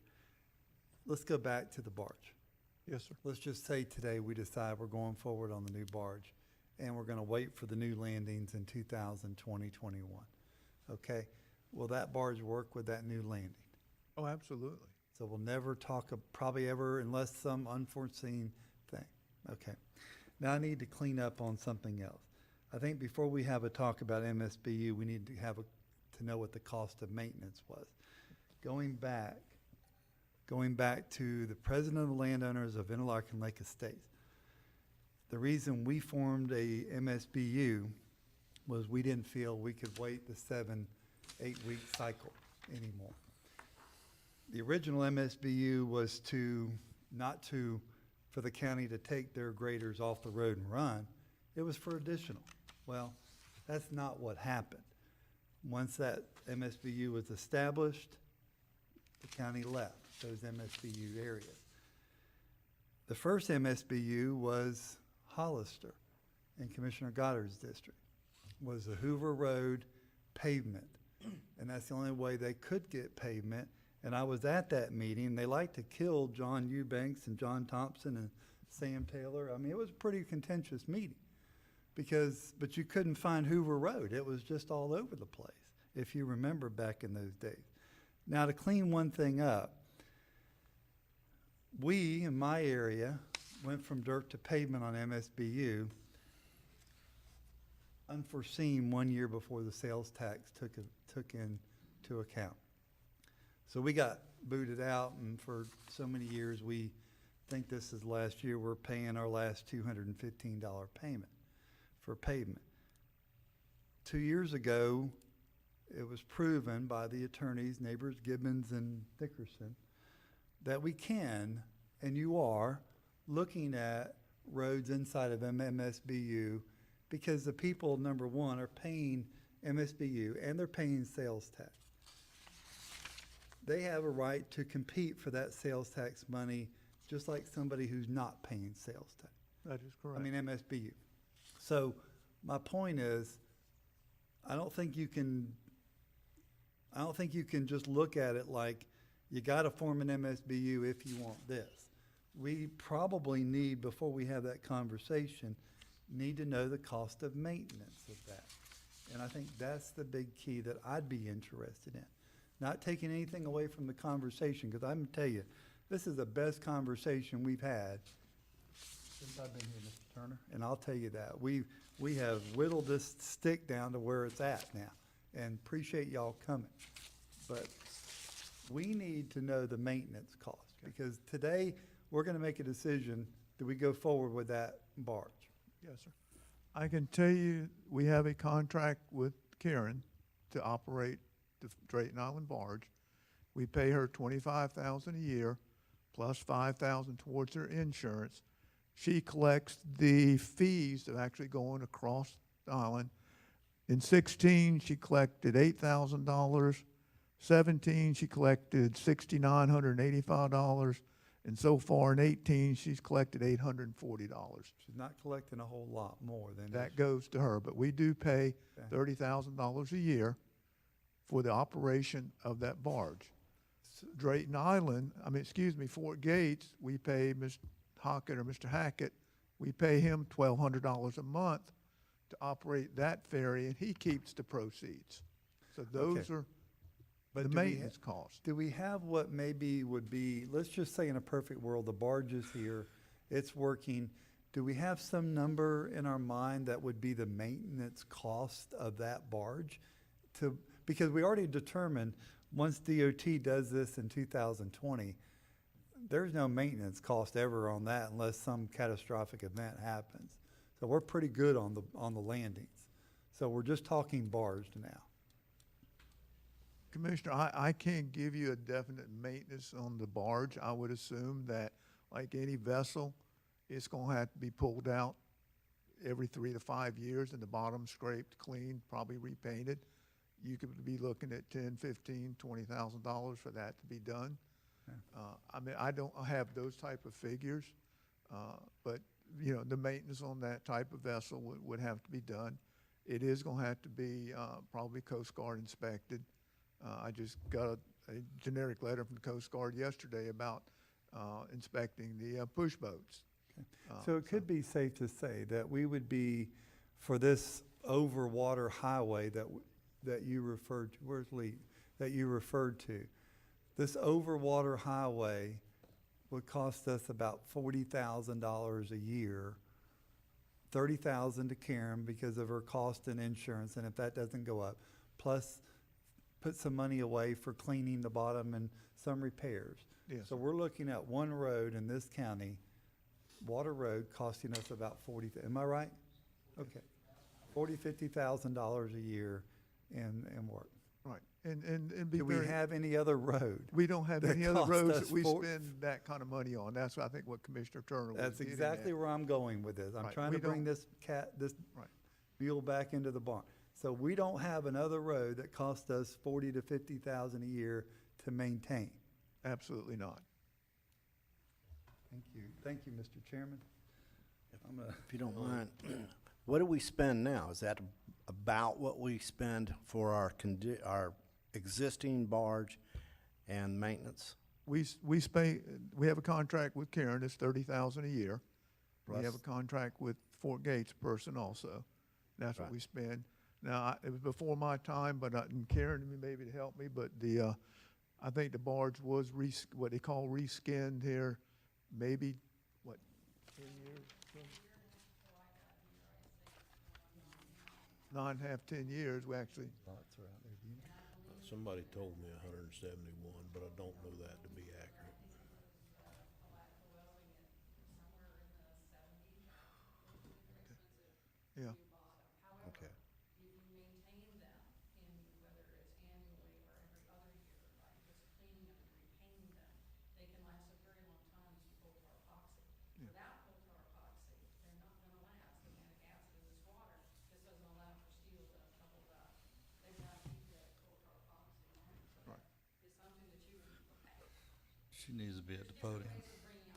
let's go back to the barge. Yes, sir. Let's just say today we decide we're going forward on the new barge, and we're gonna wait for the new landings in 2021. Okay? Will that barge work with that new landing? Oh, absolutely. So we'll never talk, probably ever, unless some unforeseen thing. Okay. Now I need to clean up on something else. I think before we have a talk about MSBU, we need to to know what the cost of maintenance was. Going back to the president of the landowners of Interlochen Lake Estates, the reason we formed a MSBU was we didn't feel we could wait the 7-8 week cycle anymore. The original MSBU was for the county to take their graders off the road and run. It was for additional. Well, that's not what happened. Once that MSBU was established, the county left those MSBU areas. The first MSBU was Hollister in Commissioner Goddard's district, was the Hoover Road pavement. And that's the only way they could get pavement. And I was at that meeting. They like to kill John Eubanks and John Thompson and Sam Taylor. I mean, it was a pretty contentious meeting but you couldn't find Hoover Road. It was just all over the place, if you remember back in those days. Now, to clean one thing up, we, in my area, went from dirt to pavement on MSBU, unforeseen 1 year before the sales tax took into account. So we got booted out, and for so many years, we think this is last year, we're paying our last $215 payment for pavement. 2 years ago, it was proven by the attorneys, Neighbors, Gibbons, and Dickerson, that we can, and you are, looking at roads inside of MSBU because the people, number one, are paying MSBU and they're paying sales tax. They have a right to compete for that sales tax money just like somebody who's not paying sales tax. That is correct. I mean, MSBU. So my point is, I don't think you can just look at it like you got to form an MSBU if you want this. We probably need, before we have that conversation, need to know the cost of maintenance of that. And I think that's the big key that I'd be interested in. Not taking anything away from the conversation, because I'm going to tell you, this is the best conversation we've had since I've been here, Mr. Turner, and I'll tell you that. We have whittled this stick down to where it's at now, and appreciate y'all coming. But we need to know the maintenance cost, because today, we're gonna make a decision, do we go forward with that barge? Yes, sir. I can tell you, we have a contract with Karen to operate the Drayton Island barge. We pay her $25,000 a year, plus $5,000 towards her insurance. She collects the fees that are actually going across the island. In 16, she collected $8,000. 17, she collected $6,985. And so far in 18, she's collected $840. She's not collecting a whole lot more than That goes to her, but we do pay $30,000 a year for the operation of that barge. Drayton Island, Fort Gates, we pay Mr. Hackett, we pay him $1,200 a month to operate that ferry, and he keeps the proceeds. So those are But the do we maintenance costs. Do we have what maybe would be, let's just say in a perfect world, the barge is here, it's working. Do we have some number in our mind that would be the maintenance cost of that barge? Because we already determined, once DOT does this in 2020, there's no maintenance cost ever on that unless some catastrophic event happens. So we're pretty good on the landings. So we're just talking barge now. Commissioner, I can't give you a definite maintenance on the barge. I would assume that, like any vessel, it's gonna have to be pulled out every 3 to 5 years and the bottom scraped, cleaned, probably repainted. You could be looking at $10,000, $15,000, $20,000 for that to be done. I don't have those type of figures, but the maintenance on that type of vessel would have to be done. It is gonna have to be probably Coast Guard inspected. I just got a generic letter from the Coast Guard yesterday about inspecting the push boats. So it could be safe to say that we would be, for this overwater highway that you referred to, where's Lee, that you referred to, this overwater highway would cost us about $40,000 a year, $30,000 to Karen because of her cost and insurance, and if that doesn't go up, plus put some money away for cleaning the bottom and some repairs. Yes. So we're looking at one road in this county, Water Road, costing us about am I right? Okay. $50,000 a year in work. Right, and be Do we very, have any other road? we don't have that any other cost roads us that we for- spend that kind of money on. That's what I think what Commissioner Turner was That's getting exactly at. where I'm going with this. I'm Right, trying we to bring don't- this Right. mule back into the barn. So we don't have another road that costs us $40,000 to $50,000 a year to maintain. Absolutely not. Thank you. Thank you, Mr. Chairman. If you don't mind, what do we spend now? Is that about what we spend for our existing barge and maintenance? We have a contract with Karen, it's $30,000 a year. We have a Plus- contract with Fort Gates person also. That's what Right. we spend. Now, it was before my time, but, and Karen, maybe to help me, but I think the barge was what they call reskinned here, maybe, 10 years? 9.5, 10 years, we actually. Somebody told me 171, but I don't know that to be accurate. Yeah. Okay. She needs to be at the podium.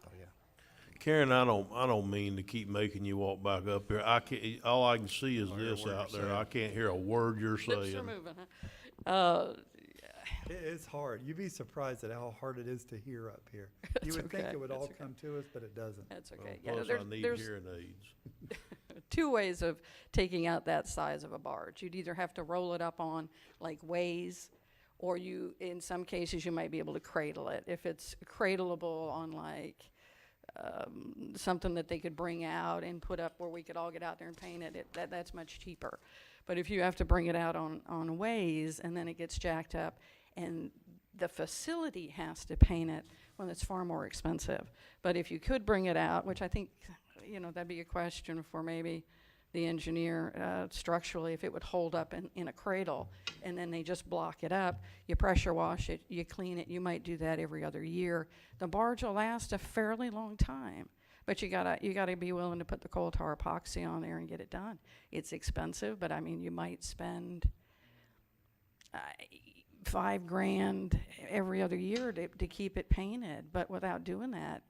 Oh, yeah. Karen, I don't mean to keep making you walk back up here. All I can see is this out there. I can't hear a word you're Lips are saying. moving, huh? It's hard. You'd be surprised at how hard it is to hear up here. You That's would think okay. it would That's all okay. come to us, but it doesn't. That's Well, okay. plus I need there's hearing aids. two ways of taking out that size of a barge. You'd either have to roll it up on like ways, or in some cases, you might be able to cradle it. If it's cradleable on like something that they could bring out and put up where we could all get out there and paint it, that's much cheaper. But if you have to bring it out on ways and then it gets jacked up and the facility has to paint it, well, it's far more expensive. But if you could bring it out, which I think, that'd be a question for maybe the engineer structurally, if it would hold up in a cradle, and then they just block it up, you pressure wash it, you clean it, you might do that every other year. The barge will last a fairly long time. But you gotta be willing to put the coal tar epoxy on there and get it done. It's expensive, but I mean, you might spend $5,000 every other year to keep it painted. But without doing that,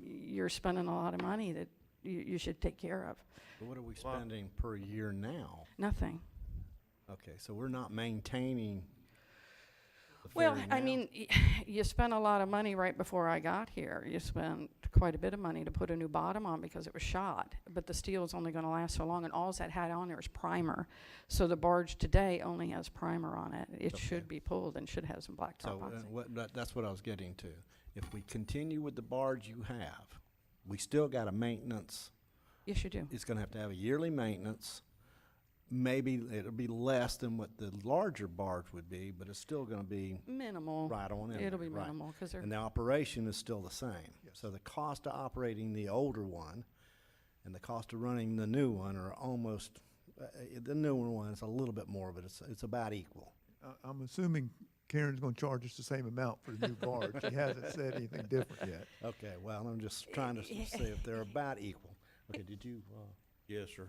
you're spending a lot of money that you should take care of. But what are we spending per year now? Nothing. Okay, so we're not maintaining the Well, ferry I now? mean, you spent a lot of money right before I got here. You spent quite a bit of money to put a new bottom on because it was shot. But the steel's only going to last so long, and all that had on there is primer. So the barge today only has primer on it. It should be pulled and should have some blacktop So epoxy. that's what I was getting to. If we continue with the barge you have, we still got a maintenance. Yes, you do. It's gonna have to have a yearly maintenance. Maybe it'll be less than what the larger barge would be, but it's still gonna be Minimal. right on in It'll there, be right. minimal because they're. And the operation is still the same. So the cost of operating the older one and the cost of running the new one are almost, the newer one is a little bit more, but it's about equal. I'm assuming Karen's gonna charge us the same amount for the new barge. She hasn't said anything different yet. Okay, well, I'm just trying to see if they're about equal. Okay, did you, Yes, sir.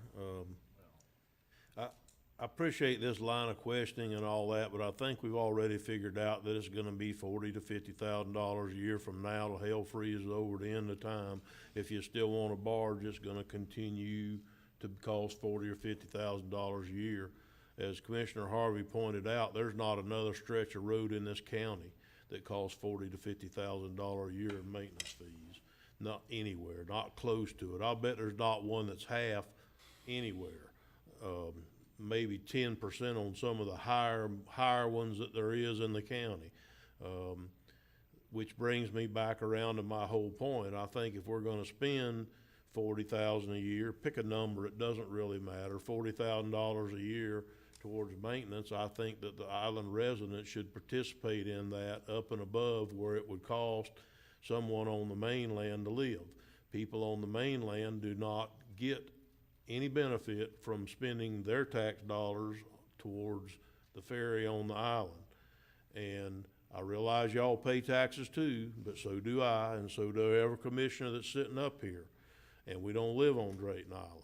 I appreciate this line of questioning and all that, but I think we've already figured out that it's gonna be $40,000 to $50,000 a year from now till hell freezes over the end of time. If you still want a barge, it's gonna continue to cost $40,000 or $50,000 a year. As Commissioner Harvey pointed out, there's not another stretch of road in this county that costs $40,000 to $50,000 a year in maintenance fees. Not anywhere, not close to it. I'll bet there's not one that's half anywhere. Maybe 10% on some of the higher ones that there is in the county. Which brings me back around to my whole point. I think if we're gonna spend $40,000 a year, pick a number, it doesn't really matter, $40,000 a year towards maintenance, I think that the island residents should participate in that up and above where it would cost someone on the mainland to live. People on the mainland do not get any benefit from spending their tax dollars towards the ferry on the island. And I realize y'all pay taxes too, but so do I, and so do every commissioner that's sitting up here. And we don't live on Drayton Island.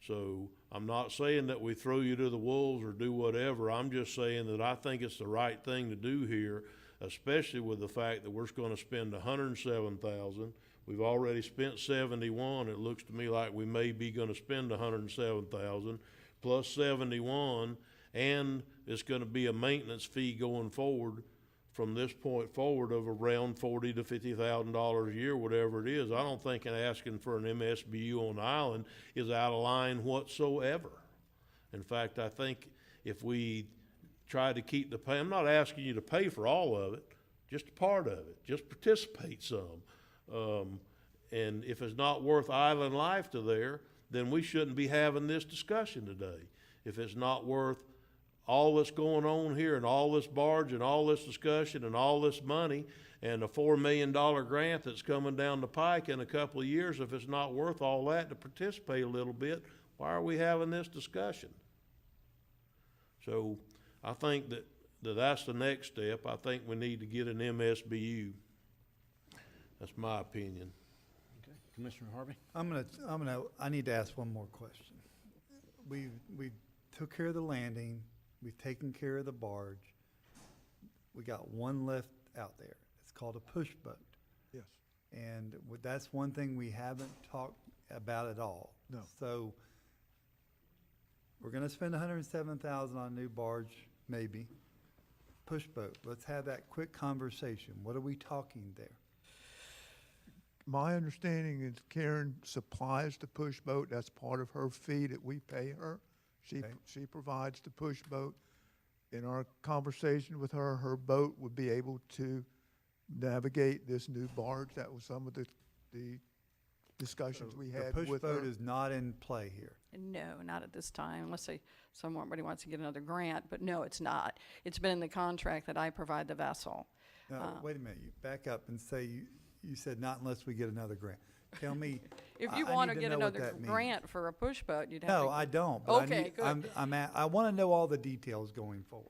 So I'm not saying that we throw you to the wolves or do whatever. I'm just saying that I think it's the right thing to do here, especially with the fact that we're gonna spend $107,000. We've already spent 71. It looks to me like we may be gonna spend 107,000 plus 71, and it's gonna be a maintenance fee going forward from this point forward of around $40,000 to $50,000 a year, whatever it is. I don't think asking for an MSBU on the island is out of line whatsoever. In fact, I think if we try to keep the pay, I'm not asking you to pay for all of it, just a part of it, just participate some. And if it's not worth island life to there, then we shouldn't be having this discussion today. If it's not worth all that's going on here and all this barge and all this discussion and all this money and a $4 million grant that's coming down the pike in a couple of years, if it's not worth all that to participate a little bit, why are we having this discussion? So I think that's the next step. I think we need to get an MSBU. That's my opinion. Okay, Commissioner Harvey? I need to ask one more question. We took care of the landing, we've taken care of the barge. We got one left out there. It's called a push boat. Yes. And that's one thing we haven't talked about at all. No. So we're gonna spend $107,000 on a new barge, maybe. Push boat, let's have that quick conversation. What are we talking there? My understanding is Karen supplies the push boat. That's part of her fee that we pay her. She provides the push boat. In our conversation with her, her boat would be able to navigate this new barge. That was some of the discussions we had with her. The push boat is not in play here. No, not at this time, unless somebody wants to get another grant, but no, it's not. It's been in the contract that I provide the vessel. Now, wait a minute, you back up and say, you said not unless we get another grant. Tell me. If you want to get another grant for a push boat, you'd have to. No, I don't. But Okay, good. I want to know all the details going forward.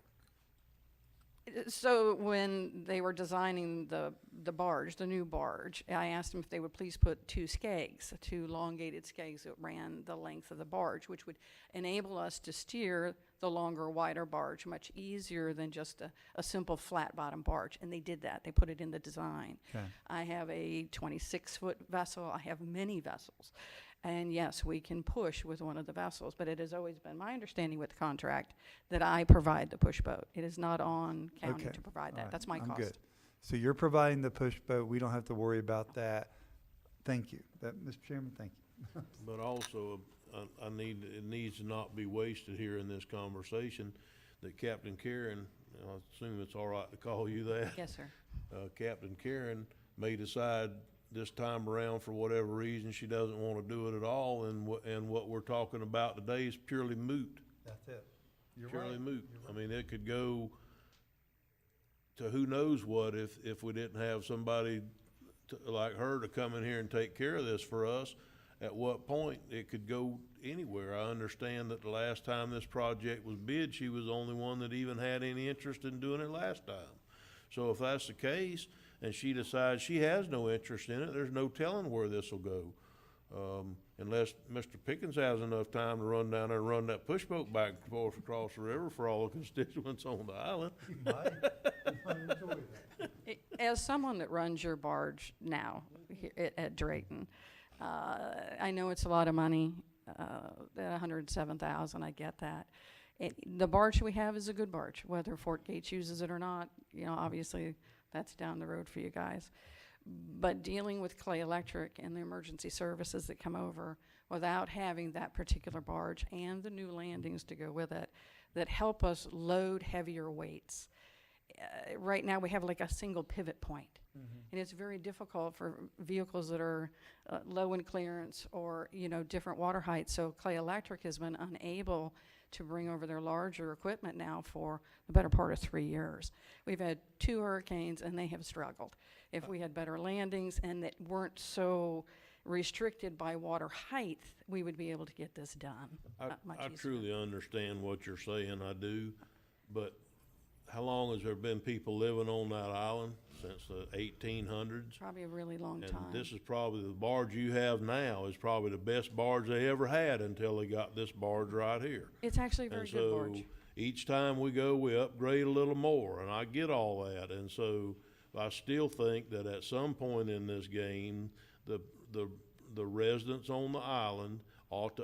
So when they were designing the barge, the new barge, I asked them if they would please put two skegs, two elongated skegs that ran the length of the barge, which would enable us to steer the longer, wider barge much easier than just a simple flat bottom barge. And they did that. They put it in the design. Okay. I have a 26-foot vessel. I have many vessels. And yes, we can push with one of the vessels, but it has always been my understanding with the contract that I provide the push boat. It is not on county Okay. to provide All that. right. That's my I'm cost. good. So you're providing the push boat. We don't have to worry about that. Thank you. Mr. Chairman, thank you. But also, it needs to not be wasted here in this conversation that Captain Karen, I assume it's all right to call you that? Yes, sir. Captain Karen may decide this time around, for whatever reason, she doesn't want to do it at all, and what we're talking about today is purely moot. That's it. You're Purely right. moot. I mean, it could go to who knows what if we didn't have somebody like her to come in here and take care of this for us. At what point it could go anywhere. I understand that the last time this project was bid, she was the only one that even had any interest in doing it last time. So if that's the case, and she decides she has no interest in it, there's no telling where this will go. Unless Mr. Pickens has enough time to run down there and run that push boat back and forth across the river for all the constituents on the island. You might. You might enjoy that. As someone that runs your barge now here at Drayton, I know it's a lot of money, $107,000, I get that. The barge we have is a good barge, whether Fort Gates uses it or not, obviously that's down the road for you guys. But dealing with Clay Electric and the emergency services that come over without having that particular barge and the new landings to go with it that help us load heavier weights. Right now we have like a single pivot point. And it's very difficult for vehicles that are low in clearance or, different water heights. So Clay Electric has been unable to bring over their larger equipment now for the better part of 3 years. We've had 2 hurricanes and they have struggled. If we had better landings and that weren't so restricted by water height, we would be able to get this done much I easier. truly understand what you're saying, I do, but how long has there been people living on that island? Since the 1800s? Probably a really long And time. this is probably, the barge you have now is probably the best barge they ever had until they got this barge right here. It's actually a very good barge. And so each time we go, we upgrade a little more, and I get all that. And so I still think that at some point in this game, the residents on the island ought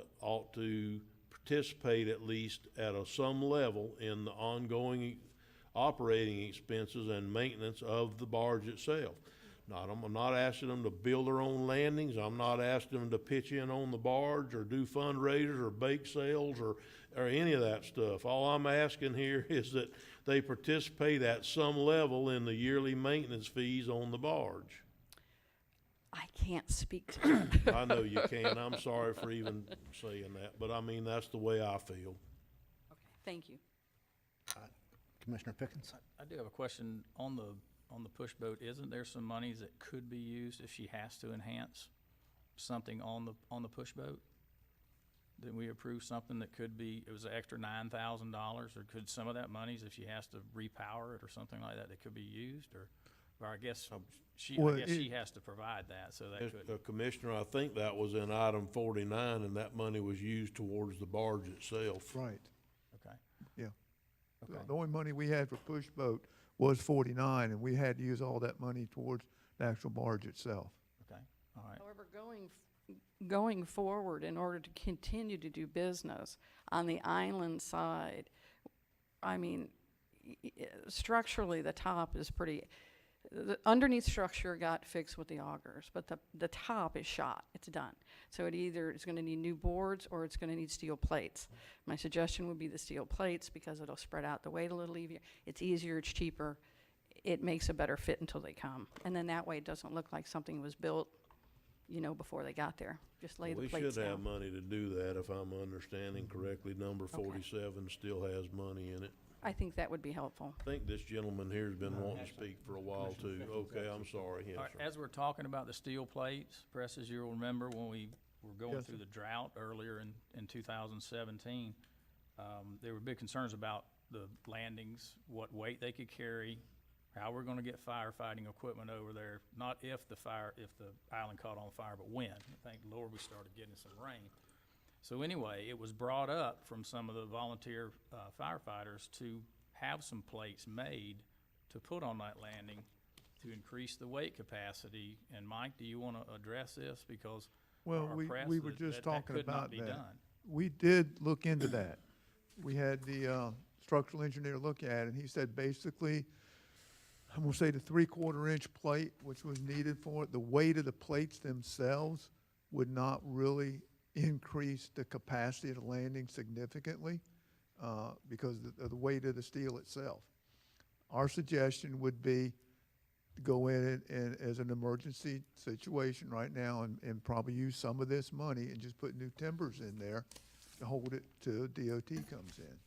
to participate at least at some level in the ongoing operating expenses and maintenance of the barge itself. I'm not asking them to build their own landings. I'm not asking them to pitch in on the barge or do fundraisers or bake sales or any of that stuff. All I'm asking here is that they participate at some level in the yearly maintenance fees on the barge. I can't speak to that. I know you can. I'm sorry for even saying that, but I mean, that's the way I feel. Okay, thank you. Commissioner Pickens? I do have a question on the push boat. Isn't there some monies that could be used if she has to enhance something on the push boat? Did we approve something that could be, it was an extra $9,000, or could some of that monies, if she has to repower it or something like that, that could be used, or I guess she has to provide that, so that could. Commissioner, I think that was in item 49, and that money was used towards the barge itself. Right. Okay. Yeah. Okay. The only money we had for push boat was 49, and we had to use all that money towards the actual barge itself. Okay, all right. However, going forward, in order to continue to do business on the island side, I mean, structurally, the top is pretty, the underneath structure got fixed with the augers, but the top is shot. It's done. So it's going to need new boards or it's going to need steel plates. My suggestion would be the steel plates because it'll spread out the weight a little easier. It's easier, it's cheaper. It makes a better fit until they come. And then that way it doesn't look like something was built, before they got there. Just lay the plates down. We should have money to do that, if I'm understanding correctly. Number 47 still has money in it. I think that would be helpful. I think this gentleman here has been wanting to speak for a while too. Okay, I'm sorry. Yes, All right, sir. as we're talking about the steel plates, Press, as you'll remember, when we were going Yes, through sir. the drought earlier in 2017, there were big concerns about the landings, what weight they could carry, how we're gonna get firefighting equipment over there, not if the island caught on fire, but when. Thank the Lord we started getting some rain. So anyway, it was brought up from some of the volunteer firefighters to have some plates made to put on that landing to increase the weight capacity. And Mike, do you want to address this? Because Well, our we press were is- just that talking could not about be that. done. We did look into that. We had the structural engineer look at it, and he said basically, I'm gonna say the 3/4 inch plate, which was needed for it, the weight of the plates themselves would not really increase the capacity of the landing significantly because of the weight of the steel itself. Our suggestion would be to go in and as an emergency situation right now and probably use some of this money and just put new timbers in there to hold it till DOT comes in.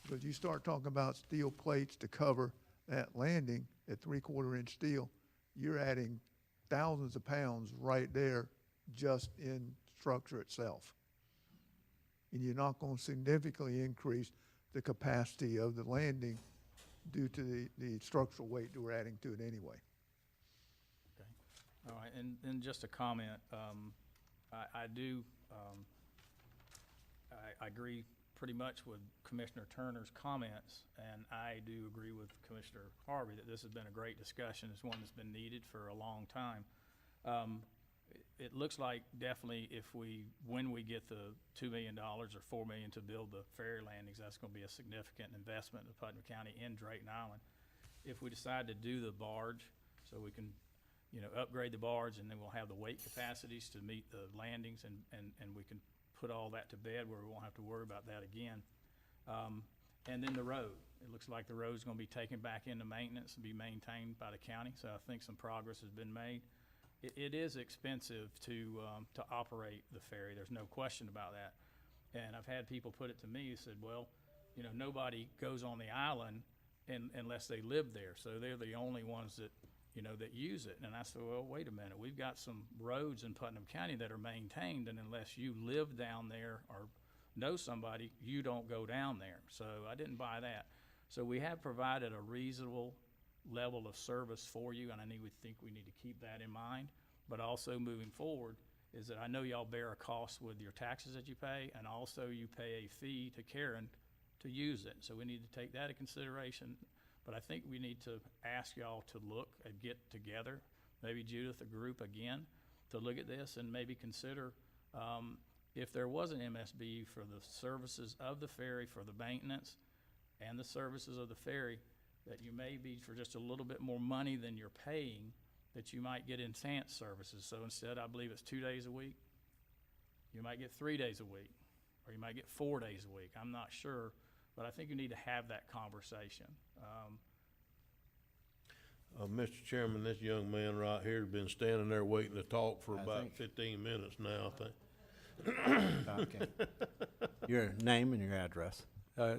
Because you start talking about steel plates to cover that landing at 3/4 inch steel, you're adding thousands of pounds right there just in structure itself. And you're not going to significantly increase the capacity of the landing due to the structural weight that we're adding to it anyway. Okay. All right, and just a comment, I do, I agree pretty much with Commissioner Turner's comments, and I do agree with Commissioner Harvey that this has been a great discussion. It's one that's been needed for a long time. It looks like definitely when we get the $2 million or $4 million to build the ferry landings, that's gonna be a significant investment in Putnam County and Drayton Island. If we decide to do the barge, so we can, upgrade the barge, and then we'll have the weight capacities to meet the landings, and we can put all that to bed where we won't have to worry about that again. And then the road. It looks like the road's gonna be taken back into maintenance and be maintained by the county, so I think some progress has been made. It is expensive to operate the ferry, there's no question about that. And I've had people put it to me, who said, well, nobody goes on the island unless they live there, so they're the only ones that, that use it. And I said, well, wait a minute, we've got some roads in Putnam County that are maintained, and unless you live down there or know somebody, you don't go down there. So I didn't buy that. So we have provided a reasonable level of service for you, and I think we need to keep that in mind. But also moving forward is that I know y'all bear a cost with your taxes that you pay, and also you pay a fee to Karen to use it. So we need to take that into consideration. But I think we need to ask y'all to look and get together, maybe Judith, a group again, to look at this and maybe consider if there was an MSB for the services of the ferry, for the maintenance and the services of the ferry, that you may be for just a little bit more money than you're paying, that you might get enhanced services. So instead, I believe it's 2 days a week, you might get 3 days a week, or you might get 4 days a week. I'm not sure, but I think you need to have that conversation. Mr. Chairman, this young man right here has been standing there waiting to talk for I about think- 15 minutes now, I think. Okay. Your name and your address.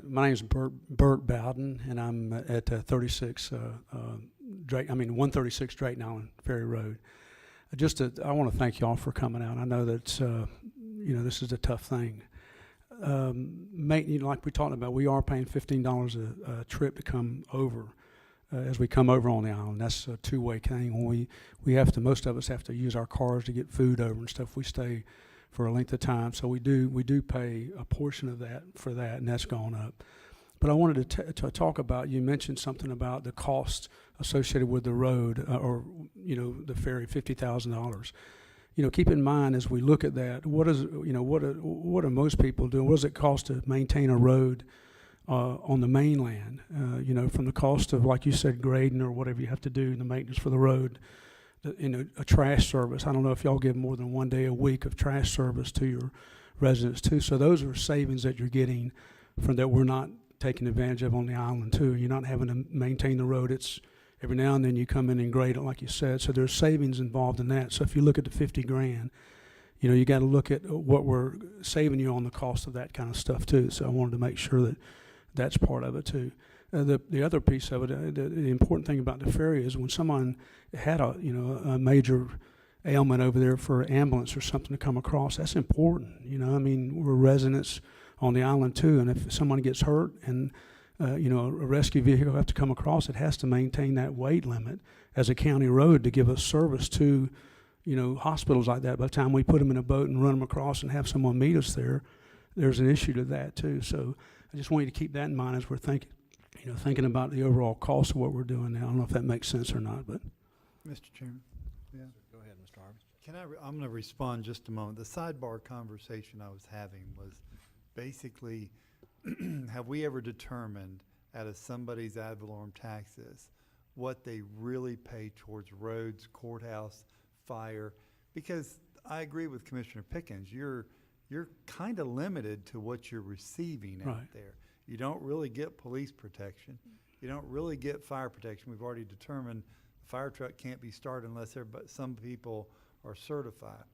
My name's Bert Bowden, and I'm at 136 Drayton Island Ferry Road. I want to thank y'all for coming out. I know that this is a tough thing. Like we talked about, we are paying $15 a trip to come over as we come over on the island. That's a two-way thing. When most of us have to use our cars to get food over and stuff. We stay for a length of time, so we do pay a portion of that for that, and that's gone up. But I wanted to talk about, you mentioned something about the cost associated with the road or the ferry, $50,000. Keep in mind as we look at that, what are most people doing? What does it cost to maintain a road on the mainland? From the cost of, like you said, grading or whatever you have to do, the maintenance for the road. A trash service. I don't know if y'all give more than 1 day a week of trash service to your residents too. So those are savings that you're getting from that we're not taking advantage of on the island too. You're not having to maintain the road. It's every now and then you come in and grade it like you said. So there's savings involved in that. So if you look at the 50 grand, you got to look at what we're saving you on the cost of that kind of stuff too. So I wanted to make sure that that's part of it too. The other piece of it, the important thing about the ferry is when someone had a major ailment over there for an ambulance or something to come across, that's important. We're residents on the island too, and if someone gets hurt and a rescue vehicle have to come across, it has to maintain that weight limit as a county road to give us service to, hospitals like that. By the time we put them in a boat and run them across and have someone meet us there, there's an issue to that too. So I just want you to keep that in mind as we're thinking about the overall cost of what we're doing now. I don't know if that makes sense or not, but. Mr. Chairman? Yeah. Go ahead, Mr. Harvey. I'm going to respond just a moment. The sidebar conversation I was having was basically, have we ever determined out of somebody's ad valorem taxes what they really pay towards roads, courthouse, fire? Because I agree with Commissioner Pickens. You're kind of limited to what you're receiving out Right. there. You don't really get police protection. You don't really get fire protection. We've already determined the fire truck can't be started unless some people are certified.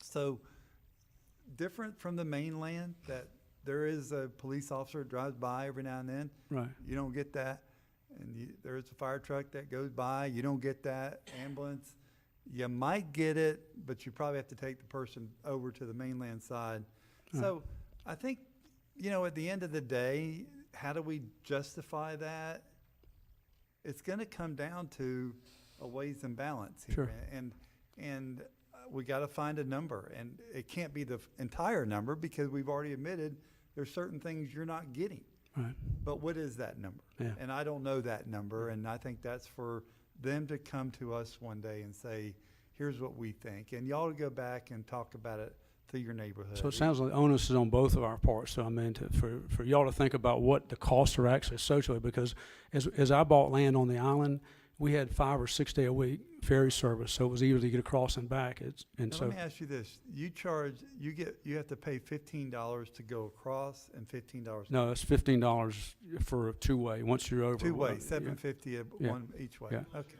So different from the mainland, that there is a police officer that drives by every now and then. Right. You don't get that. And there's a fire truck that goes by. You don't get that. Ambulance. You might get it, but you probably have to take the person over to the mainland side. Right. So I think, at the end of the day, how do we justify that? It's going to come down to a weighs and balance here. Sure. And we got to find a number, and it can't be the entire number because we've already admitted there's certain things you're not getting. Right. But what is that number? Yeah. And I don't know that number, and I think that's for them to come to us one day and say, here's what we think. And y'all to go back and talk about it to your neighborhood. So it sounds like the onus is on both of our parts. So I mean, for y'all to think about what the costs are actually associated, because as I bought land on the island, we had 5 or 6 day a week ferry service, so it was easy to get across and back. Now, let me ask you this: you have to pay $15 to go across and $15. No, it's $15 for a two-way. Once you're over. Two-way, yeah. $7.50 Yeah. one each way. Yeah. Okay.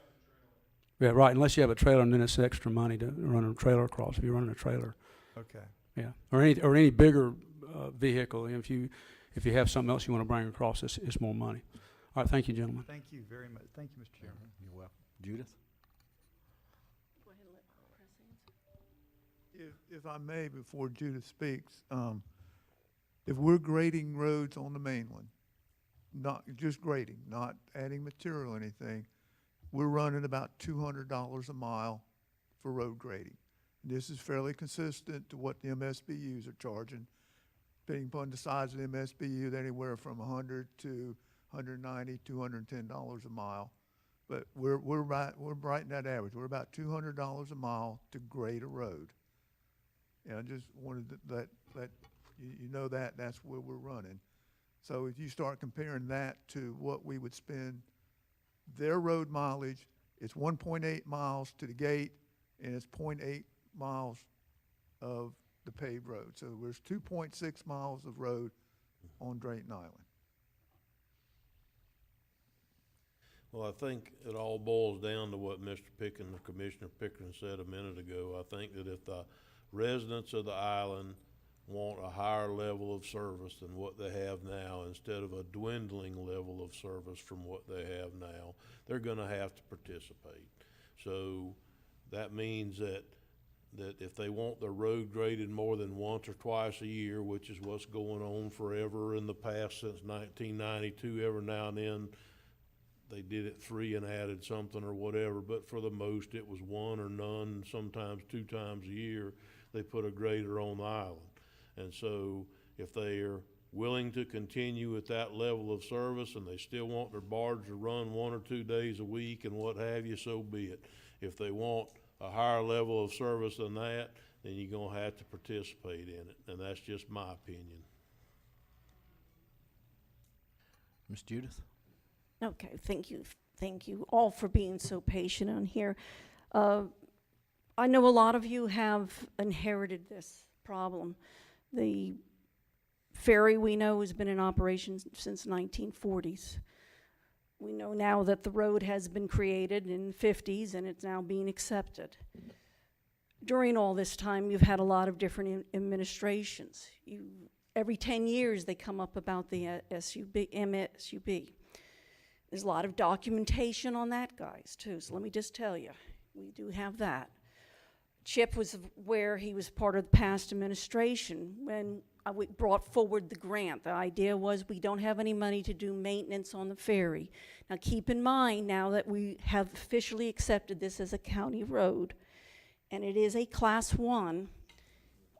Yeah, right. Unless you have a trailer, and then it's extra money to run a trailer across. If you're running a trailer. Okay. Yeah, or any bigger vehicle. If you have something else you want to bring across, it's more money. All right, thank you, gentlemen. Thank you very much. Thank you, Mr. Chairman. You're welcome. Judith? Go ahead and let Chris answer. If I may, before Judith speaks, if we're grading roads on the mainland, not just grading, not adding material or anything, we're running about $200 a mile for road grading. This is fairly consistent to what the MSBU's are charging. Depending upon the size of the MSBU, they're anywhere from $100 to $190, $210 a mile. But we're right in that average. We're about $200 a mile to grade a road. And I just wanted to let you know that's where we're running. So if you start comparing that to what we would spend, their road mileage, it's 1.8 miles to the gate, and it's 0.8 miles of the paved road. So there's 2.6 miles of road on Drayton Island. Well, I think it all boils down to what Mr. Pickens, Commissioner Pickens said a minute ago. I think that if the residents of the island want a higher level of service than what they have now, instead of a dwindling level of service from what they have now, they're gonna have to participate. So that means that if they want the road graded more than once or twice a year, which is what's going on forever in the past since 1992, every now and then, they did it 3 and added something or whatever, but for the most, it was 1 or none, sometimes 2 times a year, they put a grader on the island. And so if they are willing to continue at that level of service and they still want their barge to run 1 or 2 days a week and what have you, so be it. If they want a higher level of service than that, then you're gonna have to participate in it, and that's just my opinion. Ms. Judith? Okay, thank you. Thank you all for being so patient on here. I know a lot of you have inherited this problem. The ferry, we know, has been in operation since 1940s. We know now that the road has been created in the 50s and it's now being accepted. During all this time, you've had a lot of different administrations. Every 10 years, they come up about the MSUB. There's a lot of documentation on that, guys, too. So let me just tell you, we do have that. Chip was where he was part of the past administration when we brought forward the grant. The idea was we don't have any money to do maintenance on the ferry. Now keep in mind, now that we have officially accepted this as a county road, and it is a Class 1,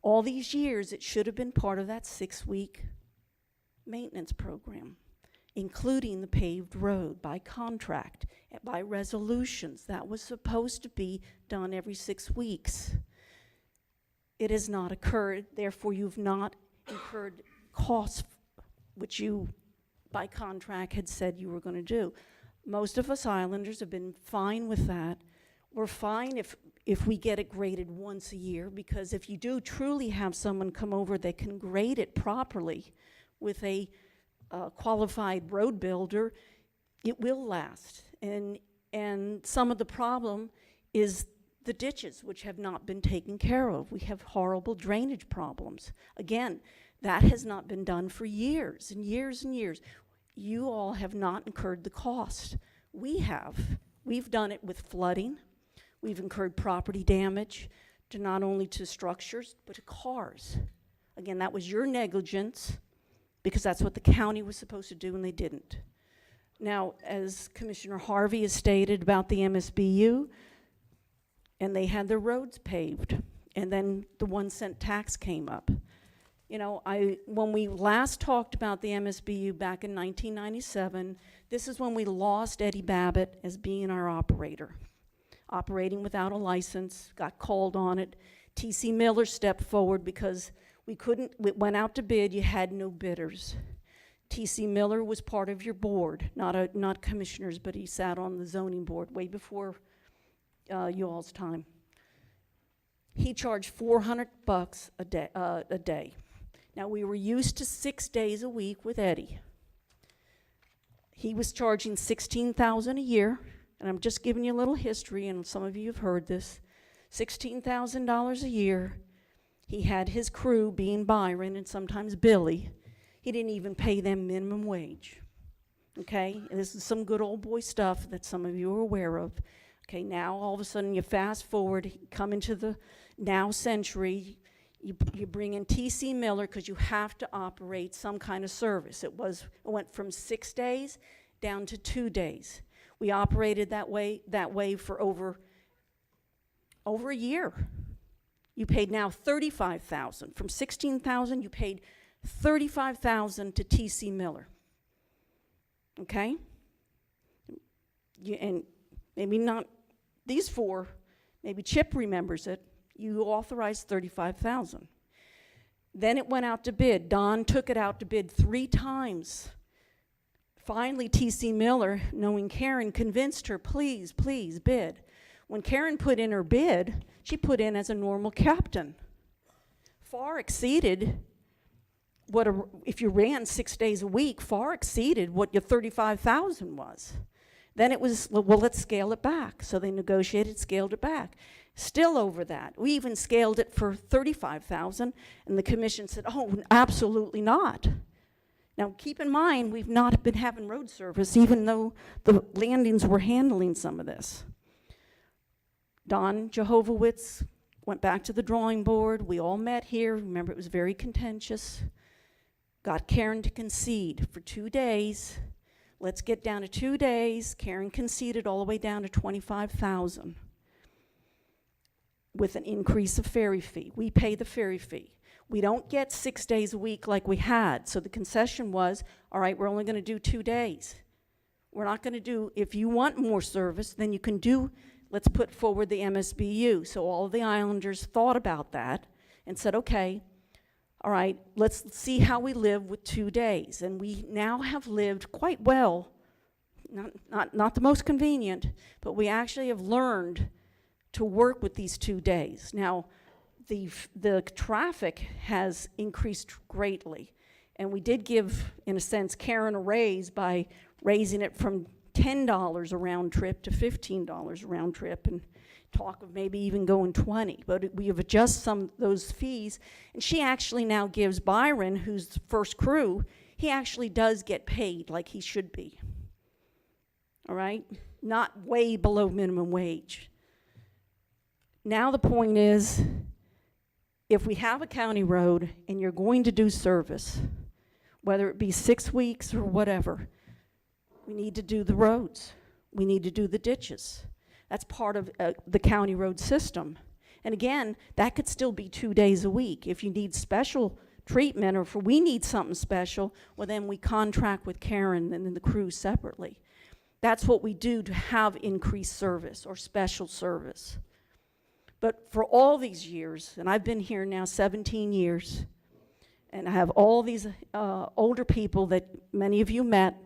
all these years it should have been part of that 6-week maintenance program, including the paved road by contract, by resolutions. That was supposed to be done every 6 weeks. It has not occurred, therefore you've not incurred costs which you, by contract, had said you were going to do. Most of us islanders have been fine with that. We're fine if we get it graded once a year, because if you do truly have someone come over that can grade it properly with a qualified road builder, it will last. And some of the problem is the ditches, which have not been taken care of. We have horrible drainage problems. Again, that has not been done for years and years and years. You all have not incurred the cost. We have. We've done it with flooding. We've incurred property damage to not only to structures, but to cars. Again, that was your negligence, because that's what the county was supposed to do and they didn't. Now, as Commissioner Harvey has stated about the MSBU, and they had their roads paved, and then the 1-cent tax came up. You know, when we last talked about the MSBU back in 1997, this is when we lost Eddie Babbitt as being our operator. Operating without a license, got called on it. T.C. Miller stepped forward because we went out to bid, you had no bidders. T.C. Miller was part of your board, not commissioners, but he sat on the zoning board way before you all's time. He charged $400 a day. Now, we were used to 6 days a week with Eddie. He was charging $16,000 a year, and I'm just giving you a little history, and some of you have heard this. $16,000 a year. He had his crew, being Byron and sometimes Billy. He didn't even pay them minimum wage. Okay, this is some good old boy stuff that some of you are aware of. Okay, now all of a sudden you fast forward, come into the now century, you bring in T.C. Miller because you have to operate some kind of service. It went from 6 days down to 2 days. We operated that way for over a year. You paid now $35,000. From $16,000, you paid $35,000 to T.C. Miller. Okay? And maybe not these four, maybe Chip remembers it. You authorized $35,000. Then it went out to bid. Don took it out to bid 3 times. Finally, T.C. Miller, knowing Karen, convinced her, please, please bid. When Karen put in her bid, she put in as a normal captain. Far exceeded what, if you ran 6 days a week, far exceeded what your $35,000 was. Then it was, well, let's scale it back. So they negotiated, scaled it back. Still over that. We even scaled it for $35,000, and the commission said, oh, absolutely not. Now, keep in mind, we've not been having road service, even though the landings were handling some of this. Don Jehovowitz went back to the drawing board. We all met here. Remember, it was very contentious. Got Karen to concede for 2 days. Let's get down to 2 days. Karen conceded all the way down to $25,000 with an increase of ferry fee. We pay the ferry fee. We don't get 6 days a week like we had. So the concession was, all right, we're only going to do 2 days. We're not going to do, if you want more service, then you can do, let's put forward the MSBU. So all of the islanders thought about that and said, okay, all right, let's see how we live with 2 days. And we now have lived quite well, not the most convenient, but we actually have learned to work with these 2 days. Now, the traffic has increased greatly, and we did give, in a sense, Karen a raise by raising it from $10 a round trip to $15 a round trip, and talk of maybe even going 20. But we have adjusted some of those fees, and she actually now gives Byron, who's the first crew, he actually does get paid like he should be. All right? Not way below minimum wage. Now the point is, if we have a county road and you're going to do service, whether it be 6 weeks or whatever, we need to do the roads. We need to do the ditches. That's part of the county road system. And again, that could still be 2 days a week. If you need special treatment or if we need something special, well then we contract with Karen and then the crew separately. That's what we do to have increased service or special service. But for all these years, and I've been here now 17 years, and I have all these older people that many of you met.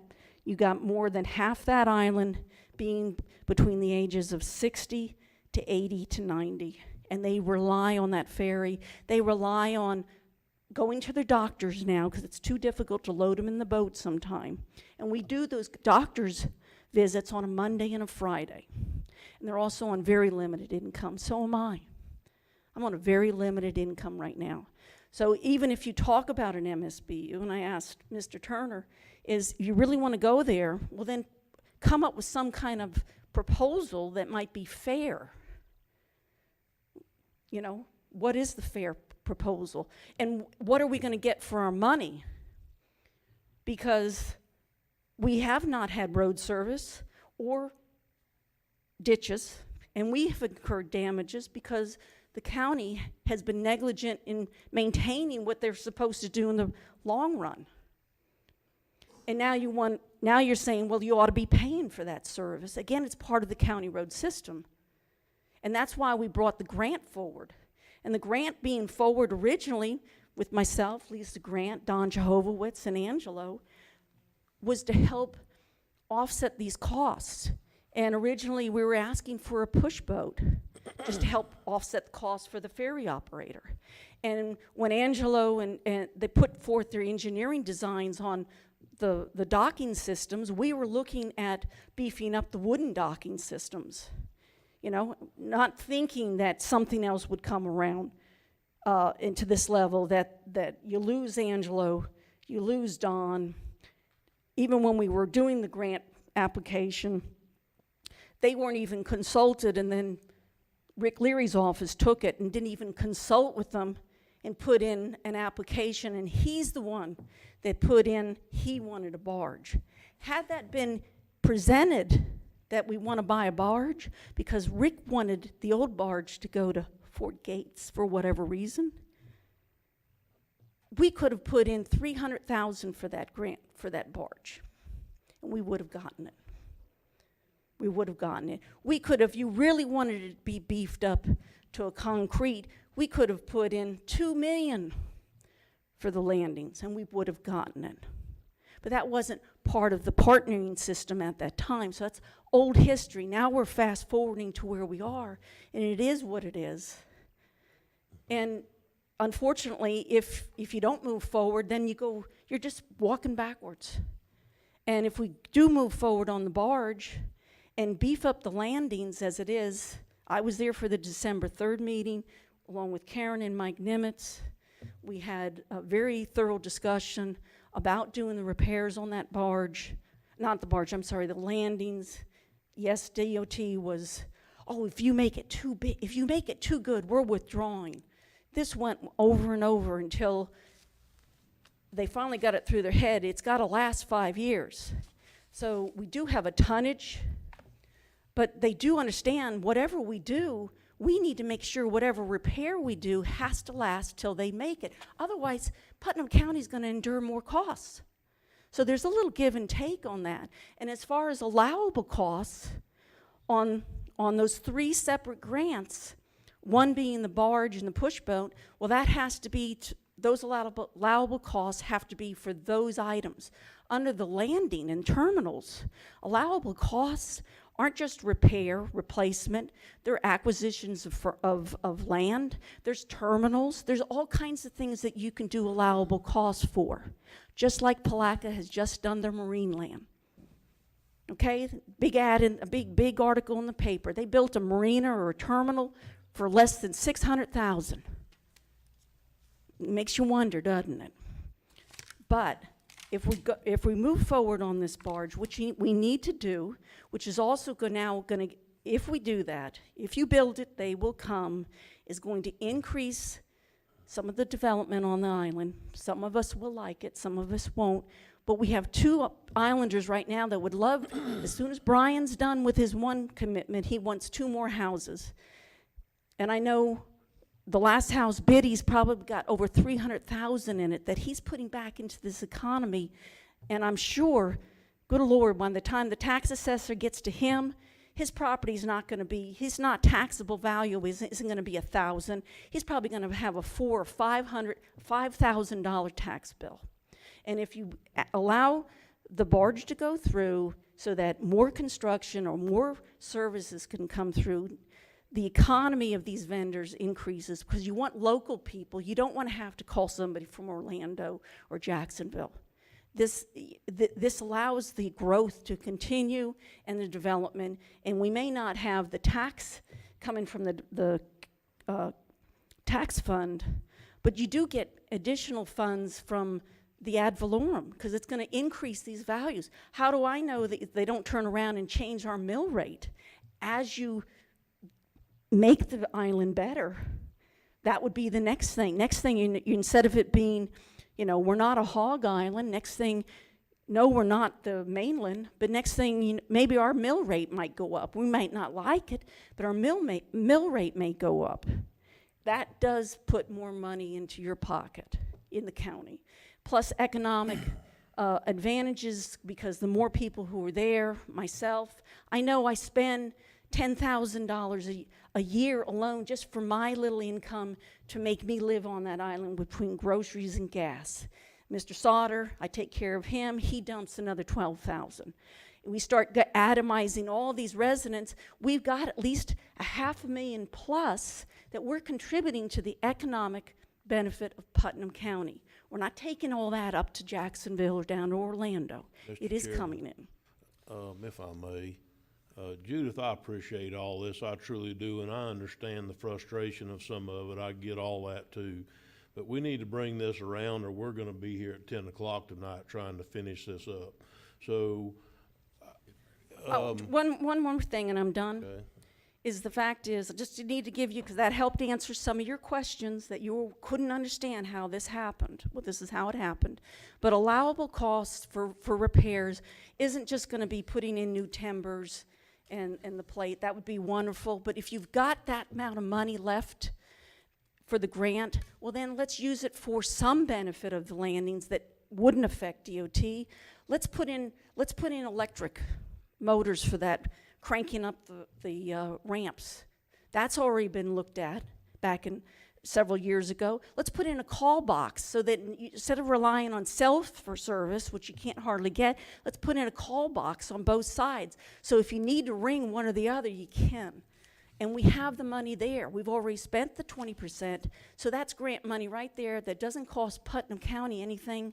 You got more than half that island being between the ages of 60 to 80 to 90. And they rely on that ferry. They rely on going to their doctors now because it's too difficult to load them in the boat sometime. And we do those doctors' visits on a Monday and a Friday. And they're also on very limited income. So am I. I'm on a very limited income right now. So even if you talk about an MSBU, and I asked Mr. Turner, is you really want to go there, well then come up with some kind of proposal that might be fair. You know, what is the fair proposal? And what are we going to get for our money? Because we have not had road service or ditches, and we have incurred damages because the county has been negligent in maintaining what they're supposed to do in the long run. And now you're saying, well, you ought to be paying for that service. Again, it's part of the county road system. And that's why we brought the grant forward. And the grant being forward originally with myself, Lisa Grant, Don Jehovowitz, and Angelo, was to help offset these costs. And originally we were asking for a push boat just to help offset the cost for the ferry operator. And when Angelo and they put forth their engineering designs on the docking systems, we were looking at beefing up the wooden docking systems. You know, not thinking that something else would come around into this level, that you lose Angelo, you lose Don. Even when we were doing the grant application, they weren't even consulted, and then Rick Leary's office took it and didn't even consult with them and put in an application, and he's the one that put in he wanted a barge. Had that been presented that we want to buy a barge, because Rick wanted the old barge to go to Fort Gates for whatever reason, we could have put in $300,000 for that grant, for that barge, and we would have gotten it. We would have gotten it. We could have, if you really wanted it to be beefed up to a concrete, we could have put in $2 million for the landings, and we would have gotten it. But that wasn't part of the partnering system at that time, so that's old history. Now we're fast forwarding to where we are, and it is what it is. And unfortunately, if you don't move forward, then you're just walking backwards. And if we do move forward on the barge and beef up the landings as it is, I was there for the December 3rd meeting, along with Karen and Mike Nimitz. We had a very thorough discussion about doing the repairs on that barge, not the barge, I'm sorry, the landings. Yes, DOT was, oh, if you make it too big, if you make it too good, we're withdrawing. This went over and over until they finally got it through their head. It's got to last 5 years. So we do have a tonnage, but they do understand whatever we do, we need to make sure whatever repair we do has to last till they make it. Otherwise, Putnam County is going to endure more costs. So there's a little give and take on that. And as far as allowable costs on those 3 separate grants, one being the barge and the push boat, well, that has to be, those allowable costs have to be for those items. Under the landing and terminals, allowable costs aren't just repair, replacement, they're acquisitions of land, there's terminals, there's all kinds of things that you can do allowable costs for, just like Palaca has just done their marine land. Okay, big ad, in a big article in the paper. They built a marina or a terminal for less than $600,000. It makes you wonder, doesn't it? But if we move forward on this barge, which we need to do, which is also now going to, if we do that, if you build it, they will come, is going to increase some of the development on the island. Some of us will like it, some of us won't. But we have two islanders right now that would love, as soon as Brian's done with his one commitment, he wants 2 more houses. And I know the last house bid, he's probably got over 300,000 in it that he's putting back into this economy. And I'm sure, good Lord, by the time the tax assessor gets to him, his property's not going to be, his not taxable value isn't going to be 1,000. He's probably going to have a $400 or $5,000 tax bill. And if you allow the barge to go through so that more construction or more services can come through, the economy of these vendors increases because you want local people. You don't want to have to call somebody from Orlando or Jacksonville. This allows the growth to continue and the development, and we may not have the tax coming from the tax fund, but you do get additional funds from the ad valorem because it's going to increase these values. How do I know that they don't turn around and change our mill rate as you make the island better? That would be the next thing. Next thing, you instead of it being, you know, we're not a hog island, next thing, no, we're not the mainland, but next thing, you know, maybe our mill rate might go up. We might not like it, but our mill rate may go up. That does put more money into your pocket in the county. Plus economic advantages, because the more people who are there, myself, I know I spend $10,000 a year alone just for my little income to make me live on that island between groceries and gas. Mr. Sauter, I take care of him, he dumps another $12,000. We start atomizing all these residents, we've got at least $500,000 plus that we're contributing to the economic benefit of Putnam County. We're not taking all that up to Jacksonville or down to Orlando. Mr. It is Chairman, coming in. If I may, Judith, I appreciate all this, I truly do, and I understand the frustration of some of it, I get all that too. But we need to bring this around or we're gonna be here at 10 o'clock tonight trying to finish this up. So, One more thing and I'm done. okay. Is the fact is, I just need to give you, because that helped answer some of your questions that you couldn't understand how this happened. Well, this is how it happened. But allowable costs for repairs isn't just going to be putting in new timbers and the plate. That would be wonderful. But if you've got that amount of money left for the grant, well then let's use it for some benefit of the landings that wouldn't affect DOT. Let's put in electric motors for that, cranking up the ramps. That's already been looked at back in several years ago. Let's put in a call box so that instead of relying on for service, which you can't hardly get, let's put in a call box on both sides. So if you need to ring one or the other, you can. And we have the money there. We've already spent the 20%, so that's grant money right there that doesn't cost Putnam County anything.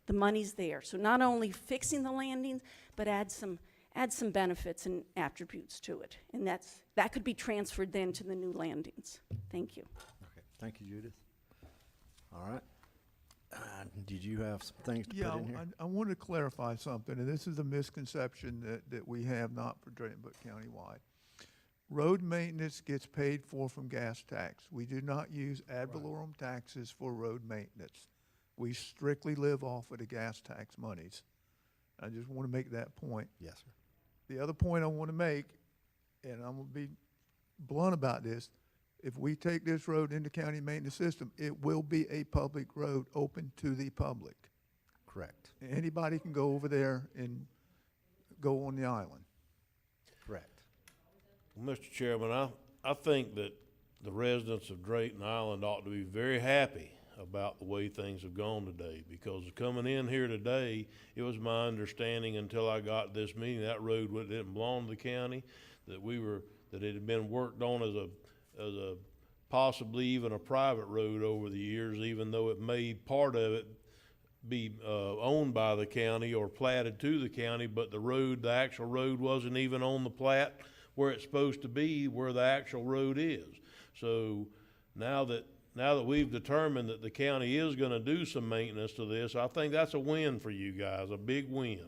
The money's there. So not only fixing the landings, but add some benefits and attributes to it. And that could be transferred then to the new landings. Thank you. Okay, thank you, Judith. All right. Did you have some things to put in here? I wanted to clarify something, and this is a misconception that we have not for Drayton but countywide. Road maintenance gets paid for from gas tax. We do not use ad valorem taxes for road maintenance. We strictly live off of the gas tax monies. I just want to make that point. Yes, sir. The other point I want to make, and I'm going to be blunt about this, if we take this road into county maintenance system, it will be a public road open to the public. Correct. Anybody can go over there and go on the island. Correct. Well, Mr. Chairman, I think that the residents of Drayton Island ought to be very happy about the way things have gone today, because coming in here today, it was my understanding until I got this meeting, that road didn't belong to the county, that it had been worked on as a possibly even a private road over the years, even though it may part of it be owned by the county or platted to the county, but the actual road wasn't even on the plat where it's supposed to be, where the actual road is. So now that we've determined that the county is gonna do some maintenance to this, I think that's a win for you guys, a big win.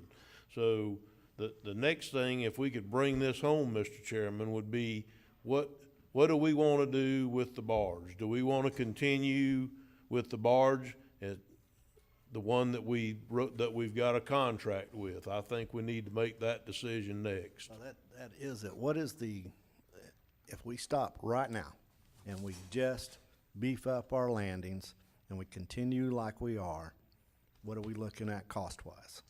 So the next thing, if we could bring this home, Mr. Chairman, would be what do we wanna do with the barge? Do we wanna continue with the barge, the one that we've got a contract with. I think we need to make that decision next. Well, that is it. What is if we stop right now and we just beef up our landings and we continue like we are, what are we looking at cost-wise?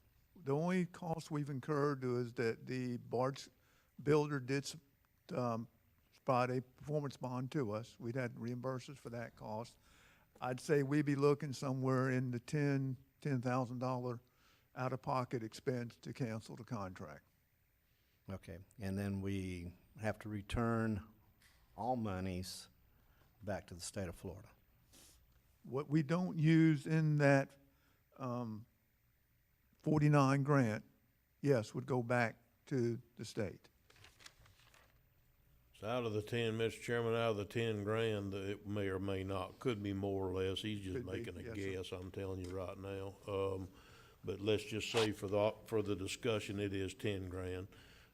The only cost we've incurred is that the barge builder did provide a performance bond to us. We'd had to reimburse us for that cost. I'd say we'd be looking somewhere in the $10,000 out-of-pocket expense to cancel the contract. Okay, and then we have to return all monies back to the state of Florida. What we don't use in that 49 grant, yes, would go back to the state. So out of the 10, Mr. Chairman, out of the 10 grand, it may or may not, could be more or less. He's just Could be, making a yes, sir. guess, I'm telling you right now. But let's just say for the discussion, it is 10 grand.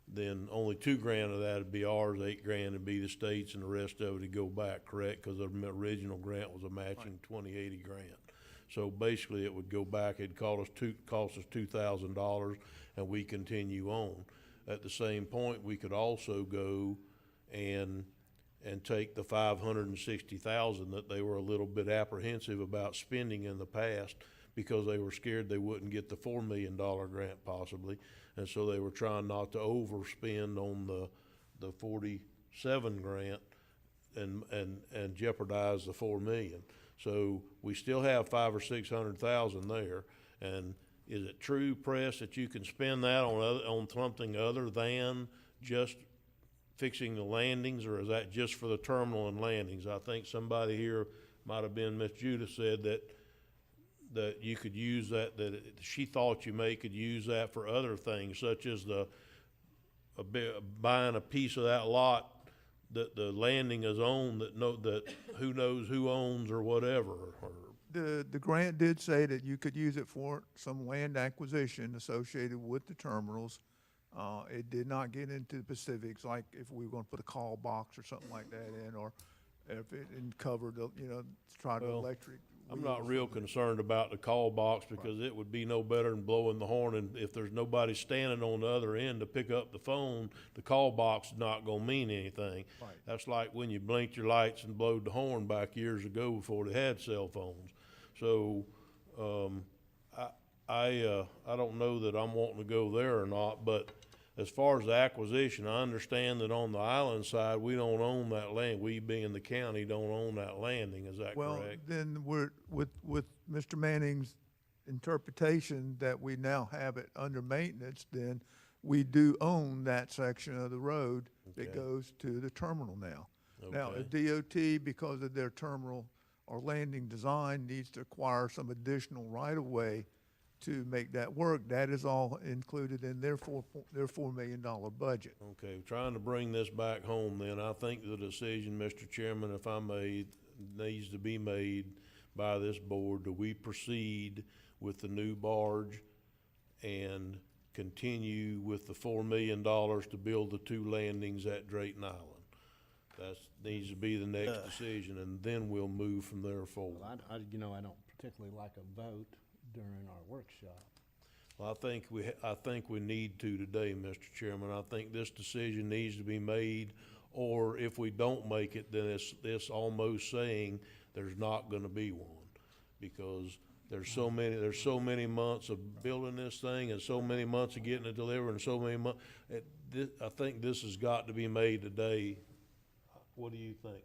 Then only 2 grand of that would be ours, 8 grand would be the state's, and the rest of it would go back, correct? Because the original grant was a matching 2080 grant. So basically, it would go back, it'd cost us $2,000, and we continue on. At the same point, we could also go and take the $560,000 that they were a little bit apprehensive about spending in the past, because they were scared they wouldn't get the $4 million grant possibly, and so they were trying not to overspend on the 47 grant and jeopardize the $4 million. So we still have $500,000 or $600,000 there. And is it true, Press, that you can spend that on something other than just fixing the landings, or is that just for the terminal and landings? I think somebody here, might have been Miss Judah, said that you could use that she thought you could use that for other things, such as buying a piece of that lot that the landing is on, that who knows who owns or whatever. The grant did say that you could use it for some land acquisition associated with the terminals. It did not get into the specifics, like if we were going to put a call box or something like that in, or if it covered, try to electric. I'm not real concerned about the call box, because it would be no better than blowing the horn, and if there's nobody standing on the other end to pick up the phone, the call box is not gonna mean anything. Right. That's like when you blinked your lights and blowed the horn back years ago before they had cell phones. So, I don't know that I'm wanting to go there or not, but as far as the acquisition, I understand that on the island side, we don't own that land. We, being the county, don't own that landing. Is that Well, correct? then we're, with Mr. Manning's interpretation that we now have it under maintenance, then we do own that section of the road that Okay. goes to the terminal now. Now, Okay. if DOT, because of their terminal or landing design, needs to acquire some additional right-of-way to make that work, that is all included in their $4 million budget. Okay, trying to bring this back home then, I think the decision, Mr. Chairman, if I may, needs to be made by this board. Do we proceed with the new barge and continue with the $4 million to build the 2 landings at Drayton Island? That needs to be the next decision, and then we'll move from there forward. Well, I don't particularly like a vote during our workshop. Well, I think we need to today, Mr. Chairman. I think this decision needs to be made, or if we don't make it, then it's almost saying there's not gonna be one. Because there's so many months of building this thing, and so many months of getting it delivered, and so many months. I think this has got to be made today. What do you think?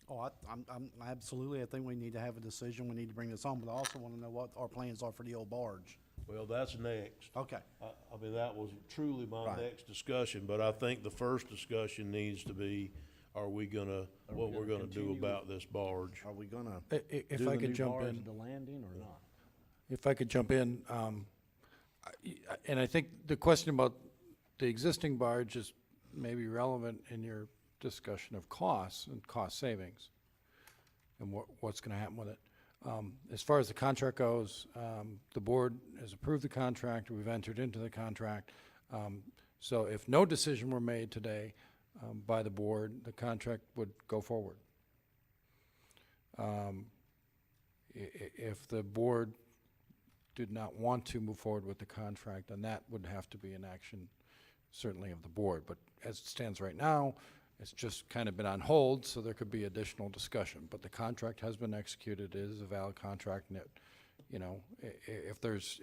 Oh, I'm absolutely, I think we need to have a decision, we need to bring this on, but I also want to know what our plans are for the old barge. Well, that's next. Okay. I mean, that was truly my Right. next discussion, but I think the first discussion needs to be, what we're gonna do continue about this barge. Are we gonna If do I the could new jump barge in. at the landing or not? If I could jump in, and I think the question about the existing barge is maybe relevant in your discussion of costs and cost savings and what's going to happen with it. As far as the contract goes, the board has approved the contract, we've entered into the contract. So if no decision were made today by the board, the contract would go forward. If the board did not want to move forward with the contract, then that would have to be an action, certainly of the board. But as it stands right now, it's just kind of been on hold, so there could be additional discussion. But the contract has been executed, it is a valid contract, and it, you know, if there's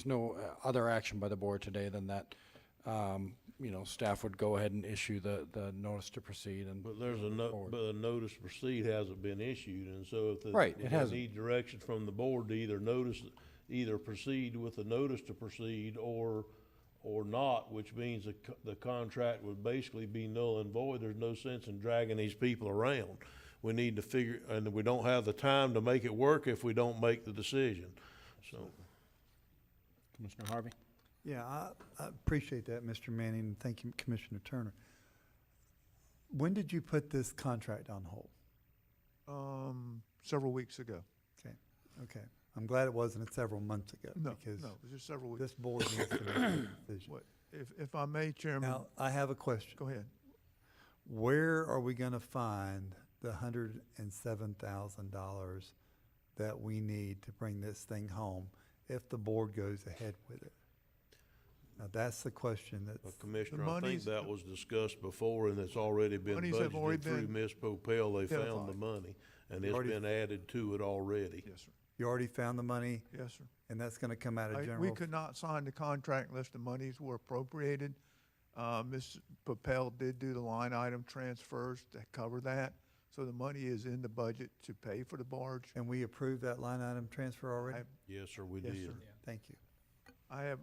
no other action by the board today, then that, you know, staff would go ahead and issue the notice to proceed and. But there's but a notice to proceed hasn't been issued, and so if Right, it if hasn't. they need direction from the board to either proceed with the notice to proceed or not, which means the contract would basically be null and void. There's no sense in dragging these people around. We need to figure, and we don't have the time to make it work if we don't make the decision, so. Commissioner Harvey? Yeah, I appreciate that, Mr. Manning, and thank you, Commissioner Turner. When did you put this contract on hold? Several weeks ago. Okay. I'm glad it wasn't several months ago. No, because no, it was just several weeks. this board needs to make a decision. What, if I may, Chairman? Now, I have a question. Go ahead. Where are we gonna find the $107,000 that we need to bring this thing home if the board goes ahead with it? Now, that's the question Well, that's, Commissioner, I think monies- that was discussed before, and it's already been Monies have already budgeted through been Ms. Popel. They found the identified. money, and it's Already- been added to it already. Yes, sir. you already found the money, Yes, sir. and that's gonna come out of We general? could not sign the contract unless the monies were appropriated. Ms. Papel did do the line item transfers to cover that, so the money is in the budget to pay for the barge. And we approved that line item transfer already? Yes, sir, we Yes, did. sir. Thank you. I have,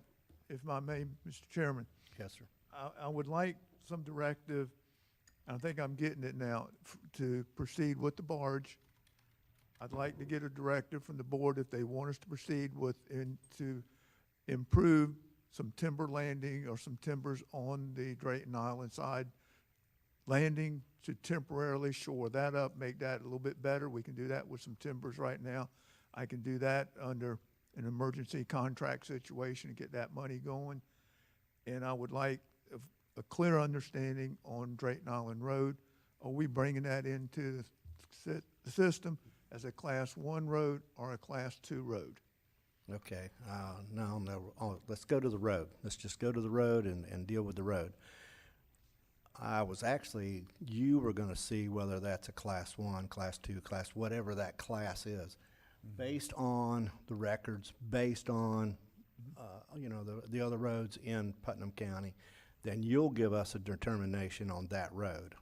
if I may, Mr. Chairman, Yes, sir. I would like some directive, I think I'm getting it now, to proceed with the barge. I'd like to get a directive from the board if they want us to proceed with, and to improve some timber landing or some timbers on the Drayton Island side. Landing to temporarily shore that up, make that a little bit better. We can do that with some timbers right now. I can do that under an emergency contract situation to get that money going. And I would like a clear understanding on Drayton Island Road. Are we bringing that into the system as a Class 1 road or a Class 2 road? Okay, no, let's go to the road. Let's just go to the road and deal with the road. You were gonna see whether that's a Class 1, Class 2, Class, whatever that class is, based on the records, based on, you know, the other roads in Putnam County, then you'll give us a determination on that road.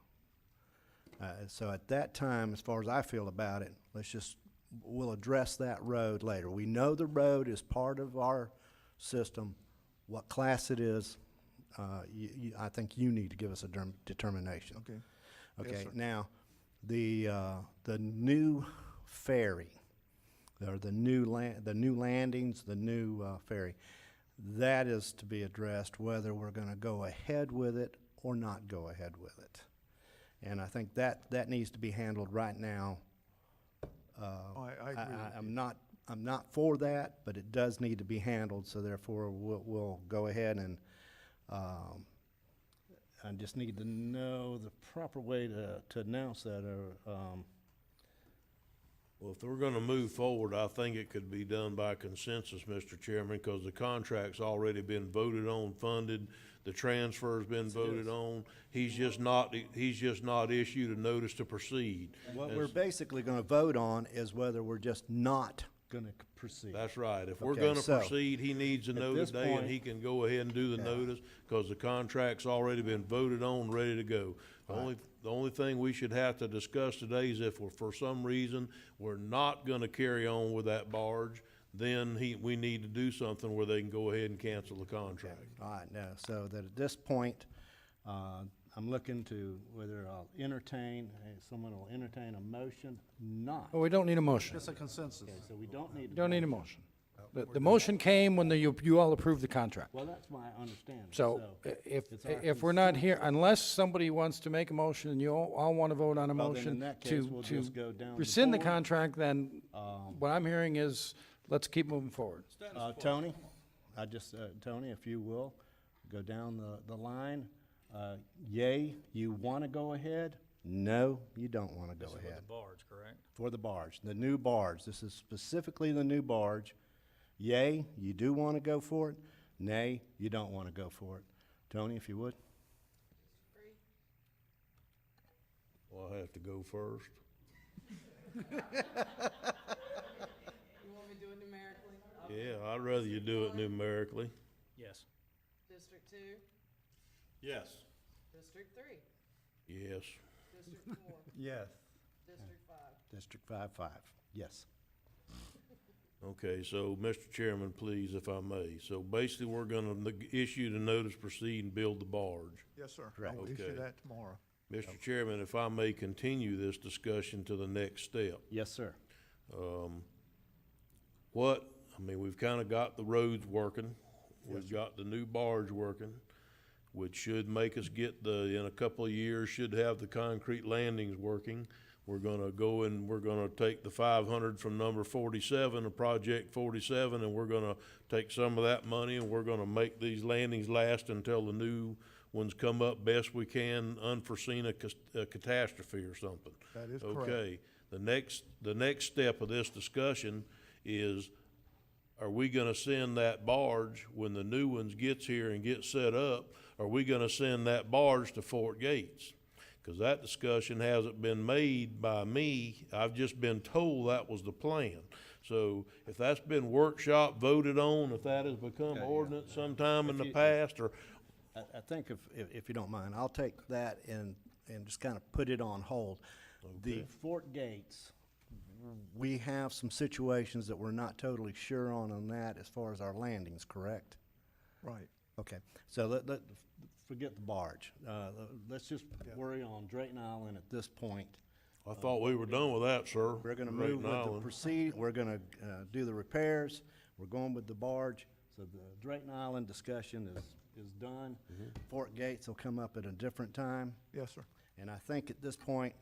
So at that time, as far as I feel about it, we'll address that road later. We know the road is part of our system. What class it is, I think you need to give us a determination. Okay. Yes, Okay, sir. now, the new ferry, or the new landings, the new ferry, that is to be addressed whether we're gonna go ahead with it or not go ahead with it. And I think that needs to be handled right now. I agree with I'm not for that, but it does need to be handled, so therefore we'll go ahead and, I just need to know the proper way to announce that, Well, if we're gonna move forward, I think it could be done by consensus, Mr. Chairman, because the contract's already been voted on, funded, the transfer's been voted on. He's just not issued a notice to proceed. what we're basically gonna vote on is whether we're just not gonna proceed. That's right. If we're Okay, gonna so, proceed, he needs to at know this today, and point- he can go ahead and do the notice, because the contract's already been voted on, ready to go. The only thing we should have to discuss today is if for some reason, we're not gonna carry on with that barge, then we need to do something where they can go ahead and cancel the contract. All right, now, so that at this point, I'm looking to whether someone will entertain a motion not. Oh, we don't need a motion. It's a consensus. Okay, so we don't need. You don't need a motion. The motion came when you all approved the contract. Well, that's my understanding. So it's our if we're not here, unless somebody wants to make a motion and you all want to vote on a Well, then in motion that case, we'll to just go down the rescind the board. contract, then what I'm hearing is, let's keep moving forward. Tony, Tony, if you will, go down the line. Yay, you want to go ahead? No, you don't want to This go is with ahead. the barge, correct? For the barge, the new barge. This is specifically the new barge. Yay, you do want to go for it. Nay, you don't want to go for it. Tony, if you would. Well, I have to go first. You want me to do it numerically? Yeah, I'd rather you do it numerically. Yes. District 2, Yes. District 3, Yes. District 4, Yes. District 5. District 5-5, yes. Okay, so, Mr. Chairman, please, if I may. So basically, we're gonna issue the notice proceed and build the barge. Yes, sir. Correct. I'll issue Okay. that tomorrow. Mr. Chairman, if I may continue this discussion to the next step. Yes, sir. We've kinda got the roads working. We've got the new barge working, which should make us get in a couple of years, should have the concrete landings working. We're gonna go and we're gonna take the 500 from number 47, project 47, and we're gonna take some of that money and we're gonna make these landings last until the new ones come up best we can, unforeseen a catastrophe or something. That is correct. Okay, the next step of this discussion is, are we gonna send that barge when the new ones gets here and gets set up? Are we gonna send that barge to Fort Gates? Cause that discussion hasn't been made by me. I've just been told that was the plan. So if that's been workshop voted on, if that has become Okay, yeah. ordinance sometime in If the you- past, or, I think if you don't mind, I'll take that and just kind of put it on hold. The Okay. Fort Gates, we have some situations that we're not totally sure on that as far as our landings, correct? Right. Okay, so forget the barge. Let's just worry on Drayton Island at this point. I thought we were done with that, sir. We're gonna Drayton move with the Island. proceed, we're gonna do the repairs, we're going with the barge. So the Drayton Island discussion is done. Fort Gates will come up at a different time. Yes, sir. And I think at this point,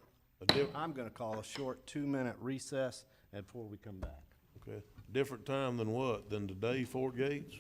I'm gonna call a short 2-minute recess before we come back. Okay, different time than what? Than today, Fort Gates?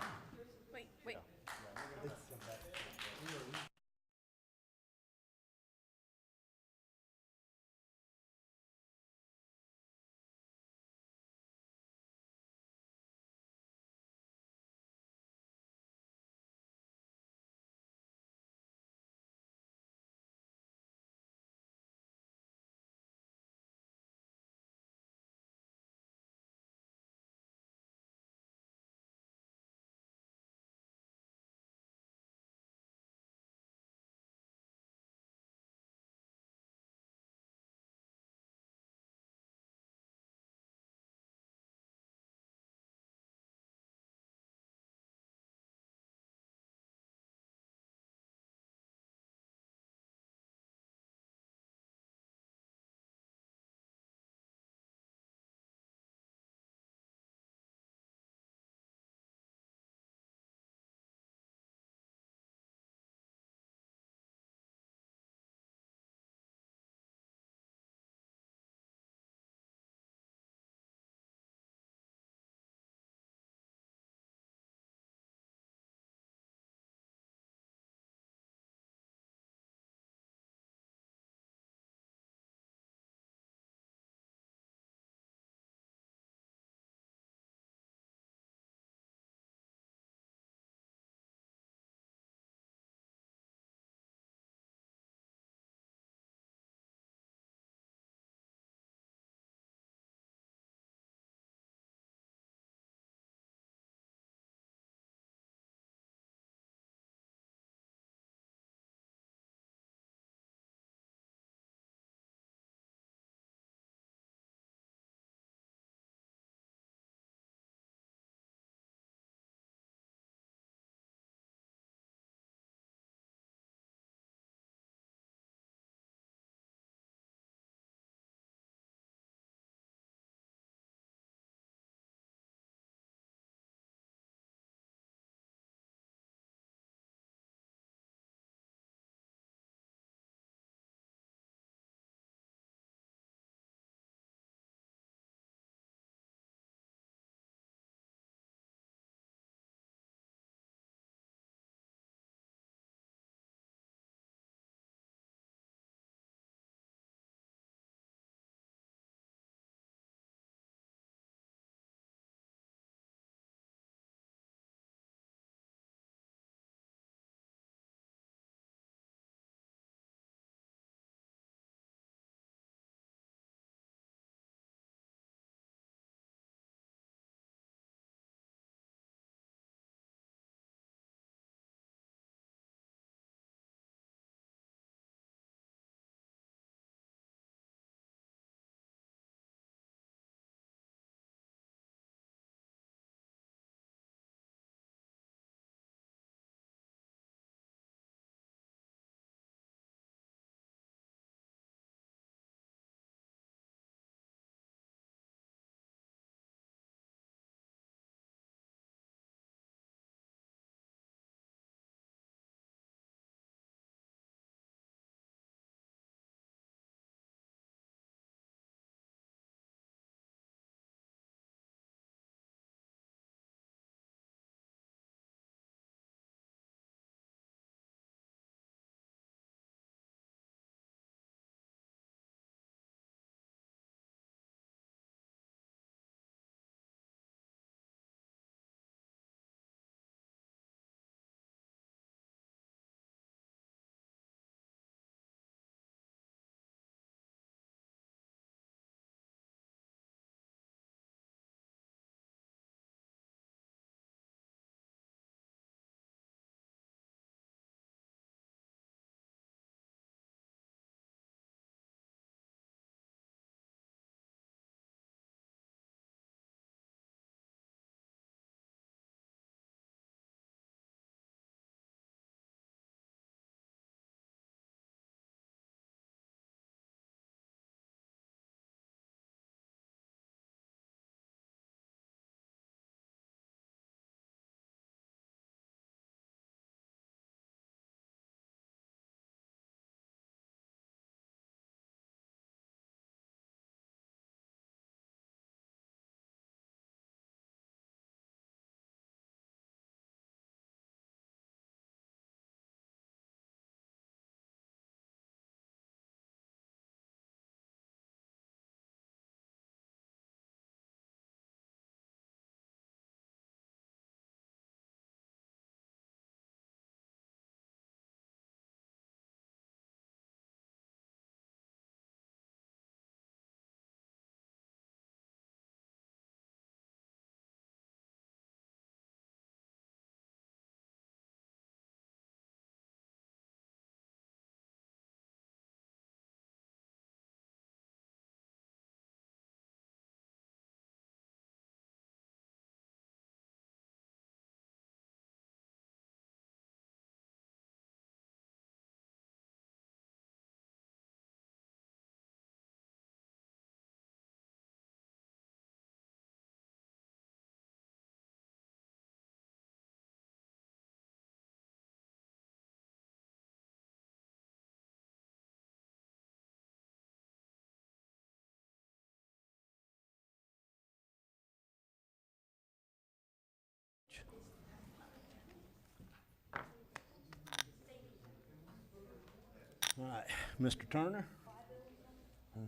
right, Mr. Turner?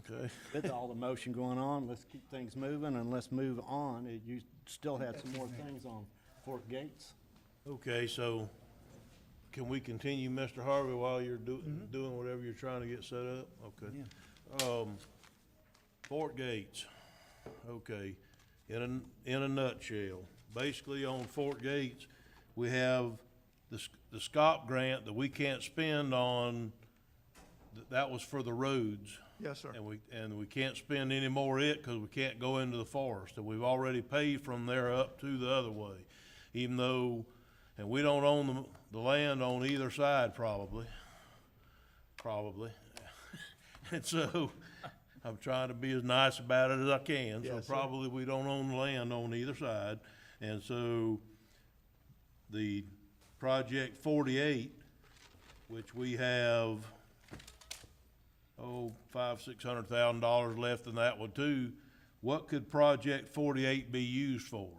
Okay. With all the motion going on, let's keep things moving and let's move on. You still had some more things on Fort Gates? Okay, so can we continue, Mr. Harvey, while you're doing whatever you're trying to get set up? Okay. Fort Gates, okay, in a nutshell, basically on Fort Gates, we have the SCOP grant that we can't spend on, that was for the roads. Yes, sir. And we can't spend any more of it because we can't go into the forest. And we've already paid from there up to the other way, even though, and we don't own the land on either side probably. And so I'm trying to be as nice about it as I can. So Yes, sir. probably we don't own the land on either side. And so the Project 48, which we have, $500,000-600,000 left in that one too. What could Project 48 be used for?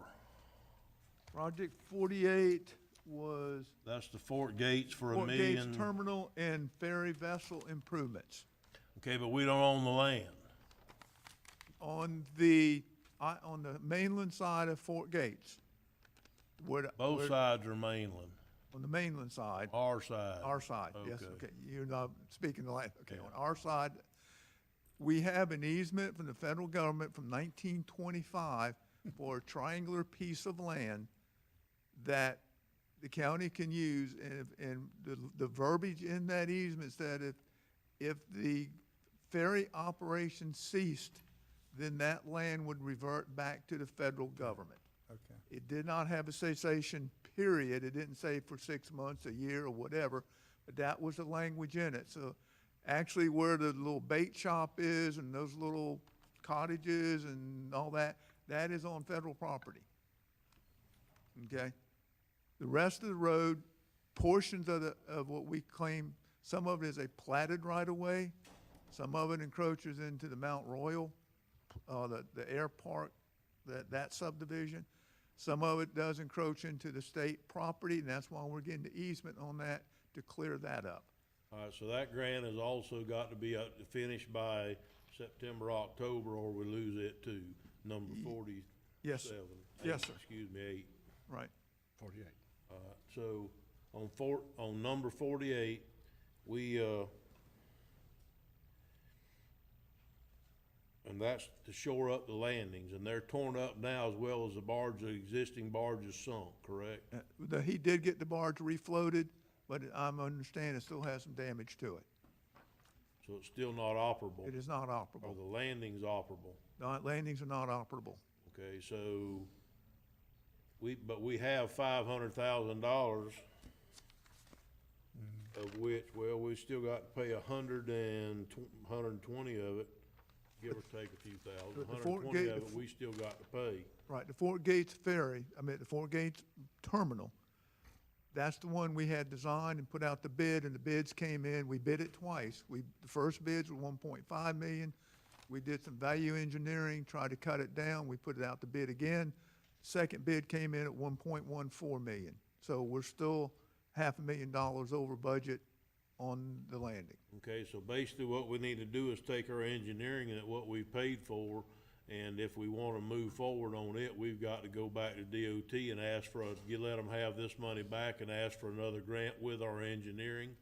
Project 48 was That's the Fort Gates for Fort $1 Gates million. Terminal and ferry vessel improvements. Okay, but we don't own the land. On the mainland side of Fort Gates. Both sides are mainland. On the mainland side. Our side. Our side, yes, Okay. okay. You're not speaking the language. Okay, on our side, we have an easement from the federal government from 1925 for a triangular piece of land that the county can use, and the verbiage in that easement said if the ferry operation ceased, then that land would revert back to the federal government. Okay. It did not have a cessation period. It didn't say for 6 months, a year, or whatever, but that was the language in it. So actually where the little bait shop is and those little cottages and all that, that is on federal property. Okay? The rest of the road, portions of what we claim, some of it is a platted right-of-way, some of it encroaches into the Mount Royal, the air park, that subdivision. Some of it does encroach into the state property, and that's why we're getting the easement on that to clear that up. All right, so that grant has also got to be finished by September, October, or we lose it too. Number 47. Yes. Yes, sir. Excuse me, 8. Right. 48. All right, so on number 48, we, and that's to shore up the landings, and they're torn up now as well as the existing barge is sunk, correct? He did get the barge refloated, but I'm understanding it still has some damage to it. So it's still not operable? It is not Are operable. the landings operable? Landings are not operable. Okay, so but we have $500,000, of which, well, we still got to pay 120 of it, give or take a few thousand. The Fort 120 of Gate- it, we still got to pay. Right, the Fort Gates Ferry, the Fort Gates Terminal, that's the one we had designed and put out the bid, and the bids came in. We bid it twice. The first bids were 1.5 million. We did some value engineering, tried to cut it down. We put it out to bid again. Second bid came in at 1.14 million. So we're still $500,000 over budget on the landing. Okay, so basically what we need to do is take our engineering and what we paid for, and if we want to move forward on it, we've got to go back to DOT and ask let them have this money back and ask for another grant with our engineering.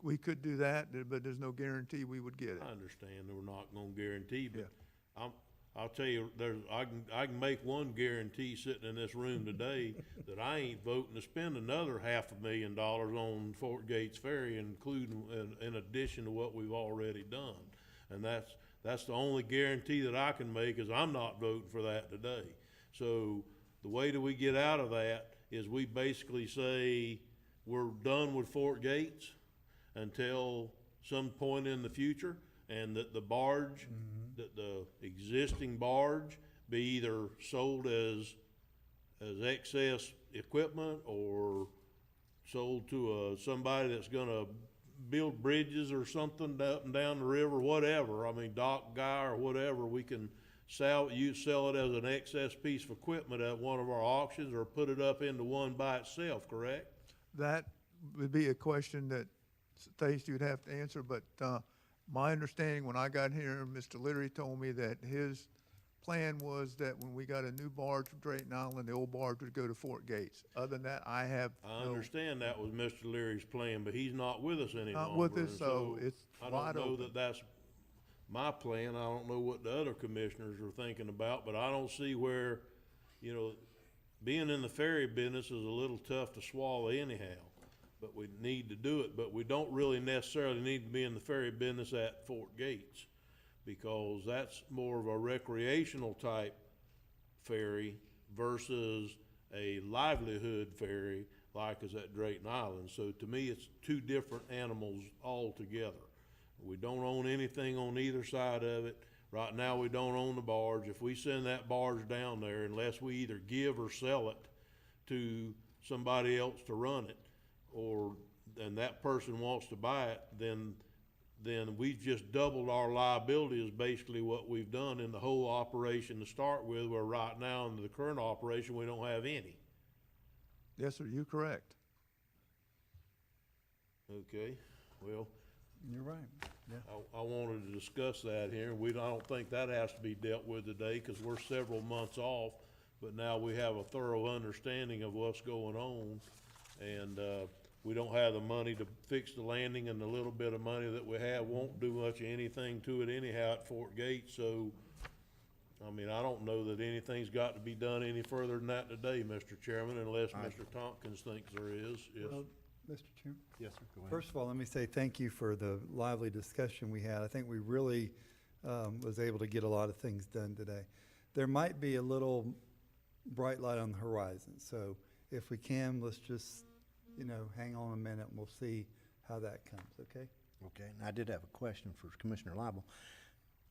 We could do that, but there's no guarantee we would get it. I understand that we're not gonna guarantee, but I'll tell you, I can make one guarantee sitting in this room today that I ain't voting to spend another $500,000 on Fort Gates Ferry, including, in addition to what we've already done. And that's the only guarantee that I can make, is I'm not voting for that today. So the way that we get out of that is we basically say we're done with Fort Gates until some point in the future, and that the barge, that the existing barge be either sold as excess equipment or sold to somebody that's gonna build bridges or something up and down the river, whatever. I mean, dock guy or whatever, we can sell it as an excess piece of equipment at one of our auctions, or put it up into one by itself, correct? That would be a question that Stacy would have to answer, but my understanding when I got here, Mr. Leary told me that his plan was that when we got a new barge from Drayton Island, the old barge would go to Fort Gates. Other than that, I have I no, understand that was Mr. Leary's plan, but he's not with us any longer. not with us, and so it's I wide don't know open. that that's my plan. I don't know what the other commissioners are thinking about, but I don't see where, you know, being in the ferry business is a little tough to swallow anyhow. But we need to do it, but we don't really necessarily need to be in the ferry business at Fort Gates, because that's more of a recreational type ferry versus a livelihood ferry like is at Drayton Island. So to me, it's two different animals altogether. We don't own anything on either side of it. Right now, we don't own the barge. If we send that barge down there, unless we either give or sell it to somebody else to run it, and that person wants to buy it, then we've just doubled our liability is basically what we've done in the whole operation to start with, where right now in the current operation, we don't have any. Yes, sir, you're correct. Okay, well, You're right, yeah. I wanted to discuss that here. I don't think that has to be dealt with today, because we're several months off, but now we have a thorough understanding of what's going on. And, we don't have the money to fix the landing, and the little bit of money that we have won't do much of anything to it anyhow at Fort Gates. So, I mean, I don't know that anything's got to be done any further than that today, Mr. Chairman, unless Mr. Tompkins thinks there is. Yes. Well, Mr. Chairman? Yes, sir, go ahead. First of all, let me say thank you for the lively discussion we had. I think we really was able to get a lot of things done today. There might be a little bright light on the horizon, so if we can, let's just, hang on a minute and we'll see how that comes, okay? Okay, and I did have a question for Commissioner Lible.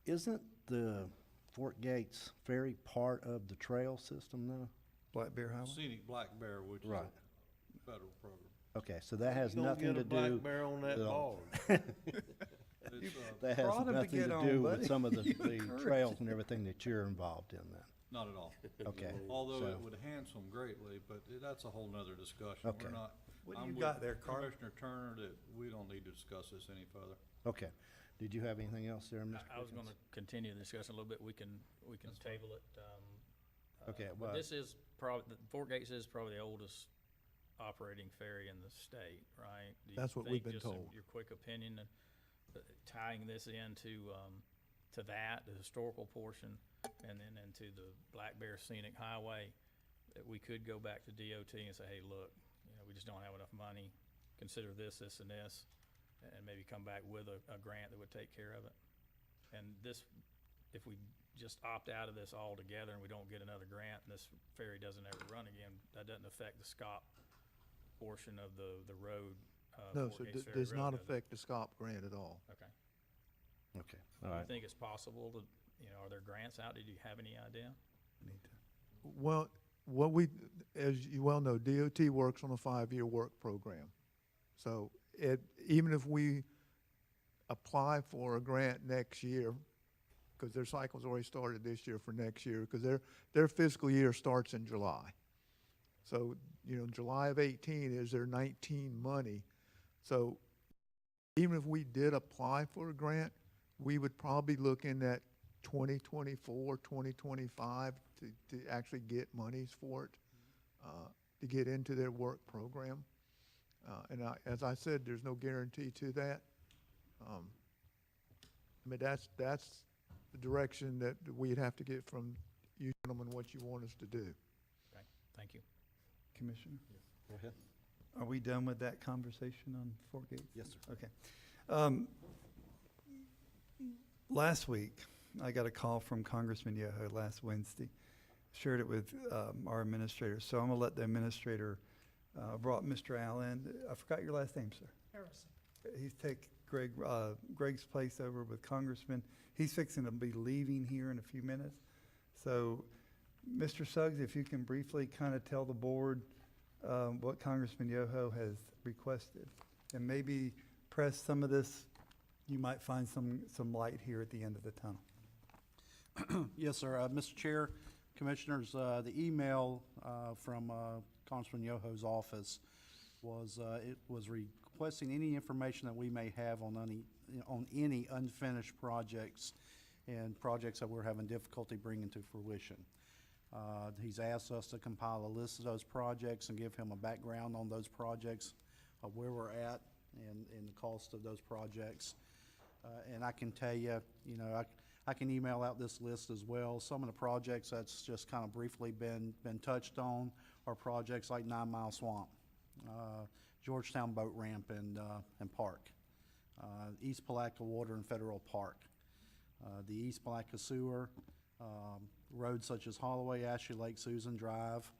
Isn't the Fort Gates ferry part of the trail system though? Black Bear Highway? Scenic Black Bear, which is Right. a federal program. Okay, so that has Don't nothing get to a black do. bear on that with- barge. It's, That has brought 'em to nothing get to on, do with buddy. some of the Encouraged. trails and everything that you're involved in then. not at all. Okay. Although it so- would enhance them greatly, but that's a whole nother discussion. Okay. We're not. What do I'm you with got there, Carl? Commissioner Turner, that we don't need to discuss this any further. Okay. Did you have anything else there, Mr. I was Pickens? gonna continue the discussion a little bit. We can table it. Okay, But well- this is Fort Gates is probably the oldest operating ferry in the state, right? Do you That's what we've think, been just told. your quick opinion, tying this into, to that, the historical portion, and then into the Black Bear Scenic Highway, that we could go back to DOT and say, hey, look, we just don't have enough money, consider this, this, and this, and maybe come back with a grant that would take care of it. And this, if we just opt out of this altogether and we don't get another grant and this ferry doesn't ever run again, that doesn't affect the SCOP portion of the road. No, Fort sir, Gates Ferry does Road, not does it? affect the SCOP grant at all. Okay. Okay. All I right. think it's possible to, are there grants out? Did you have any idea? Well, as you well know, DOT works on a 5-year work program. So even if we apply for a grant next year, because their cycle's already started this year for next year, because their fiscal year starts in July. So, July of 18 is their 19 money. So even if we did apply for a grant, we would probably looking at 2024, 2025 to actually get monies for it, to get into their work program. As I said, there's no guarantee to that. That's the direction that we'd have to get from you gentlemen, what you want us to do. Okay, thank you. Commissioner? Go ahead. Are we done with that conversation on Fort Gates? Yes, sir. Okay. Last week, I got a call from Congressman Yoho last Wednesday. Shared it with our administrator. So I'm going to let the administrator, brought Mr. Allen. I forgot your last name, sir. Harrison. He's take Greg's place over with Congressman. He's fixing to be leaving here in a few minutes. So, Mr. Suggs, if you can briefly kind of tell the board what Congressman Yoho has requested, and maybe press some of this, you might find some light here at the end of the tunnel. Yes, sir. Mr. Chair, Commissioners, the email from Congressman Yoho's office was requesting any information that we may have on any unfinished projects and projects that we're having difficulty bringing to fruition. He's asked us to compile a list of those projects and give him a background on those projects, where we're at and the cost of those projects. And I can tell you, I can email out this list as well. Some of the projects that's just kind of briefly been touched on are projects like 9 Mile Swamp, Georgetown Boat Ramp and Park, East Palatka Water and Federal Park, the East Palatka Sewer, roads such as Holloway, Ashley Lake, Susan Drive,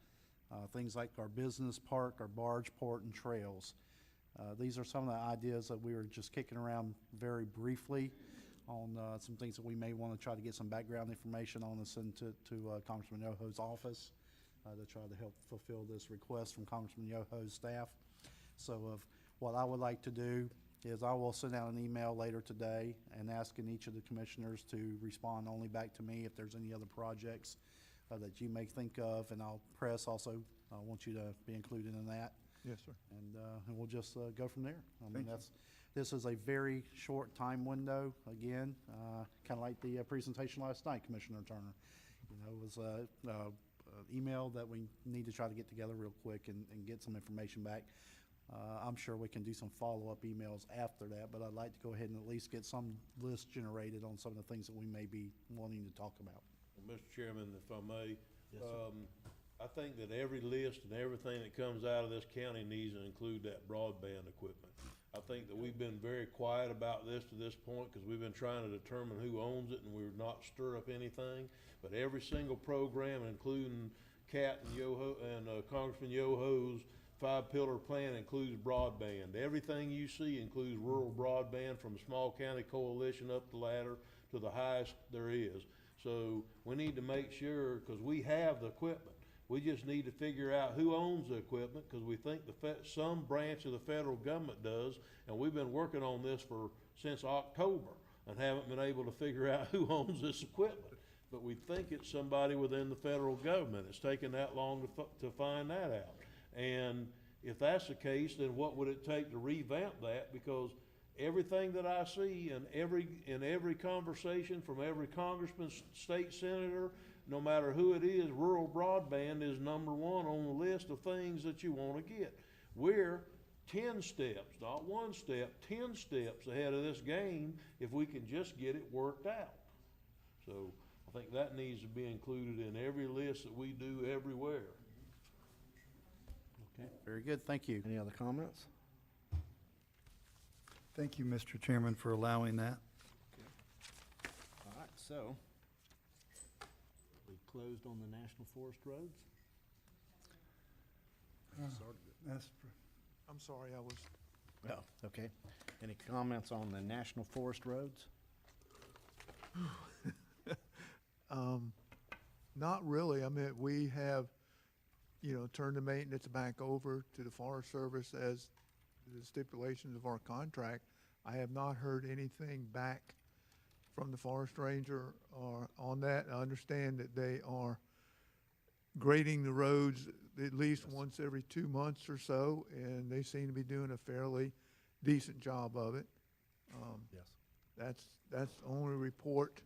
things like our business park, our barge port, and trails. These are some of the ideas that we were just kicking around very briefly on some things that we may want to try to get some background information on and send to Congressman Yoho's office to try to help fulfill this request from Congressman Yoho's staff. So what I would like to do is I will send out an email later today and asking each of the commissioners to respond only back to me if there's any other projects that you may think of, and I'll press also want you to be included in that. Yes, sir. And we'll just go from there. I mean, this is a very short time window. Again, kind of like the presentation last night, Commissioner Turner. It was an email that we need to try to get together real quick and get some information back. I'm sure we can do some follow-up emails after that, but I'd like to go ahead and at least get some list generated on some of the things that we may be wanting to talk about. Well, Mr. Chairman, if I may, Yes, sir. I think that every list and everything that comes out of this county needs to include that broadband equipment. I think that we've been very quiet about this to this point because we've been trying to determine who owns it and we're not stir up anything. But every single program, including Cat and Yoho and Congressman Yoho's 5-pillar plan, includes broadband. Everything you see includes rural broadband, from a small county coalition up the ladder to the highest there is. So we need to make sure, because we have the equipment. We just need to figure out who owns the equipment, because we think some branch of the federal government does, and we've been working on this since October and haven't been able to figure out who owns this equipment. But we think it's somebody within the federal government. It's taken that long to find that out. And if that's the case, then what would it take to revamp that? Because everything that I see in every conversation from every congressman, state senator, no matter who it is, rural broadband is number one on the list of things that you want to get. We're 10 steps, not one step, 10 steps ahead of this game if we can just get it worked out. So I think that needs to be included in every list that we do everywhere. Okay, very good. Thank you. Any other comments? Thank you, Mr. Chairman, for allowing that. All right, so we closed on the National Forest roads? I'm sorry, I was, Oh, okay. Any comments on the National Forest roads? not really. I mean, we have, turned the maintenance back over to the Forest Service as the stipulations of our contract. I have not heard anything back from the forest ranger or on that. I understand that they are grading the roads at least once every 2 months or so, and they seem to be doing a fairly decent job of it. Yes. That's the only report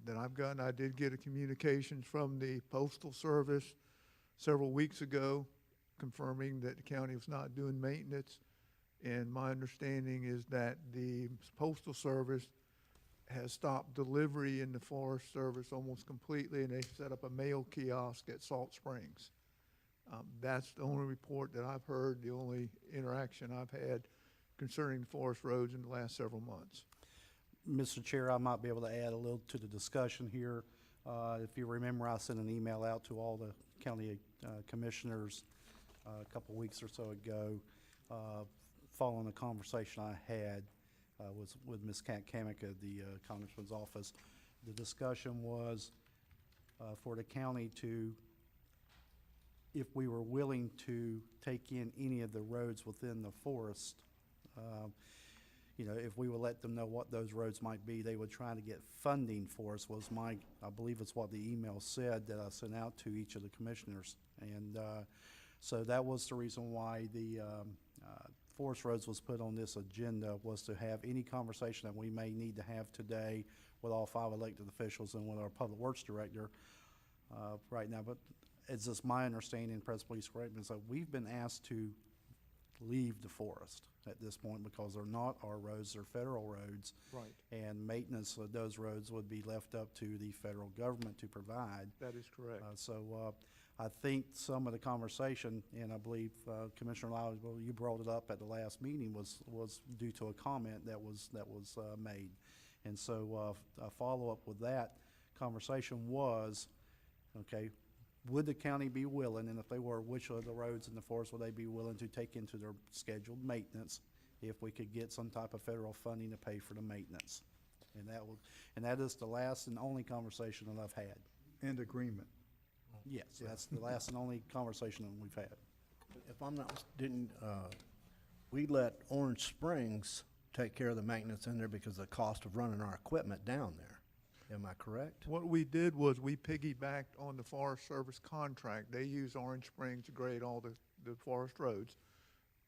that I've gotten. I did get a communications from the Postal Service several weeks ago confirming that the county was not doing maintenance, and my understanding is that the Postal Service has stopped delivery in the Forest Service almost completely, and they set up a mail kiosk at Salt Springs. That's the only report that I've heard, the only interaction I've had concerning forest roads in the last several months. Mr. Chair, I might be able to add a little to the discussion here. If you remember, I sent an email out to all the county commissioners a couple weeks or so ago, following a conversation I had was with Ms. Kat Kamick of the Congressman's office. The discussion was for the county to, if we were willing to take in any of the roads within the forest, if we would let them know what those roads might be, they would try to get funding for us, was I believe it's what the email said that I sent out to each of the commissioners. And so that was the reason why the Forest Roads was put on this agenda was to have any conversation that we may need to have today with all 5 elected officials and with our Public Works Director right now. But it's just my understanding, Press Please correct me, so we've been asked to leave the forest at this point because they're not our roads, they're federal roads. Right. And maintenance of those roads would be left up to the federal government to provide. That is correct. I think some of the conversation, and I believe Commissioner Lowry, well, you brought it up at the last meeting, was due to a comment that was made. And so a follow-up with that conversation was, okay, would the county be willing, and if they were, which of the roads in the forest would they be willing to take into their scheduled maintenance if we could get some type of federal funding to pay for the maintenance? And that is the last and only conversation that I've had. And agreement. Yes, that's the last and only conversation that we've had. If I'm not, we let Orange Springs take care of the maintenance in there because of the cost of running our equipment down there. Am I correct? What we did was we piggybacked on the Forest Service contract. They use Orange Springs to grade all the forest roads.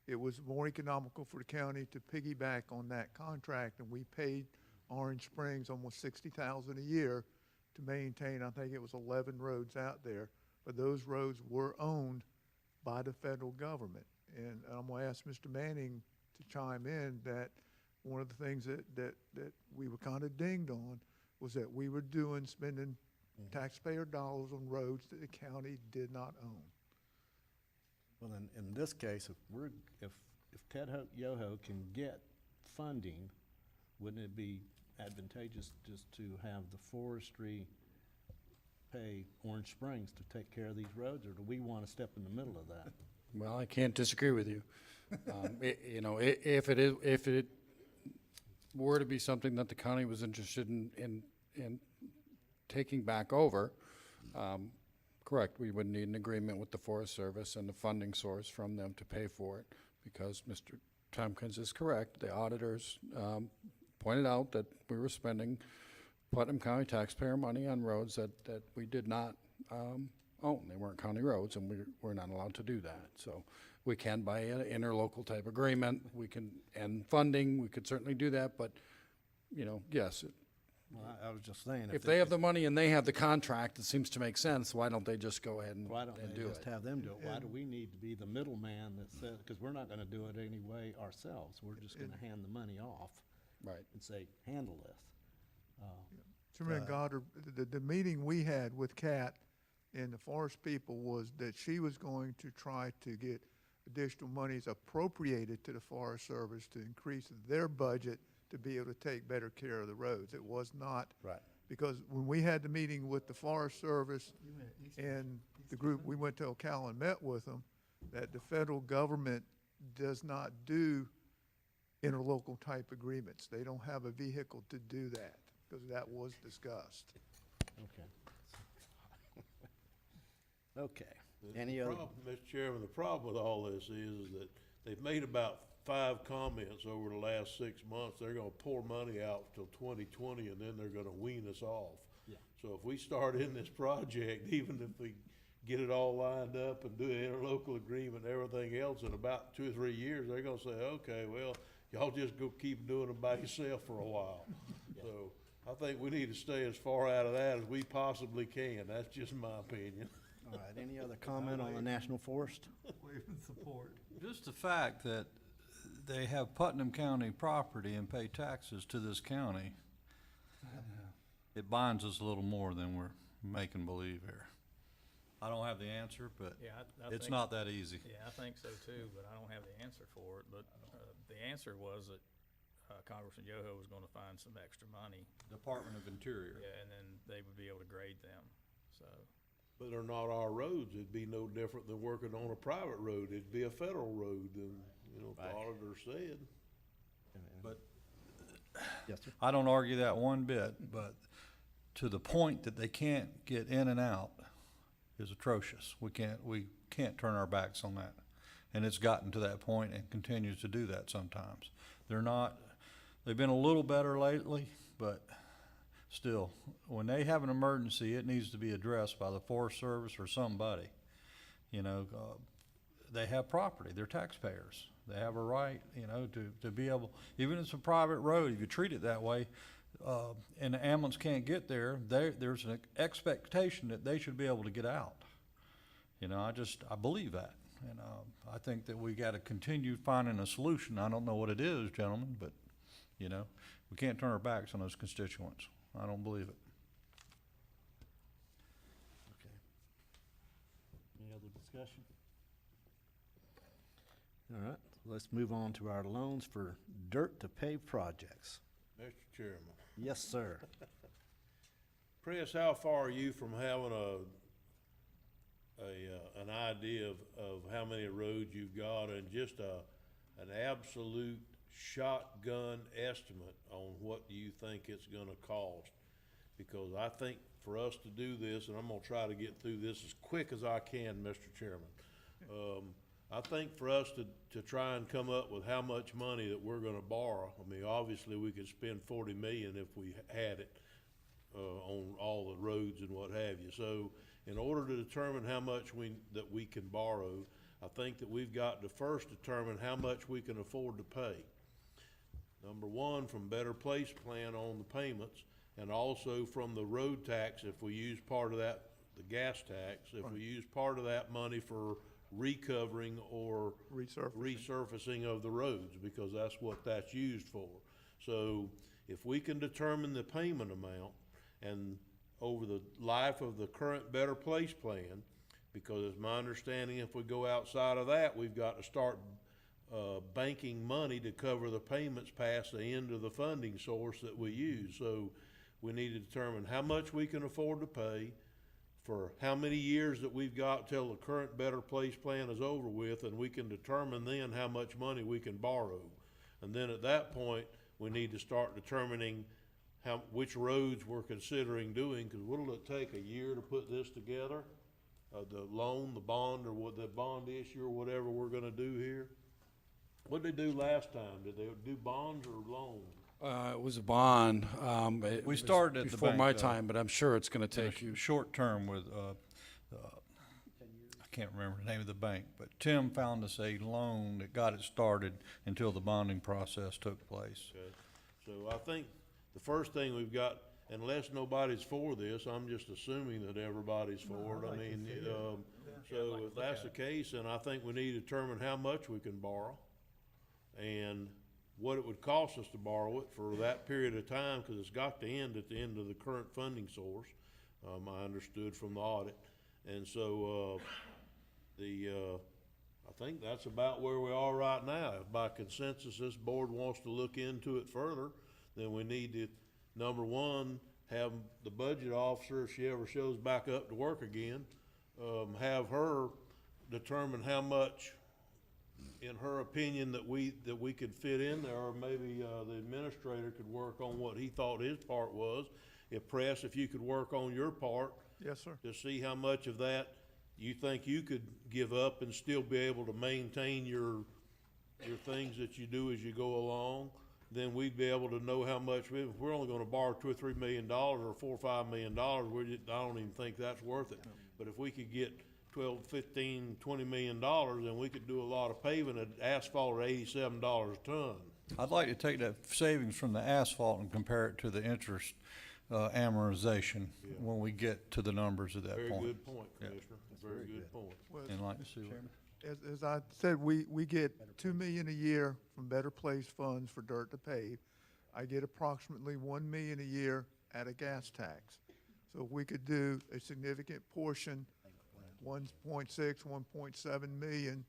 It was more economical for the county to piggyback on that contract, and we paid Orange Springs almost $60,000 a year to maintain, I think it was 11 roads out there, but those roads were owned by the federal government. And I'm gonna ask Mr. Manning to chime in that one of the things that we were kind of dinged on was that we were spending taxpayer dollars on roads that the county did not own. Well, in this case, if Ted Yoho can get funding, wouldn't it be advantageous just to have the forestry pay Orange Springs to take care of these roads, or do we want to step in the middle of that? Well, I can't disagree with you. If it were to be something that the county was interested in taking back over, correct, we would need an agreement with the Forest Service and the funding source from them to pay for it, because Mr. Tompkins is correct. The auditors pointed out that we were spending Putnam County taxpayer money on roads that we did not own. They weren't county roads, and we're not allowed to do that. So we can, by an interlocal type agreement, we can, and funding, we could certainly do that, but, yes. Well, I was just saying. If they have the money and they have the contract, it seems to make sense. Why don't they just go ahead and do it? Why don't they just have them do it? Why do we need to be the middleman that says, because we're not gonna do it anyway ourselves. We're just gonna hand the money off. Right. And say, handle this. Chairman Goddard, the meeting we had with Kat and the forest people was that she was going to try to get additional monies appropriated to the Forest Service to increase their budget to be able to take better care of the roads. It was not. Right. Because when we had the meeting with the Forest Service and the group, we went to Ocala and met with them, that the federal government does not do interlocal type agreements. They don't have a vehicle to do that, because that was discussed. Okay. Okay. Any other? Mr. Chairman, the problem with all this is that they've made about 5 comments over the last 6 months. They're gonna pour money out till 2020, and then they're gonna wean us off. Yeah. So if we start in this project, even if we get it all lined up and do an interlocal agreement and everything else, in about 2 or 3 years, they're gonna say, okay, well, y'all just go keep doing it by yourself for a while. Yeah. So I think we need to stay as far out of that as we possibly can. That's just my opinion. All right, any other comment on the National Forest? Wave and support. Just the fact that they have Putnam County property and pay taxes to this county, it binds us a little more than we're making believe here. I don't have the answer, but Yeah, I it's think- not that easy. Yeah, I think so too, but I don't have the answer for it. But the answer was that Congressman Yoho was gonna find some extra money. Department of Interior. Yeah, and then they would be able to grade them, so. But they're not our roads. It'd be no different than working on a private road. It'd be a federal road, and, the auditor said. But Yes, sir. I don't argue that one bit, but to the point that they can't get in and out is atrocious. We can't turn our backs on that. And it's gotten to that point and continues to do that sometimes. They've been a little better lately, but still, when they have an emergency, it needs to be addressed by the Forest Service or somebody. they have property, they're taxpayers. They have a right, you know, to be able, even if it's a private road, if you treat it that way, and the ambulance can't get there, there's an expectation that they should be able to get out. You know, I believe that. And I think that we gotta continue finding a solution. I don't know what it is, gentlemen, but, you know, we can't turn our backs on those constituents. I don't believe it. Okay. Any other discussion? All right, let's move on to our loans for dirt to pave projects. Mr. Chairman. Yes, sir. Chris, how far are you from having an idea of how many roads you've got and just an absolute shotgun estimate on what you think it's gonna cost? Because I think for us to do this, and I'm gonna try to get through this as quick as I can, Mr. Chairman. I think for us to try and come up with how much money that we're gonna borrow, I mean, obviously, we could spend 40 million if we had it, on all the roads and what have you. So, in order to determine how much that we can borrow, I think that we've got to first determine how much we can afford to pay. Number one, from Better Place Plan on the payments, and also from the road tax, if we use part of that, the gas tax, if we use part of that money for recovering or resurfacing of the roads, because that's what that's used for. So if we can determine the payment amount and over the life of the current Better Place Plan, because it's my understanding if we go outside of that, we've got to start banking money to cover the payments past the end of the funding source that we use. So we need to determine how much we can afford to pay, for how many years that we've got till the current Better Place Plan is over with, and we can determine then how much money we can borrow. And then at that point, we need to start determining which roads we're considering doing, because what'll it take, a year to put this together? The loan, the bond, or what the bond issue, or whatever we're gonna do here? What did they do last time? Did they do bonds or loans? It was a bond. We was started at the before bank, my though. time, but I'm sure it's gonna take you. Short term with, I can't remember the name of the bank, but Tim found us a loan that got it started until the bonding process took place. Okay, so I think the first thing we've got, unless nobody's for this, I'm just assuming that everybody's for it. I mean, so if that's the case, then I think we need to determine how much we can borrow and what it would cost us to borrow it for that period of time, because it's got to end at the end of the current funding source, I understood from the audit. And so, I think that's about where we are right now. If by consensus this board wants to look into it further, then we need to, number one, have the budget officer, if she ever shows back up to work again, have her determine how much, in her opinion, that we could fit in there, or maybe the administrator could work on what he thought his part was. If you could work on your part. Yes, sir. To see how much of that you think you could give up and still be able to maintain your things that you do as you go along, then we'd be able to know how much, if we're only gonna borrow $2 or $3 million or $4 or $5 million, I don't even think that's worth it. But if we could get 12, 15, $20 million, then we could do a lot of paving at asphalt at $87 a ton. I'd like to take that savings from the asphalt and compare it to the interest amortization when we get to the numbers at that point. Very good point, Commissioner. Very good point. Well, And like to see what- As I said, we get $2 million a year from Better Place funds for dirt to pave. I get approximately $1 million a year at a gas tax. So if we could do a significant portion, 1.6, 1.7 million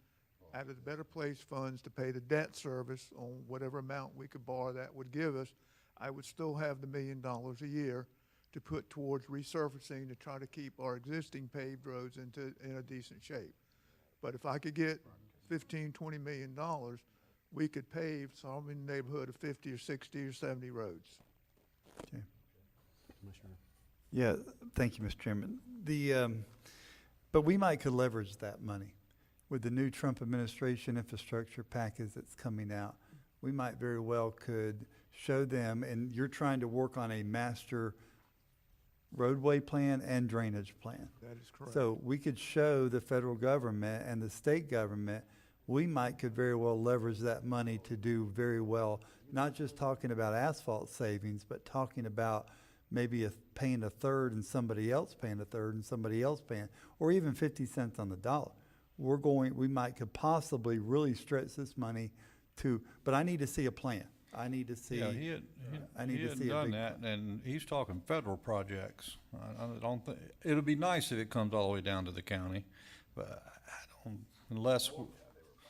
out of the Better Place funds to pay the debt service on whatever amount we could borrow that would give us, I would still have the $1 million a year to put towards resurfacing to try to keep our existing paved roads in a decent shape. But if I could get $15, $20 million, we could pave some in the neighborhood of 50 or 60 or 70 roads. Okay. Commissioner. Yeah, thank you, Mr. Chairman. But we might could leverage that money with the new Trump administration infrastructure package that's coming out. We might very well could show them, and you're trying to work on a master roadway plan and drainage plan. That is correct. So we could show the federal government and the state government, could very well leverage that money to do very well, not just talking about asphalt savings, but talking about maybe paying a third and somebody else paying a third and somebody else paying, or even 50 cents on the dollar. We could possibly really stretch this money but I need to see a plan. I need to see. Yeah, I need he to hadn't see a done big that, and he's talking federal projects. I don't think, it'll be nice if it comes all the way down to the county, but I don't, unless,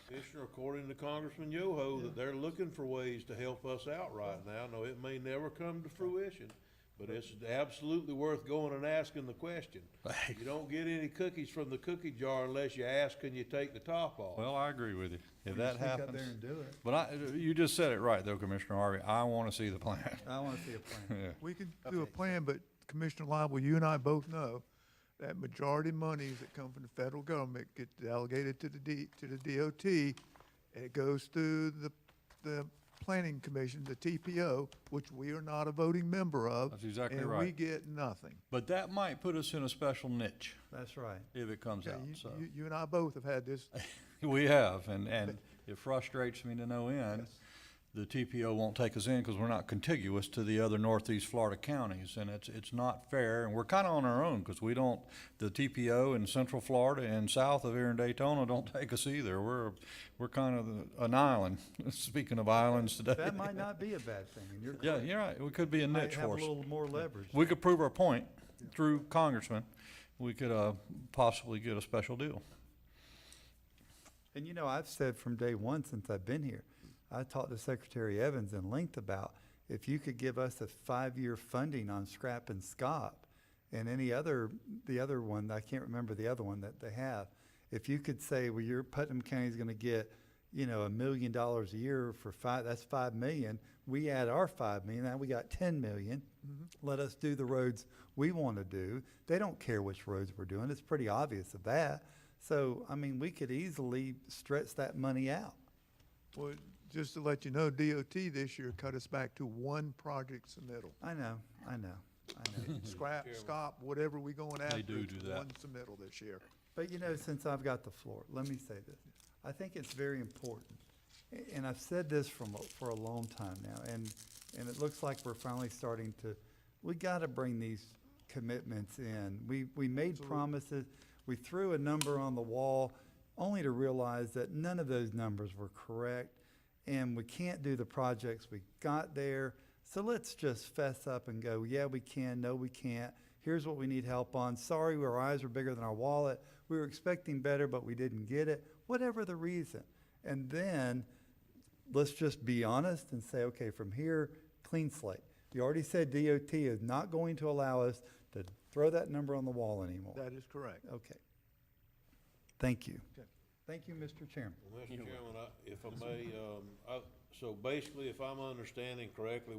Commissioner, according to Congressman Yoho, that they're looking for ways to help us out right now. No, it may never come to fruition, but it's absolutely worth going and asking the question. You don't get any cookies from the cookie jar unless you ask, can you take the top off? well, I agree with you. If You that sneak out happens. there and do it. But you just said it right though, Commissioner Harvey. I wanna see the plan. I want to see a plan. Yeah. We can do a plan, but Commissioner Lible, you and I both know that majority monies that come from the federal government get delegated to the DOT, and it goes through the Planning Commission, the TPO, which we are not a voting member of. That's exactly and we right. get nothing. But that might put us in a special niche That's right. if it comes Okay, out, so. you and I both have had this. We have, and it frustrates me to no end. The TPO won't take us in because we're not contiguous to the other northeast Florida counties, and it's not fair, and we're kind of on our own because the TPO in central Florida and south of here in Daytona don't take us either. We're kind of an island, speaking of islands today. That might not be a bad thing, and you're Yeah, correct. you're right, we could be a Might niche have a for us. little more leverage. We could prove our point through congressmen. We could possibly get a special deal. And I've said from day one since I've been here, I talked to Secretary Evans in length about if you could give us a 5-year funding on scrap and SCOP and the other one, I can't remember the other one that they have. If you could say, well, your Putnam County is going to get, $1 million a year for that's $5 million. We add our $5 million, now we got $10 million. Let us do the roads we want to do. They don't care which roads we're doing. It's pretty obvious of that. So, we could easily stretch that money out. Well, just to let you know, DOT this year cut us back to one project submittal. I know. Scrap, stop, whatever we going after, do it's that. one submittal this year. But since I've got the floor, let me say this. I think it's very important, and I've said this for a long time now, and it looks like we're finally starting to, we gotta bring these commitments in. We made promises, we threw a number on the wall, only to realize that none of those numbers were correct, and we can't do the projects we got there. So let's just fess up and go, yeah, we can, no, we can't. Here's what we need help on. Sorry, our eyes were bigger than our wallet. We were expecting better, but we didn't get it. Whatever the reason. And then let's just be honest and say, okay, from here, clean slate. You already said DOT is not going to allow us to throw that number on the wall anymore. That is correct. Okay. Thank you. Okay. Thank you, Mr. Chairman. Well, Mr. Chairman, if I may, so basically, if I'm understanding correctly,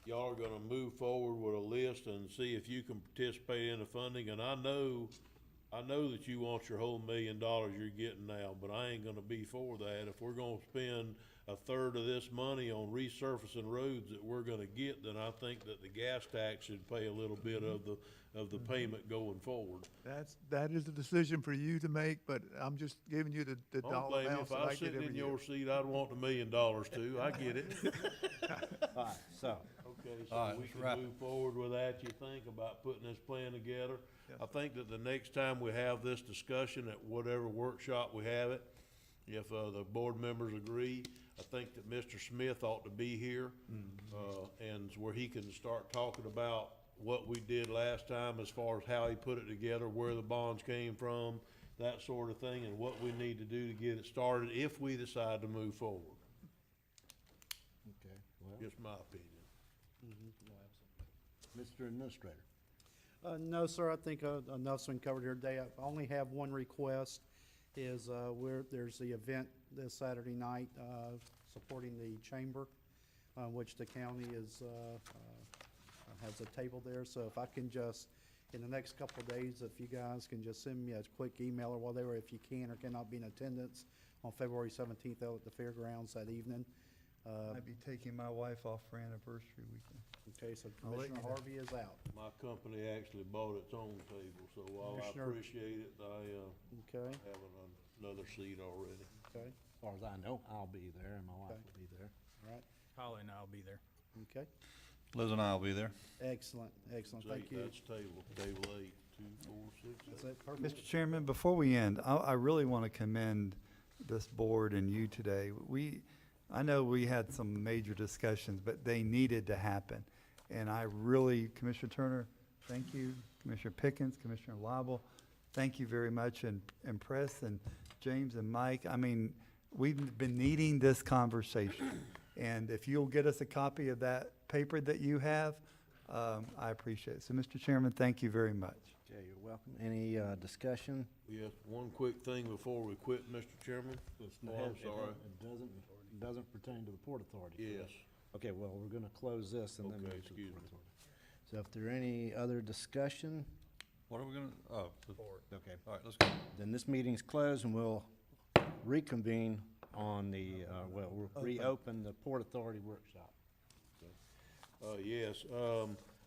y'all are gonna move forward with a list and see if you can participate in the funding, and I know that you want your whole $1 million you're getting now, but I ain't gonna be for that. If we're gonna spend a third of this money on resurfacing roads that we're gonna get, then I think that the gas tax should pay a little bit of the payment going forward. That is a decision for you to make, but I'm just giving you the Don't dollar blame me. amounts If that I I was get sitting every in year. your seat, I'd want $1 million too. I get it. All right, so, Okay, All so right, we let's can wrap. move forward with that, you think, about putting this plan together? Yes. I think that the next time we have this discussion at whatever workshop we have it, if, the board members agree, I think that Mr. Smith ought to be here, and where he can start talking about what we did last time as far as how he put it together, where the bonds came from, that sort of thing, and what we need to do to get it started if we decide to move forward. Okay, well, Just my opinion. Mr. Administrator. No, sir, I think enough's been covered here today. I only have one request, is there's the event this Saturday night supporting the chamber, which the county has a table there. So if I can just, in the next couple of days, if you guys can just send me a quick email or whatever, if you can or cannot be in attendance on February 17th out at the fairgrounds that evening, I'd be taking my wife off for anniversary weekend. Okay, so I'll let Commissioner you know. Harvey is out. My company actually bought its own table, so while I Commissioner- appreciate it, I, Okay, have another seat already. okay, As far as I know, I'll be there and my wife Okay. will be there. all right, Holly and I'll be there. okay. Liz and I will be there. Excellent, excellent, thank you. That's table 8, 2, 4, 6. That's it, perfect. Mr. Chairman, before we end, I really want to commend this board and you today. I know we had some major discussions, but they needed to happen. And I really, Commissioner Turner, thank you. Commissioner Pickens, Commissioner Lible, thank you very much. And Press and James and Mike, I mean, we've been needing this conversation. And if you'll get us a copy of that paper that you have, I appreciate it. So, Mr. Chairman, thank you very much. Okay, you're welcome. Any discussion? Yes, one quick thing before we quit, Mr. Chairman. Oh, I'm sorry. It doesn't pertain to the Port Authority. correct? Yes. Okay, well, we're gonna close this and then Okay, move to the excuse Port me. Authority. So if there are any other discussion, What are we gonna, oh, Okay, all right, let's go. then this meeting's closed and we'll reconvene. on the, we'll reopen the Port Authority workshop. Yes,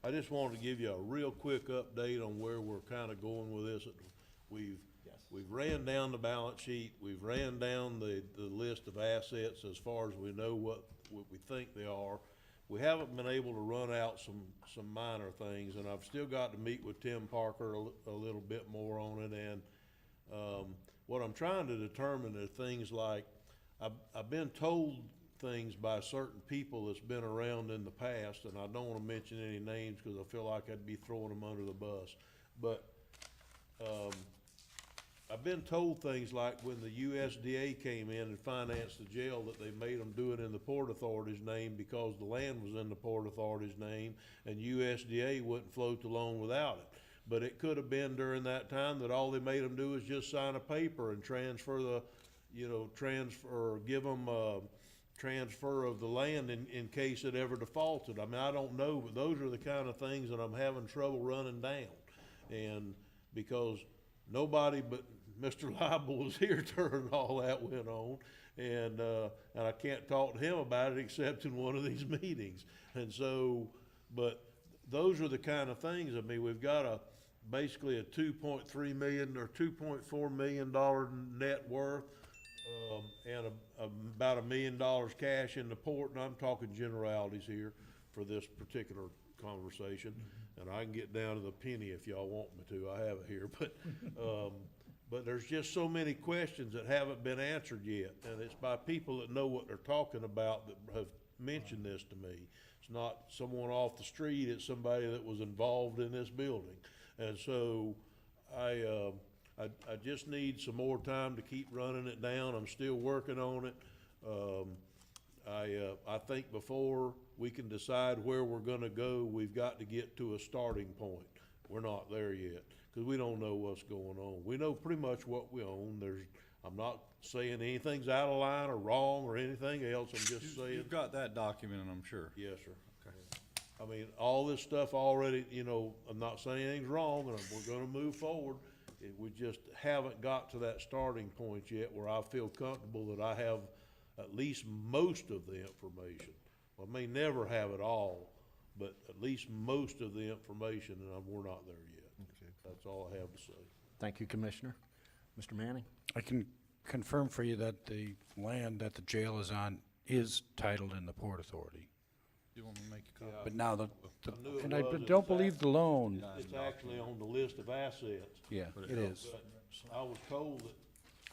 I just wanted to give you a real quick update on where we're kind of going with this. We've ran down the balance sheet, we've ran down the list of assets as far as we know what we think they are. We haven't been able to run out some minor things, and I've still got to meet with Tim Parker a little bit more on it, and what I'm trying to determine are things like, I've been told things by certain people that's been around in the past, and I don't want to mention any names because I feel like I'd be throwing them under the bus. But I've been told things like when the USDA came in and financed the jail that they made them do it in the Port Authority's name because the land was in the Port Authority's name, and USDA wouldn't float the loan without it. But it could have been during that time that all they made them do is just sign a paper and transfer the, or give them transfer of the land in case it ever defaulted. I mean, I don't know, but those are the kind of things that I'm having trouble running down. And because nobody but Mr. Lible was here during all that went on, and I can't talk to him about it except in one of these meetings. And so, but those are the kind of things. I mean, we've got basically a $2.3 million or $2.4 million net worth, and about $1 million cash in the port, and I'm talking generalities here for this particular conversation, and I can get down to the penny if y'all want me to. I have it here, but there's just so many questions that haven't been answered yet, and it's by people that know what they're talking about that have mentioned this to me. It's not someone off the street, it's somebody that was involved in this building. And so I just need some more time to keep running it down. I'm still working on it. I think before we can decide where we're gonna go, we've got to get to a starting point. We're not there yet, because we don't know what's going on. We know pretty much what we own. I'm not saying anything's out of line or wrong or anything else. I'm just saying. You've got that documented, I'm sure. Yes, sir. I mean, all this stuff already, I'm not saying anything's wrong, and we're gonna move forward. We just haven't got to that starting point yet where I feel comfortable that I have at least most of the information. I may never have it all, but at least most of the information, and we're not there yet. Okay. That's all I have to say. Thank you, Commissioner. Mr. Manning? I can confirm for you that the land that the jail is on is titled in the Port Authority. You want me to make a copy? But now I knew it and I was, and don't it's believe the loan, It's actually on the list of assets. yeah, it is. But I was told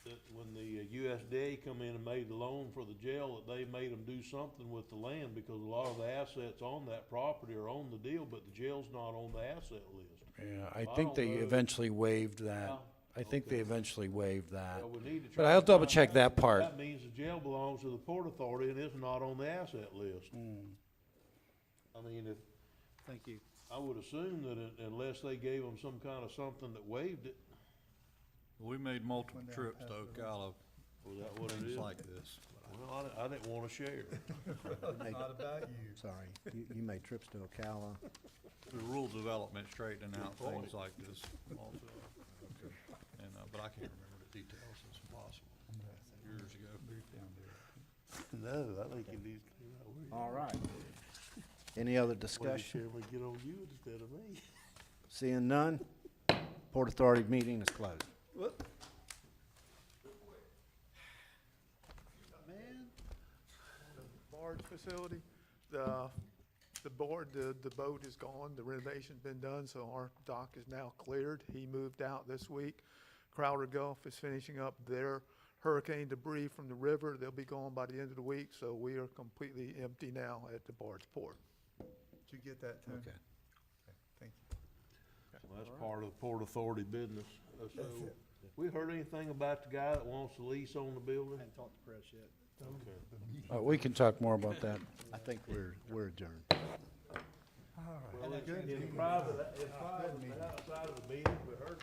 that when the USDA come in and made the loan for the jail, that they made them do something with the land because a lot of the assets on that property are on the deal, but the jail's not on the asset list. Yeah, I Well, I think don't they know. eventually waived that. Well, I think they okay. eventually waived that. Well, we need to But try I'll to double find check out. that part. That means the jail belongs to the Port Authority and it's not on the asset list. I mean, Thank you. I would assume that unless they gave them some kind of something that waived it, We made multiple trips to Ocala, was that what it things is? like this. Well, I didn't wanna share. Not about you. Sorry, you made trips to Ocala. The rural development straightening out Good point. things like this also. And, but I can't remember the details, it's impossible, years ago. Brief down there. No, I think it needs to be right where you All are. right. Any other Well, the discussion? chairman get on you instead of me. Seeing none, Port Authority meeting is closed. Barge facility, the boat is gone, the renovation's been done, so our dock is now cleared. He moved out this week. Crowder Gulf is finishing up their hurricane debris from the river. They'll be gone by the end of the week, so we are completely empty now at the barge port. Did you get that, Tony? Okay. Thank you. Well, that's part of the Port Authority business. So, That's it. we heard anything about the guy that wants the lease on the building? Hadn't talked to press yet. Okay. We can talk more about that. I think we're adjourned. Well, in private, outside of the meeting, we heard